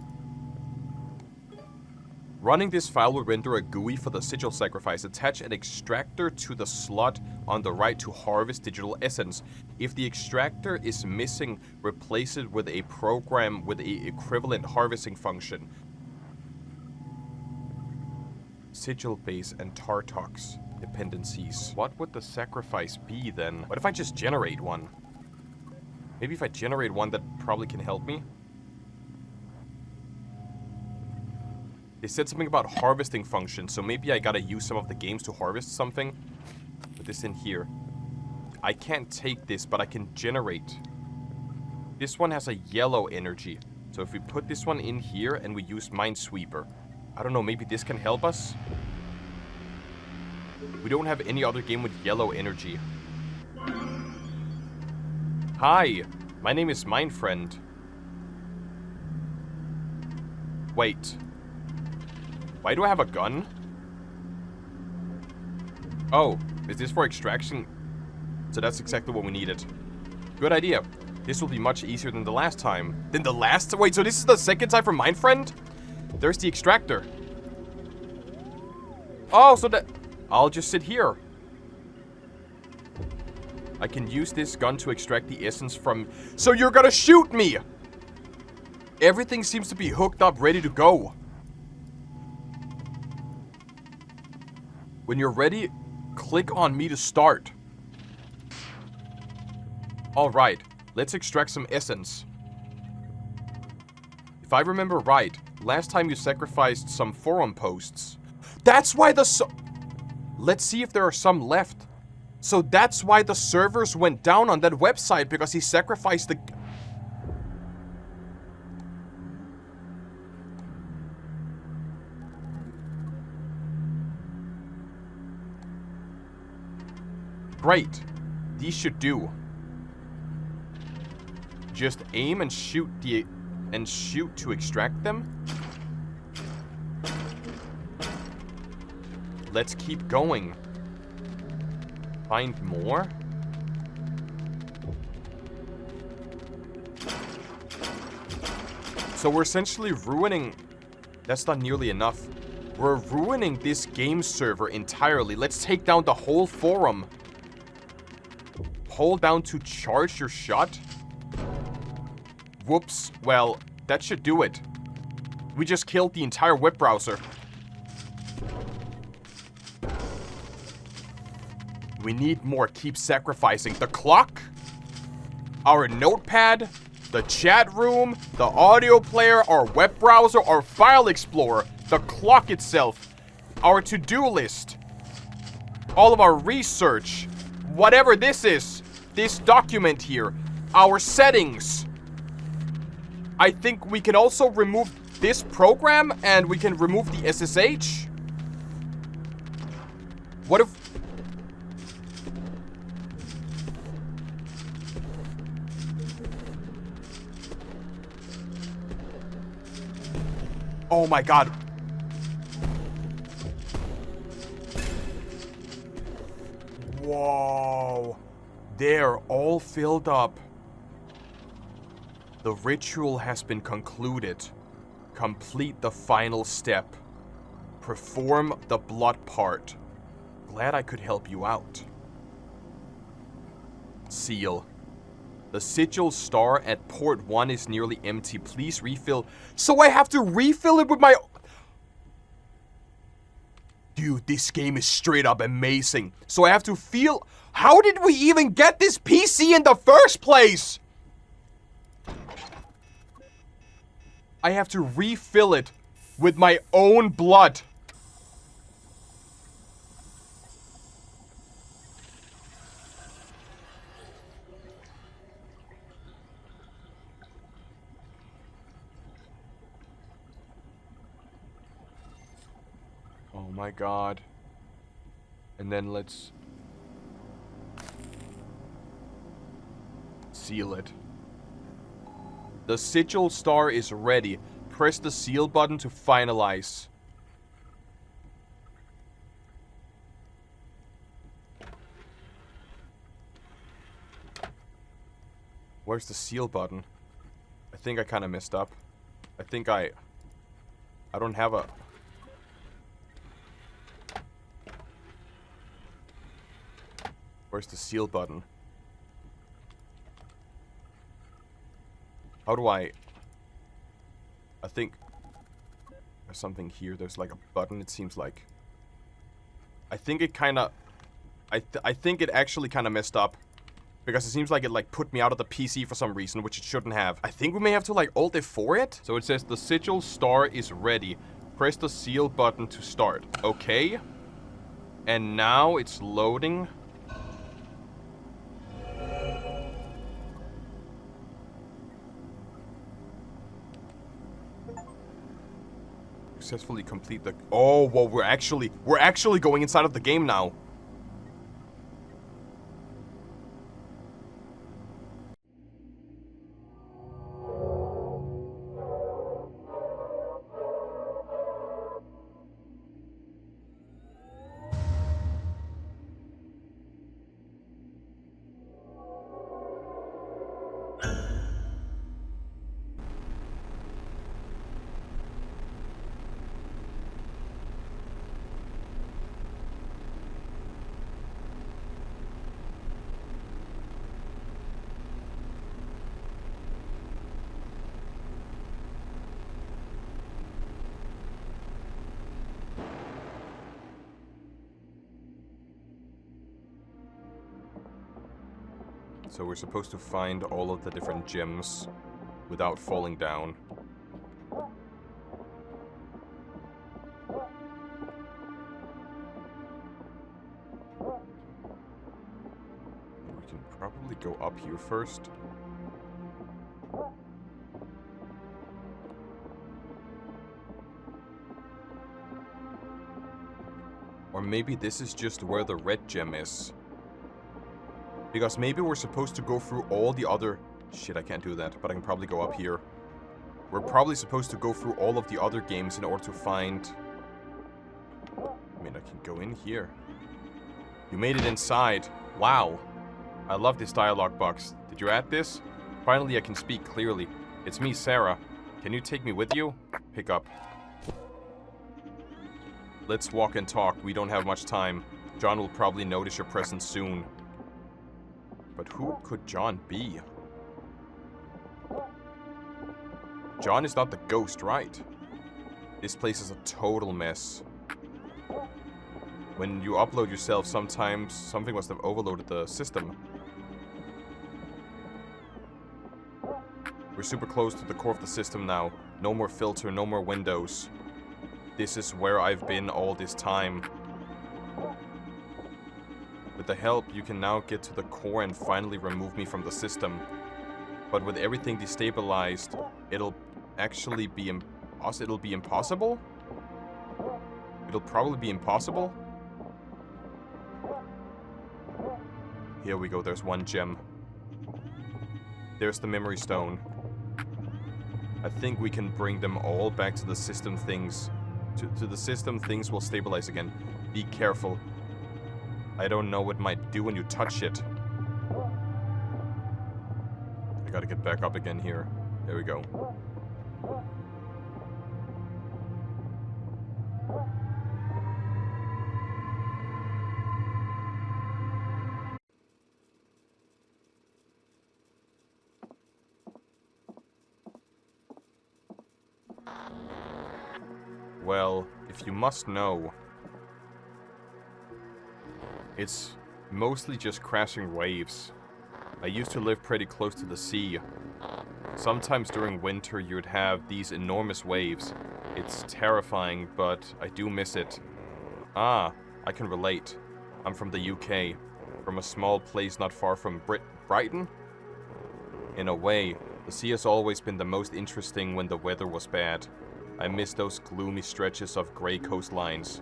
Running this file will render a GUI for the sigil sacrifice. Attach an extractor to the slot on the right to harvest digital essence. If the extractor is missing, replace it with a program with a equivalent harvesting function. Sigil base and Tartox dependencies. What would the sacrifice be then? What if I just generate one? Maybe if I generate one, that probably can help me. They said something about harvesting functions, so maybe I gotta use some of the games to harvest something. Put this in here. I can't take this, but I can generate. This one has a yellow energy. So if we put this one in here and we use Minesweeper, I don't know, maybe this can help us? We don't have any other game with yellow energy. Hi, my name is Mindfriend. Wait. Why do I have a gun? Oh, is this for extraction? So that's exactly what we needed. Good idea. This will be much easier than the last time. Wait, so this is the second time for Mindfriend? There's the extractor. Oh, so that... I'll just sit here. I can use this gun to extract the essence from... So you're gonna shoot me! Everything seems to be hooked up, ready to go. When you're ready, click on me to start. Alright, let's extract some essence. If I remember right, last time you sacrificed some forum posts. That's why let's see if there are some left. So that's why the servers went down on that website, because he sacrificed the... Great. These should do. Just aim and shoot to extract them. Let's keep going. Find more. So we're essentially ruining... That's not nearly enough. We're ruining this game server entirely. Let's take down the whole forum. Hold down to charge your shot. Whoops. Well, that should do it. We just killed the entire web browser. We need more. Keep sacrificing. The clock, our notepad, the chat room, the audio player, our web browser, our file explorer, the clock itself, our to-do list, all of our research, whatever this is, this document here, our settings. I think we can also remove this program, and we can remove the SSH. What if... Oh my god. Whoa. They're all filled up. The ritual has been concluded. Complete the final step. Perform the blood part. Glad I could help you out. Seal. The sigil star at port 1 is nearly empty. Please refill. So I have to refill it with my... Dude, this game is straight up amazing. So I have to feel... How did we even get this PC in the first place? I have to refill it with my own blood. Oh my god. And then let's seal it. The sigil star is ready. Press the seal button to finalize. Where's the seal button? I think I kind of messed up. I think I don't have a... Where's the seal button? How do I think there's something here. There's like a button, it seems like. I think it kinda... I think it actually kinda messed up. Because it seems like it like put me out of the PC for some reason, which it shouldn't have. I think we may have to like Alt F4 it. So it says the sigil star is ready. Press the seal button to start. Okay. And now it's loading. Successfully complete the... Oh, well, we're actually going inside of the game now. So we're supposed to find all of the different gems without falling down. We can probably go up here first. Or maybe this is just where the red gem is. Because maybe we're supposed to go through all the other... Shit, I can't do that, but I can probably go up here. We're probably supposed to go through all of the other games in order to find... I mean, I can go in here. You made it inside. Wow. I love this dialogue box. Did you add this? Finally, I can speak clearly. It's me, Sarah. Can you take me with you? Pick up. Let's walk and talk. We don't have much time. John will probably notice your presence soon. But who could John be? John is not the ghost, right? This place is a total mess. When you upload yourself, sometimes something must have overloaded the system. We're super close to the core of the system now. No more filter, no more windows. This is where I've been all this time. With the help, you can now get to the core and finally remove me from the system. But with everything destabilized, it'll actually be it'll be impossible? It'll probably be impossible? Here we go, there's one gem. There's the memory stone. I think we can bring them all back to the system things. To the system, things will stabilize again. Be careful. I don't know what it might do when you touch it. I gotta get back up again here. There we go. Well, if you must know, it's mostly just crashing waves. I used to live pretty close to the sea. Sometimes during winter you'd have these enormous waves. It's terrifying, but I do miss it. Ah, I can relate. I'm from the UK, from a small place not far from Brighton. In a way, the sea has always been the most interesting when the weather was bad. I miss those gloomy stretches of grey coastlines.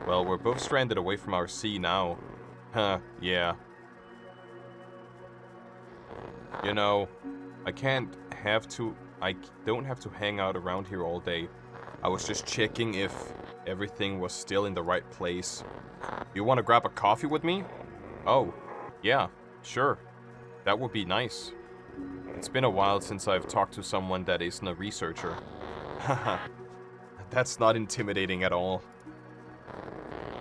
Well, we're both stranded away from our sea now. Huh, yeah. You know, I don't have to hang out around here all day. I was just checking if everything was still in the right place. You want to grab a coffee with me? Oh, yeah, sure. That would be nice. It's been a while since I've talked to someone that isn't a researcher. Haha, that's not intimidating at all.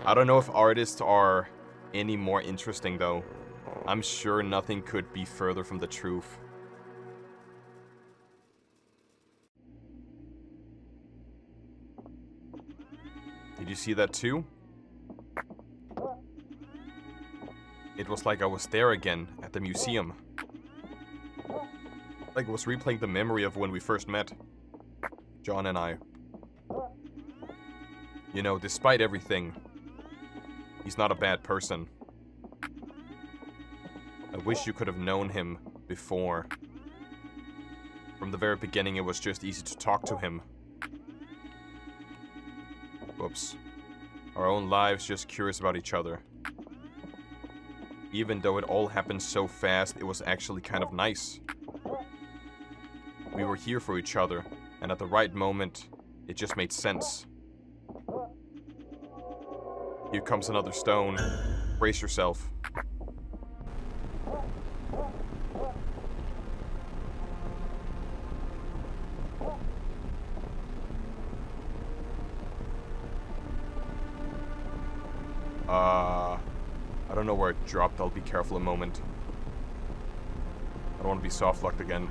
I don't know if artists are any more interesting though. I'm sure nothing could be further from the truth. Did you see that too? It was like I was there again, at the museum. Like I was replaying the memory of when we first met. John and I. You know, despite everything, he's not a bad person. I wish you could have known him before. From the very beginning, it was just easy to talk to him. Whoops. Our own lives, just curious about each other. Even though it all happened so fast, it was actually kind of nice. We were here for each other, and at the right moment, it just made sense. Here comes another stone. Brace yourself. I don't know where it dropped. I'll be careful a moment. I don't want to be soft-locked again.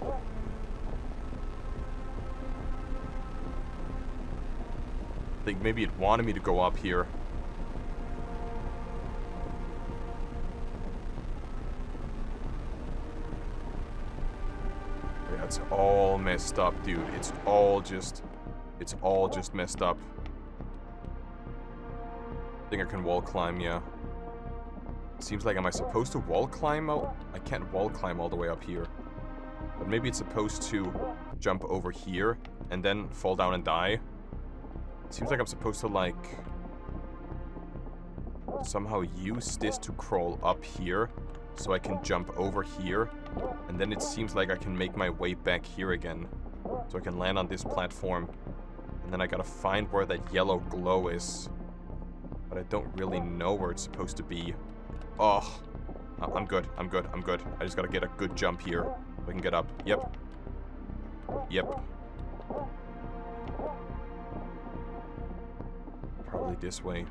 I think maybe it wanted me to go up here. Yeah, it's all messed up, dude. It's all just messed up. I think I can wall climb, yeah. Seems like, am I supposed to wall climb out? I can't wall climb all the way up here. But maybe it's supposed to jump over here and then fall down and die. Seems like I'm supposed to, like, somehow use this to crawl up here so I can jump over here. And then it seems like I can make my way back here again. So I can land on this platform. And then I gotta find where that yellow glow is. But I don't really know where it's supposed to be. Oh, I'm good. I just gotta get a good jump here. So I can get up. Yep. Probably this way.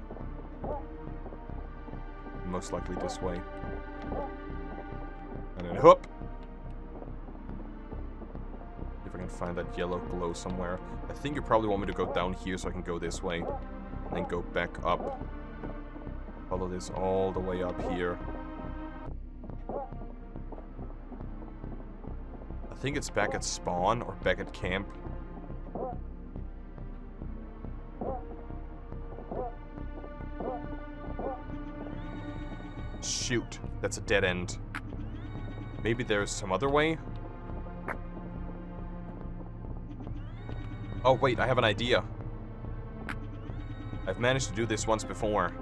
Most likely this way. And then whoop! If I can find that yellow glow somewhere. I think you probably want me to go down here so I can go this way. And then go back up. Follow this all the way up here. I think it's back at spawn or back at camp. Shoot, that's a dead end. Maybe there's some other way? Oh wait, I have an idea. I've managed to do this once before.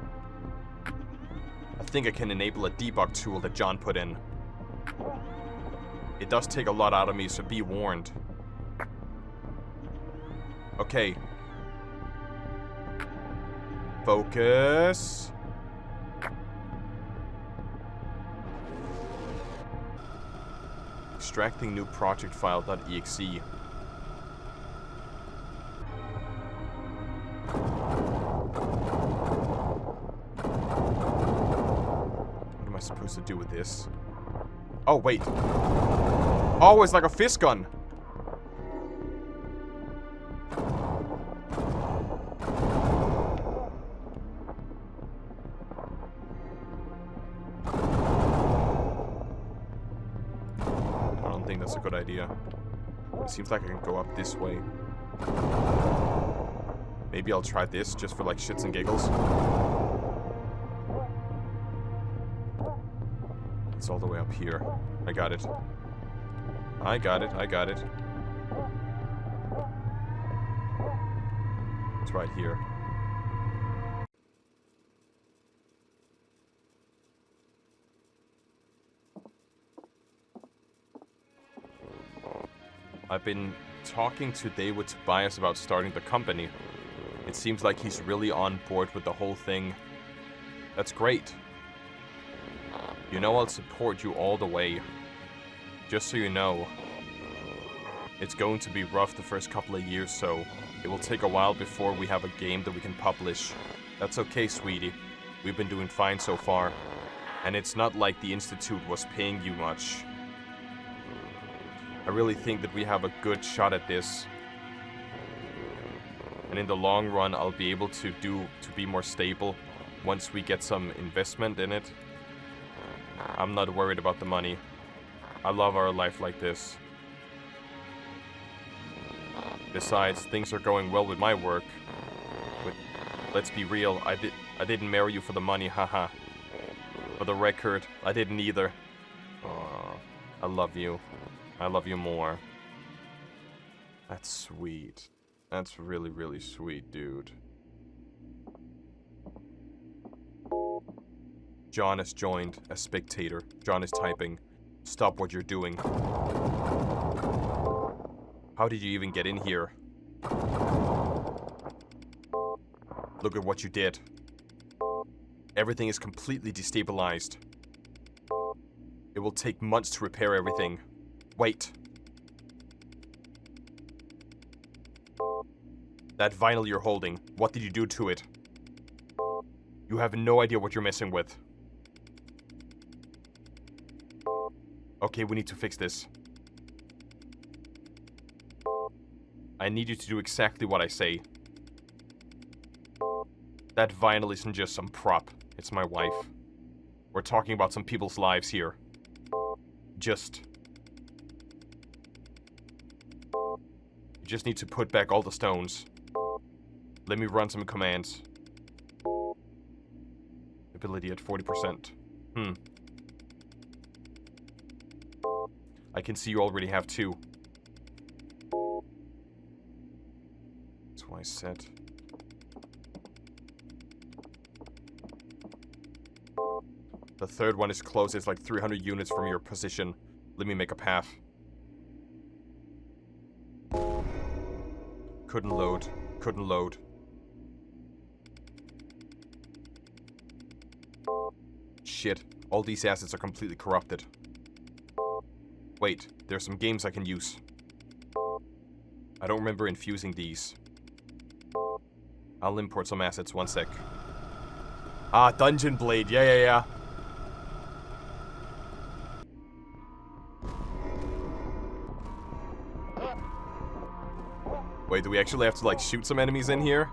I think I can enable a debug tool that John put in. It does take a lot out of me, so be warned. Okay. Focus. Extracting new project file.exe. What am I supposed to do with this? Oh, wait. Oh, it's like a fist gun. I don't think that's a good idea. It seems like I can go up this way. Maybe I'll try this just for like shits and giggles. It's all the way up here. I got it. I got it. It's right here. I've been talking today with Tobias about starting the company. It seems like he's really on board with the whole thing. That's great. You know I'll support you all the way. Just so you know, it's going to be rough the first couple of years, so it will take a while before we have a game that we can publish. That's okay, sweetie. We've been doing fine so far. And it's not like the Institute was paying you much. I really think that we have a good shot at this. And in the long run, I'll be able to be more stable once we get some investment in it. I'm not worried about the money. I love our life like this. Besides, things are going well with my work. But let's be real, I didn't marry you for the money, haha. For the record, I didn't either. Aww, I love you. I love you more. That's sweet. That's really, really sweet, dude. John has joined as spectator. John is typing. Stop what you're doing. How did you even get in here? Look at what you did. Everything is completely destabilized. It will take months to repair everything. Wait. That vinyl you're holding, what did you do to it? You have no idea what you're messing with. Okay, we need to fix this. I need you to do exactly what I say. That vinyl isn't just some prop. It's my wife. We're talking about some people's lives here. You just need to put back all the stones. Let me run some commands. Ability at 40%. I can see you already have 2. That's why I said. The third one is close. It's like 300 units from your position. Let me make a path. Couldn't load. Couldn't load. Shit. All these assets are completely corrupted. Wait, there's some games I can use. I don't remember infusing these. I'll import some assets, 1 sec. Ah, Dungeon Blade, yeah. Wait, do we actually have to, like, shoot some enemies in here?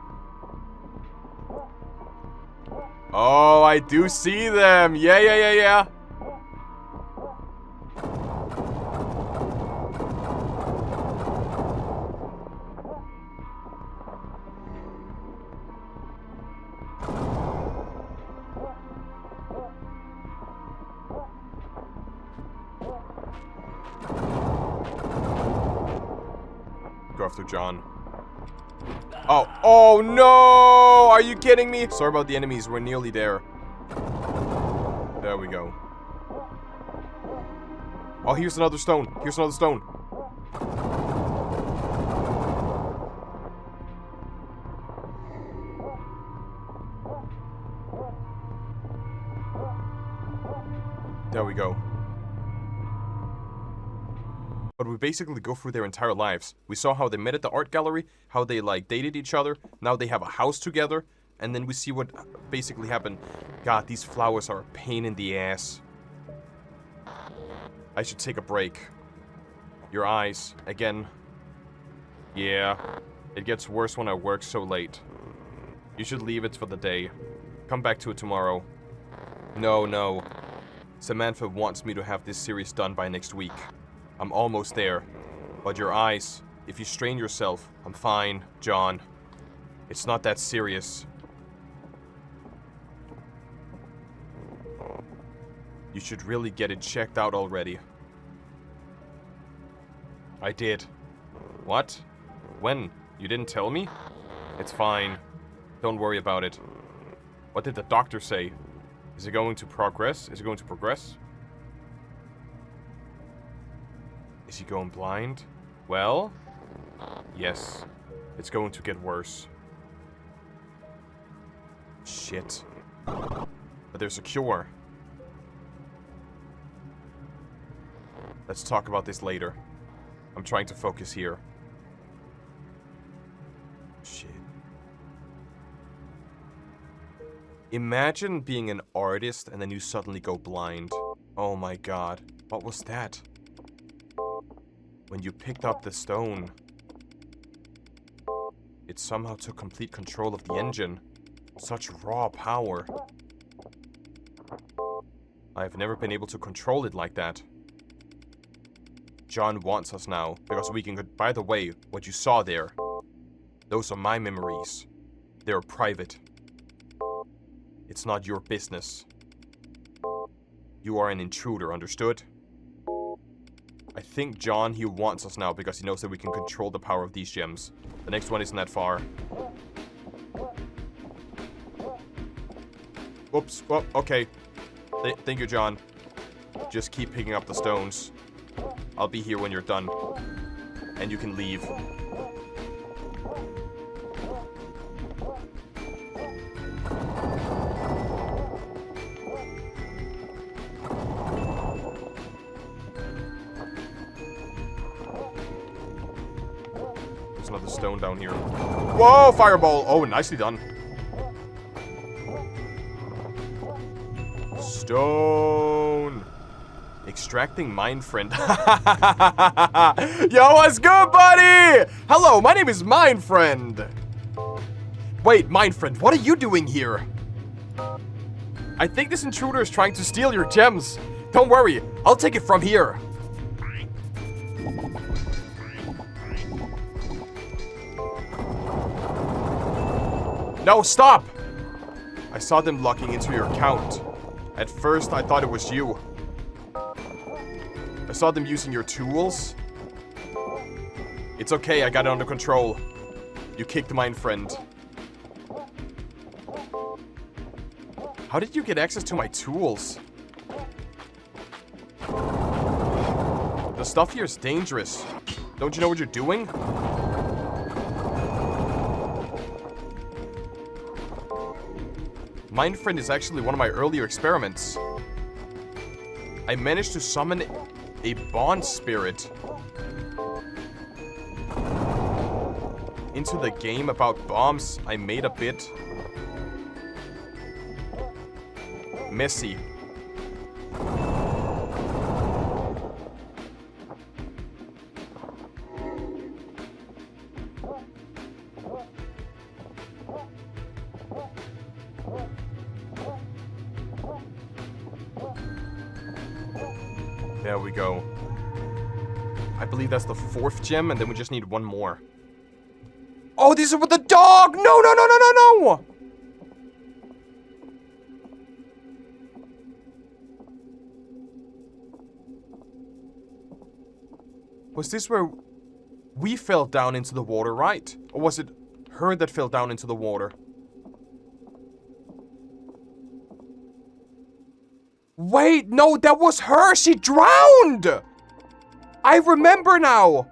Oh, I do see them! Yeah. Go after John. Oh no! Are you kidding me? Sorry about the enemies, we're nearly there. There we go. Oh, here's another stone. Here's another stone. There we go. But we basically go through their entire lives. We saw how they met at the art gallery, how they, like, dated each other, now they have a house together, and then we see what basically happened. God, these flowers are a pain in the ass. I should take a break. Your eyes, again. Yeah, it gets worse when I work so late. You should leave it for the day. Come back to it tomorrow. No. Samantha wants me to have this series done by next week. I'm almost there. But your eyes, if you strain yourself, I'm fine, John. It's not that serious. You should really get it checked out already. I did. What? When? You didn't tell me? It's fine. Don't worry about it. What did the doctor say? Is it going to progress? Is it going to progress? Is he going blind? Well, yes. It's going to get worse. Shit. But there's a cure. Let's talk about this later. I'm trying to focus here. Shit. Imagine being an artist and then you suddenly go blind. Oh my god. What was that? When you picked up the stone, it somehow took complete control of the engine. Such raw power. I've never been able to control it like that. John wants us now, because we can... By the way, what you saw there, those are my memories. They're private. It's not your business. You are an intruder, understood? I think John, he wants us now because he knows that we can control the power of these gems. The next one isn't that far. Oops. Well, okay. Thank you, John. Just keep picking up the stones. I'll be here when you're done. And you can leave. There's another stone down here. Whoa, fireball! Oh, nicely done. Stone. Extracting Mind Friend. Yo, what's good, buddy? Hello, my name is Mind Friend. Wait, Mind Friend, what are you doing here? I think this intruder is trying to steal your gems. Don't worry, I'll take it from here. No, stop! I saw them locking into your account. At first, I thought it was you. I saw them using your tools. It's okay, I got it under control. You kicked Mind Friend. How did you get access to my tools? The stuff here is dangerous. Don't you know what you're doing? Mind Friend is actually one of my earlier experiments. I managed to summon a bond spirit into the game about bombs. I made a bit messy. There we go. I believe that's the 4th gem, and then we just need one more. Oh, these are with the dog! No, no, no, no, no, no! Was this where we fell down into the water, right? Or was it her that fell down into the water? Wait, no, that was her! She drowned! I remember now!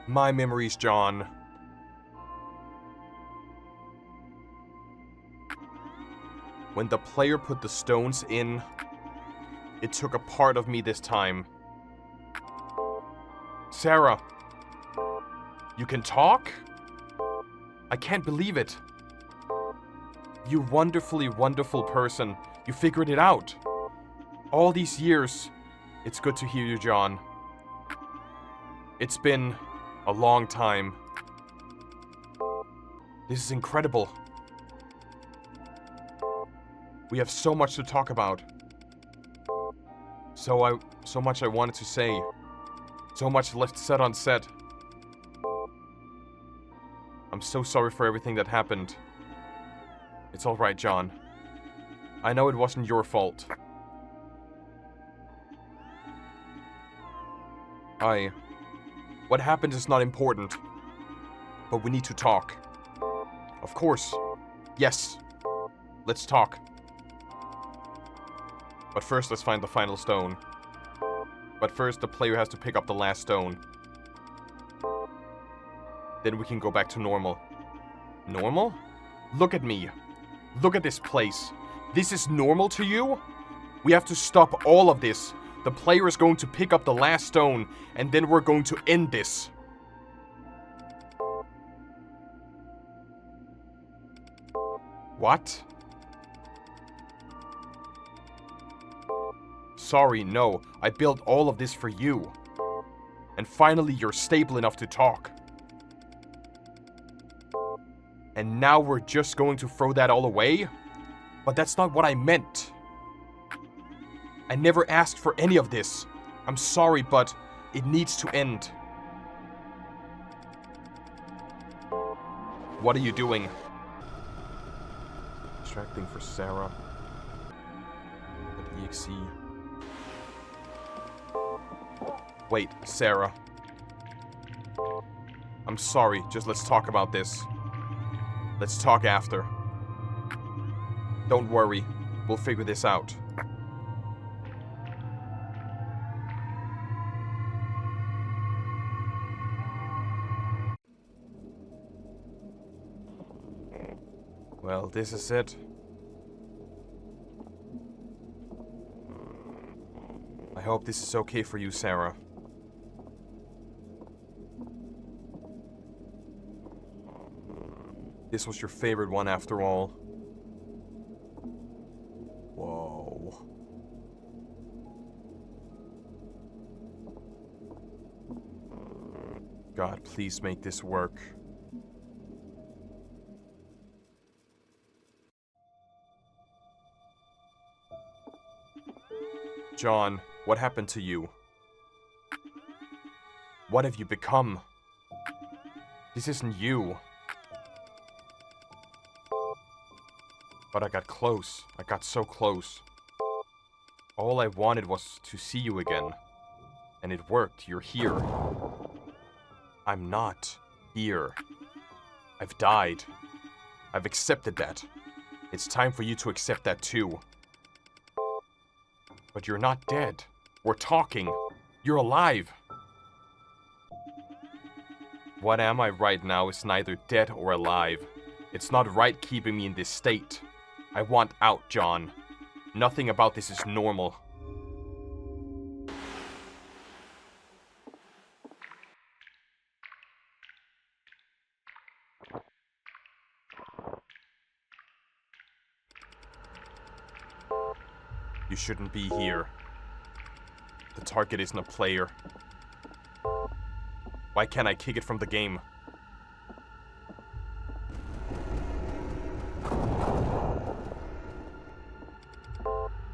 My memories, John. When the player put the stones in, it took a part of me this time. Sarah, you can talk? I can't believe it. You wonderfully wonderful person. You figured it out. All these years, it's good to hear you, John. It's been a long time. This is incredible. We have so much to talk about. So much I wanted to say. So much left said unsaid. I'm so sorry for everything that happened. It's alright, John. I know it wasn't your fault. What happened is not important. But we need to talk. Of course. Yes. Let's talk. But first, let's find the final stone. But first, the player has to pick up the last stone. Then we can go back to normal. Normal? Look at me. Look at this place. This is normal to you? We have to stop all of this. The player is going to pick up the last stone, and then we're going to end this. What? Sorry, no. I built all of this for you. And finally, you're stable enough to talk. And now we're just going to throw that all away? But that's not what I meant. I never asked for any of this. I'm sorry, but it needs to end. What are you doing? Extracting for Sarah. At EXE. Wait, Sarah. I'm sorry, just let's talk about this. Let's talk after. Don't worry, we'll figure this out. Well, this is it. I hope this is okay for you, Sarah. This was your favorite one after all. Whoa. God, please make this work. John, what happened to you? What have you become? This isn't you. But I got close. I got so close. All I wanted was to see you again. And it worked. You're here. I'm not here. I've died. I've accepted that. It's time for you to accept that too. But you're not dead. We're talking. You're alive. What am I right now is neither dead or alive. It's not right keeping me in this state. I want out, John. Nothing about this is normal. You shouldn't be here. The target isn't a player. Why can't I kick it from the game?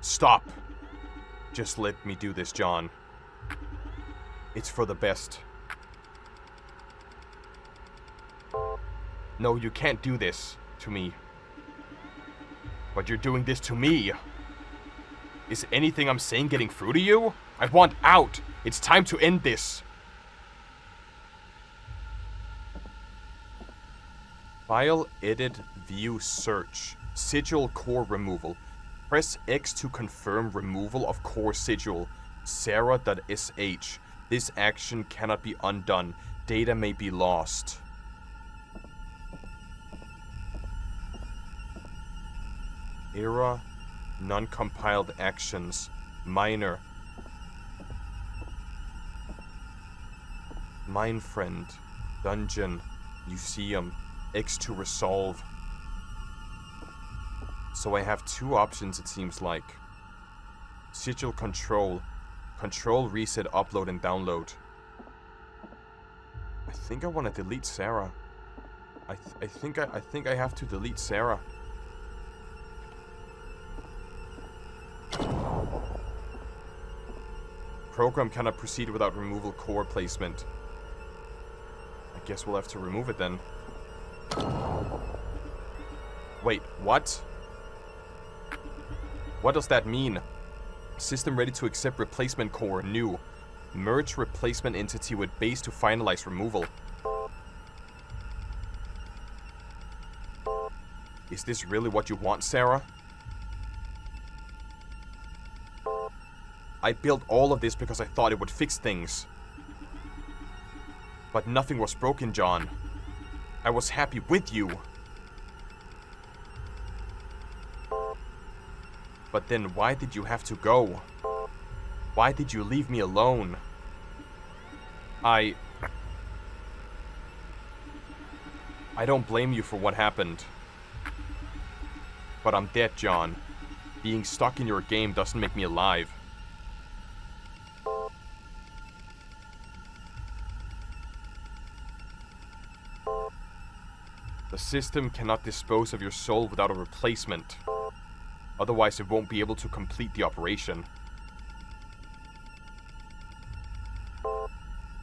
Stop! Just let me do this, John. It's for the best. No, you can't do this to me. But you're doing this to me. Is anything I'm saying getting through to you? I want out! It's time to end this! File, edit, view, search. Sigil core removal. Press X to confirm removal of core sigil. Sarah.sh. This action cannot be undone. Data may be lost. Era. Non-compiled actions. Minor. Mindfriend. Dungeon. Museum. X to resolve. So I have two options, it seems like. Sigil control. Control, reset, upload, and download. I think I want to delete Sarah. I think I have to delete Sarah. Program cannot proceed without removal core placement. I guess we'll have to remove it then. Wait, what? What does that mean? System ready to accept replacement core, new. Merge replacement entity with base to finalize removal. Is this really what you want, Sarah? I built all of this because I thought it would fix things. But nothing was broken, John. I was happy with you. But then why did you have to go? Why did you leave me alone? I don't blame you for what happened. But I'm dead, John. Being stuck in your game doesn't make me alive. The system cannot dispose of your soul without a replacement. Otherwise, it won't be able to complete the operation.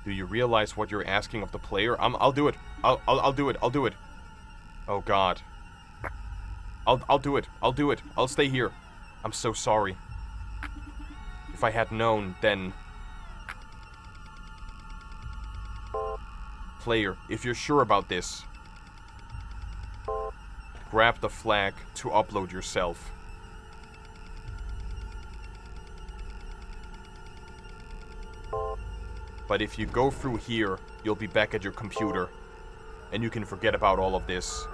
Do you realize what you're asking of the player? I'll do it. I'll do it. I'll do it. Oh God. I'll do it. I'll do it. I'll stay here. I'm so sorry. If I had known, then... Player, if you're sure about this, grab the flag to upload yourself. But if you go through here, you'll be back at your computer. And you can forget about all of this.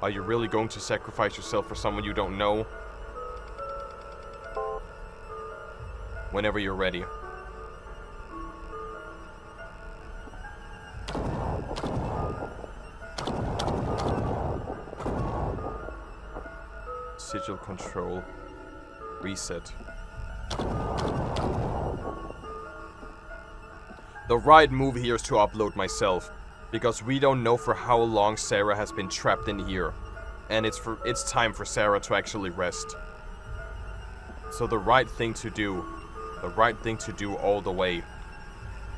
Are you really going to sacrifice yourself for someone you don't know? Whenever you're ready. Sigil control. Reset. The right move here is to upload myself. Because we don't know for how long Sarah has been trapped in here. And it's time for Sarah to actually rest. So the right thing to do all the way,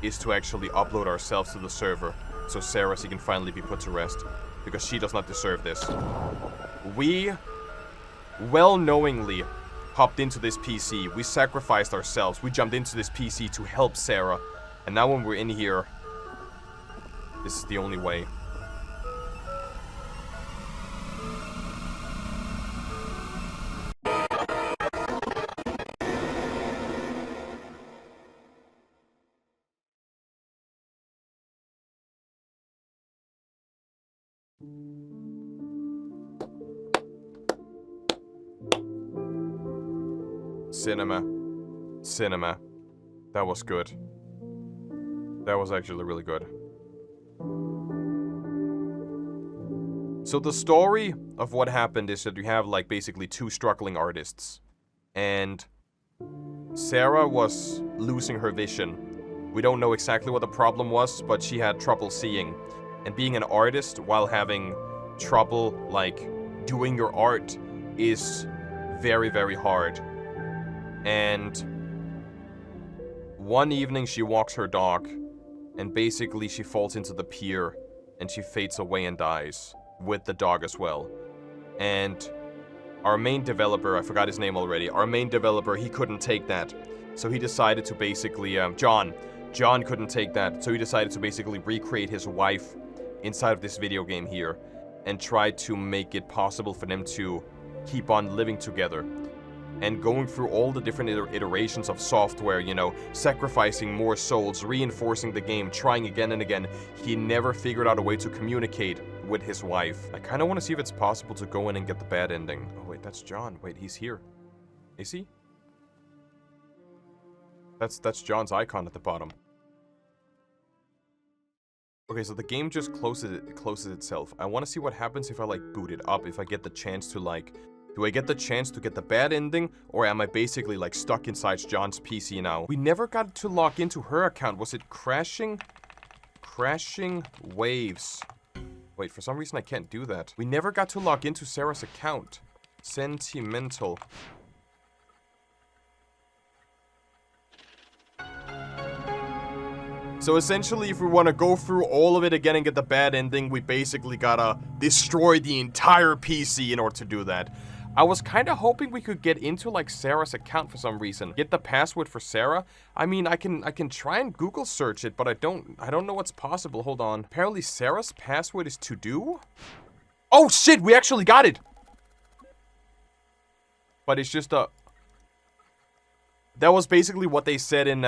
is to actually upload ourselves to the server. So Sarah can finally be put to rest. Because she does not deserve this. We, well knowingly, hopped into this PC. We sacrificed ourselves. We jumped into this PC to help Sarah. And now when we're in here... This is the only way. Cinema. That was good. That was actually really good. So the story of what happened is that you have like basically two struggling artists. And Sarah was losing her vision. We don't know exactly what the problem was, but she had trouble seeing. And being an artist while having trouble like doing your art is very, very hard. And one evening she walks her dog and basically she falls into the pier and she fades away and dies. With the dog as well. And our main developer, I forgot his name already, our main developer, he couldn't take that. So he decided to basically, John couldn't take that. So he decided to basically recreate his wife inside of this video game here. And try to make it possible for them to keep on living together. And going through all the different iterations of software, you know, sacrificing more souls, reinforcing the game, trying again and again, he never figured out a way to communicate with his wife. I kind of want to see if it's possible to go in and get the bad ending. Oh wait, that's John. Wait, he's here. Is he? That's John's icon at the bottom. Okay, so the game just closes itself. I want to see what happens if I like boot it up, if I get the chance to like... Do I get the chance to get the bad ending, or am I basically like stuck inside John's PC now? We never got to log into her account. Was it crashing? Crashing waves. Wait, for some reason I can't do that. We never got to log into Sarah's account. Sentimental. So essentially, if we want to go through all of it again and get the bad ending, we basically gotta destroy the entire PC in order to do that. I was kind of hoping we could get into like Sarah's account for some reason. Get the password for Sarah. I mean, I can try and Google search it, but I don't know what's possible. Hold on. Apparently Sarah's password is to do? Oh shit, we actually got it. But it's just a... That was basically what they said in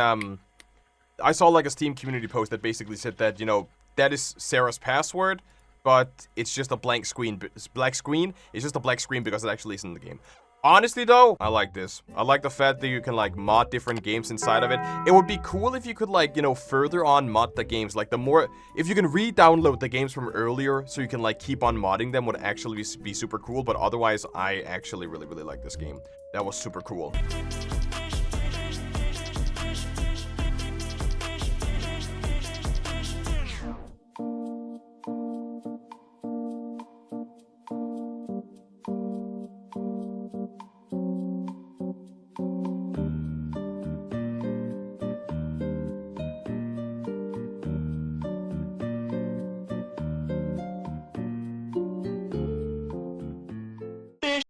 I saw like a Steam community post that basically said that, you know, that is Sarah's password. but it's just a blank screen. Black screen. It's just a black screen because it actually isn't in the game. Honestly, though, I like this. I like the fact that you can, like, mod different games inside of it. It would be cool if you could, like, you know, further on mod the games. Like, the more... If you can re-download the games from earlier so you can, like, keep on modding them would actually be super cool. But otherwise, I actually really, really like this game. That was super cool.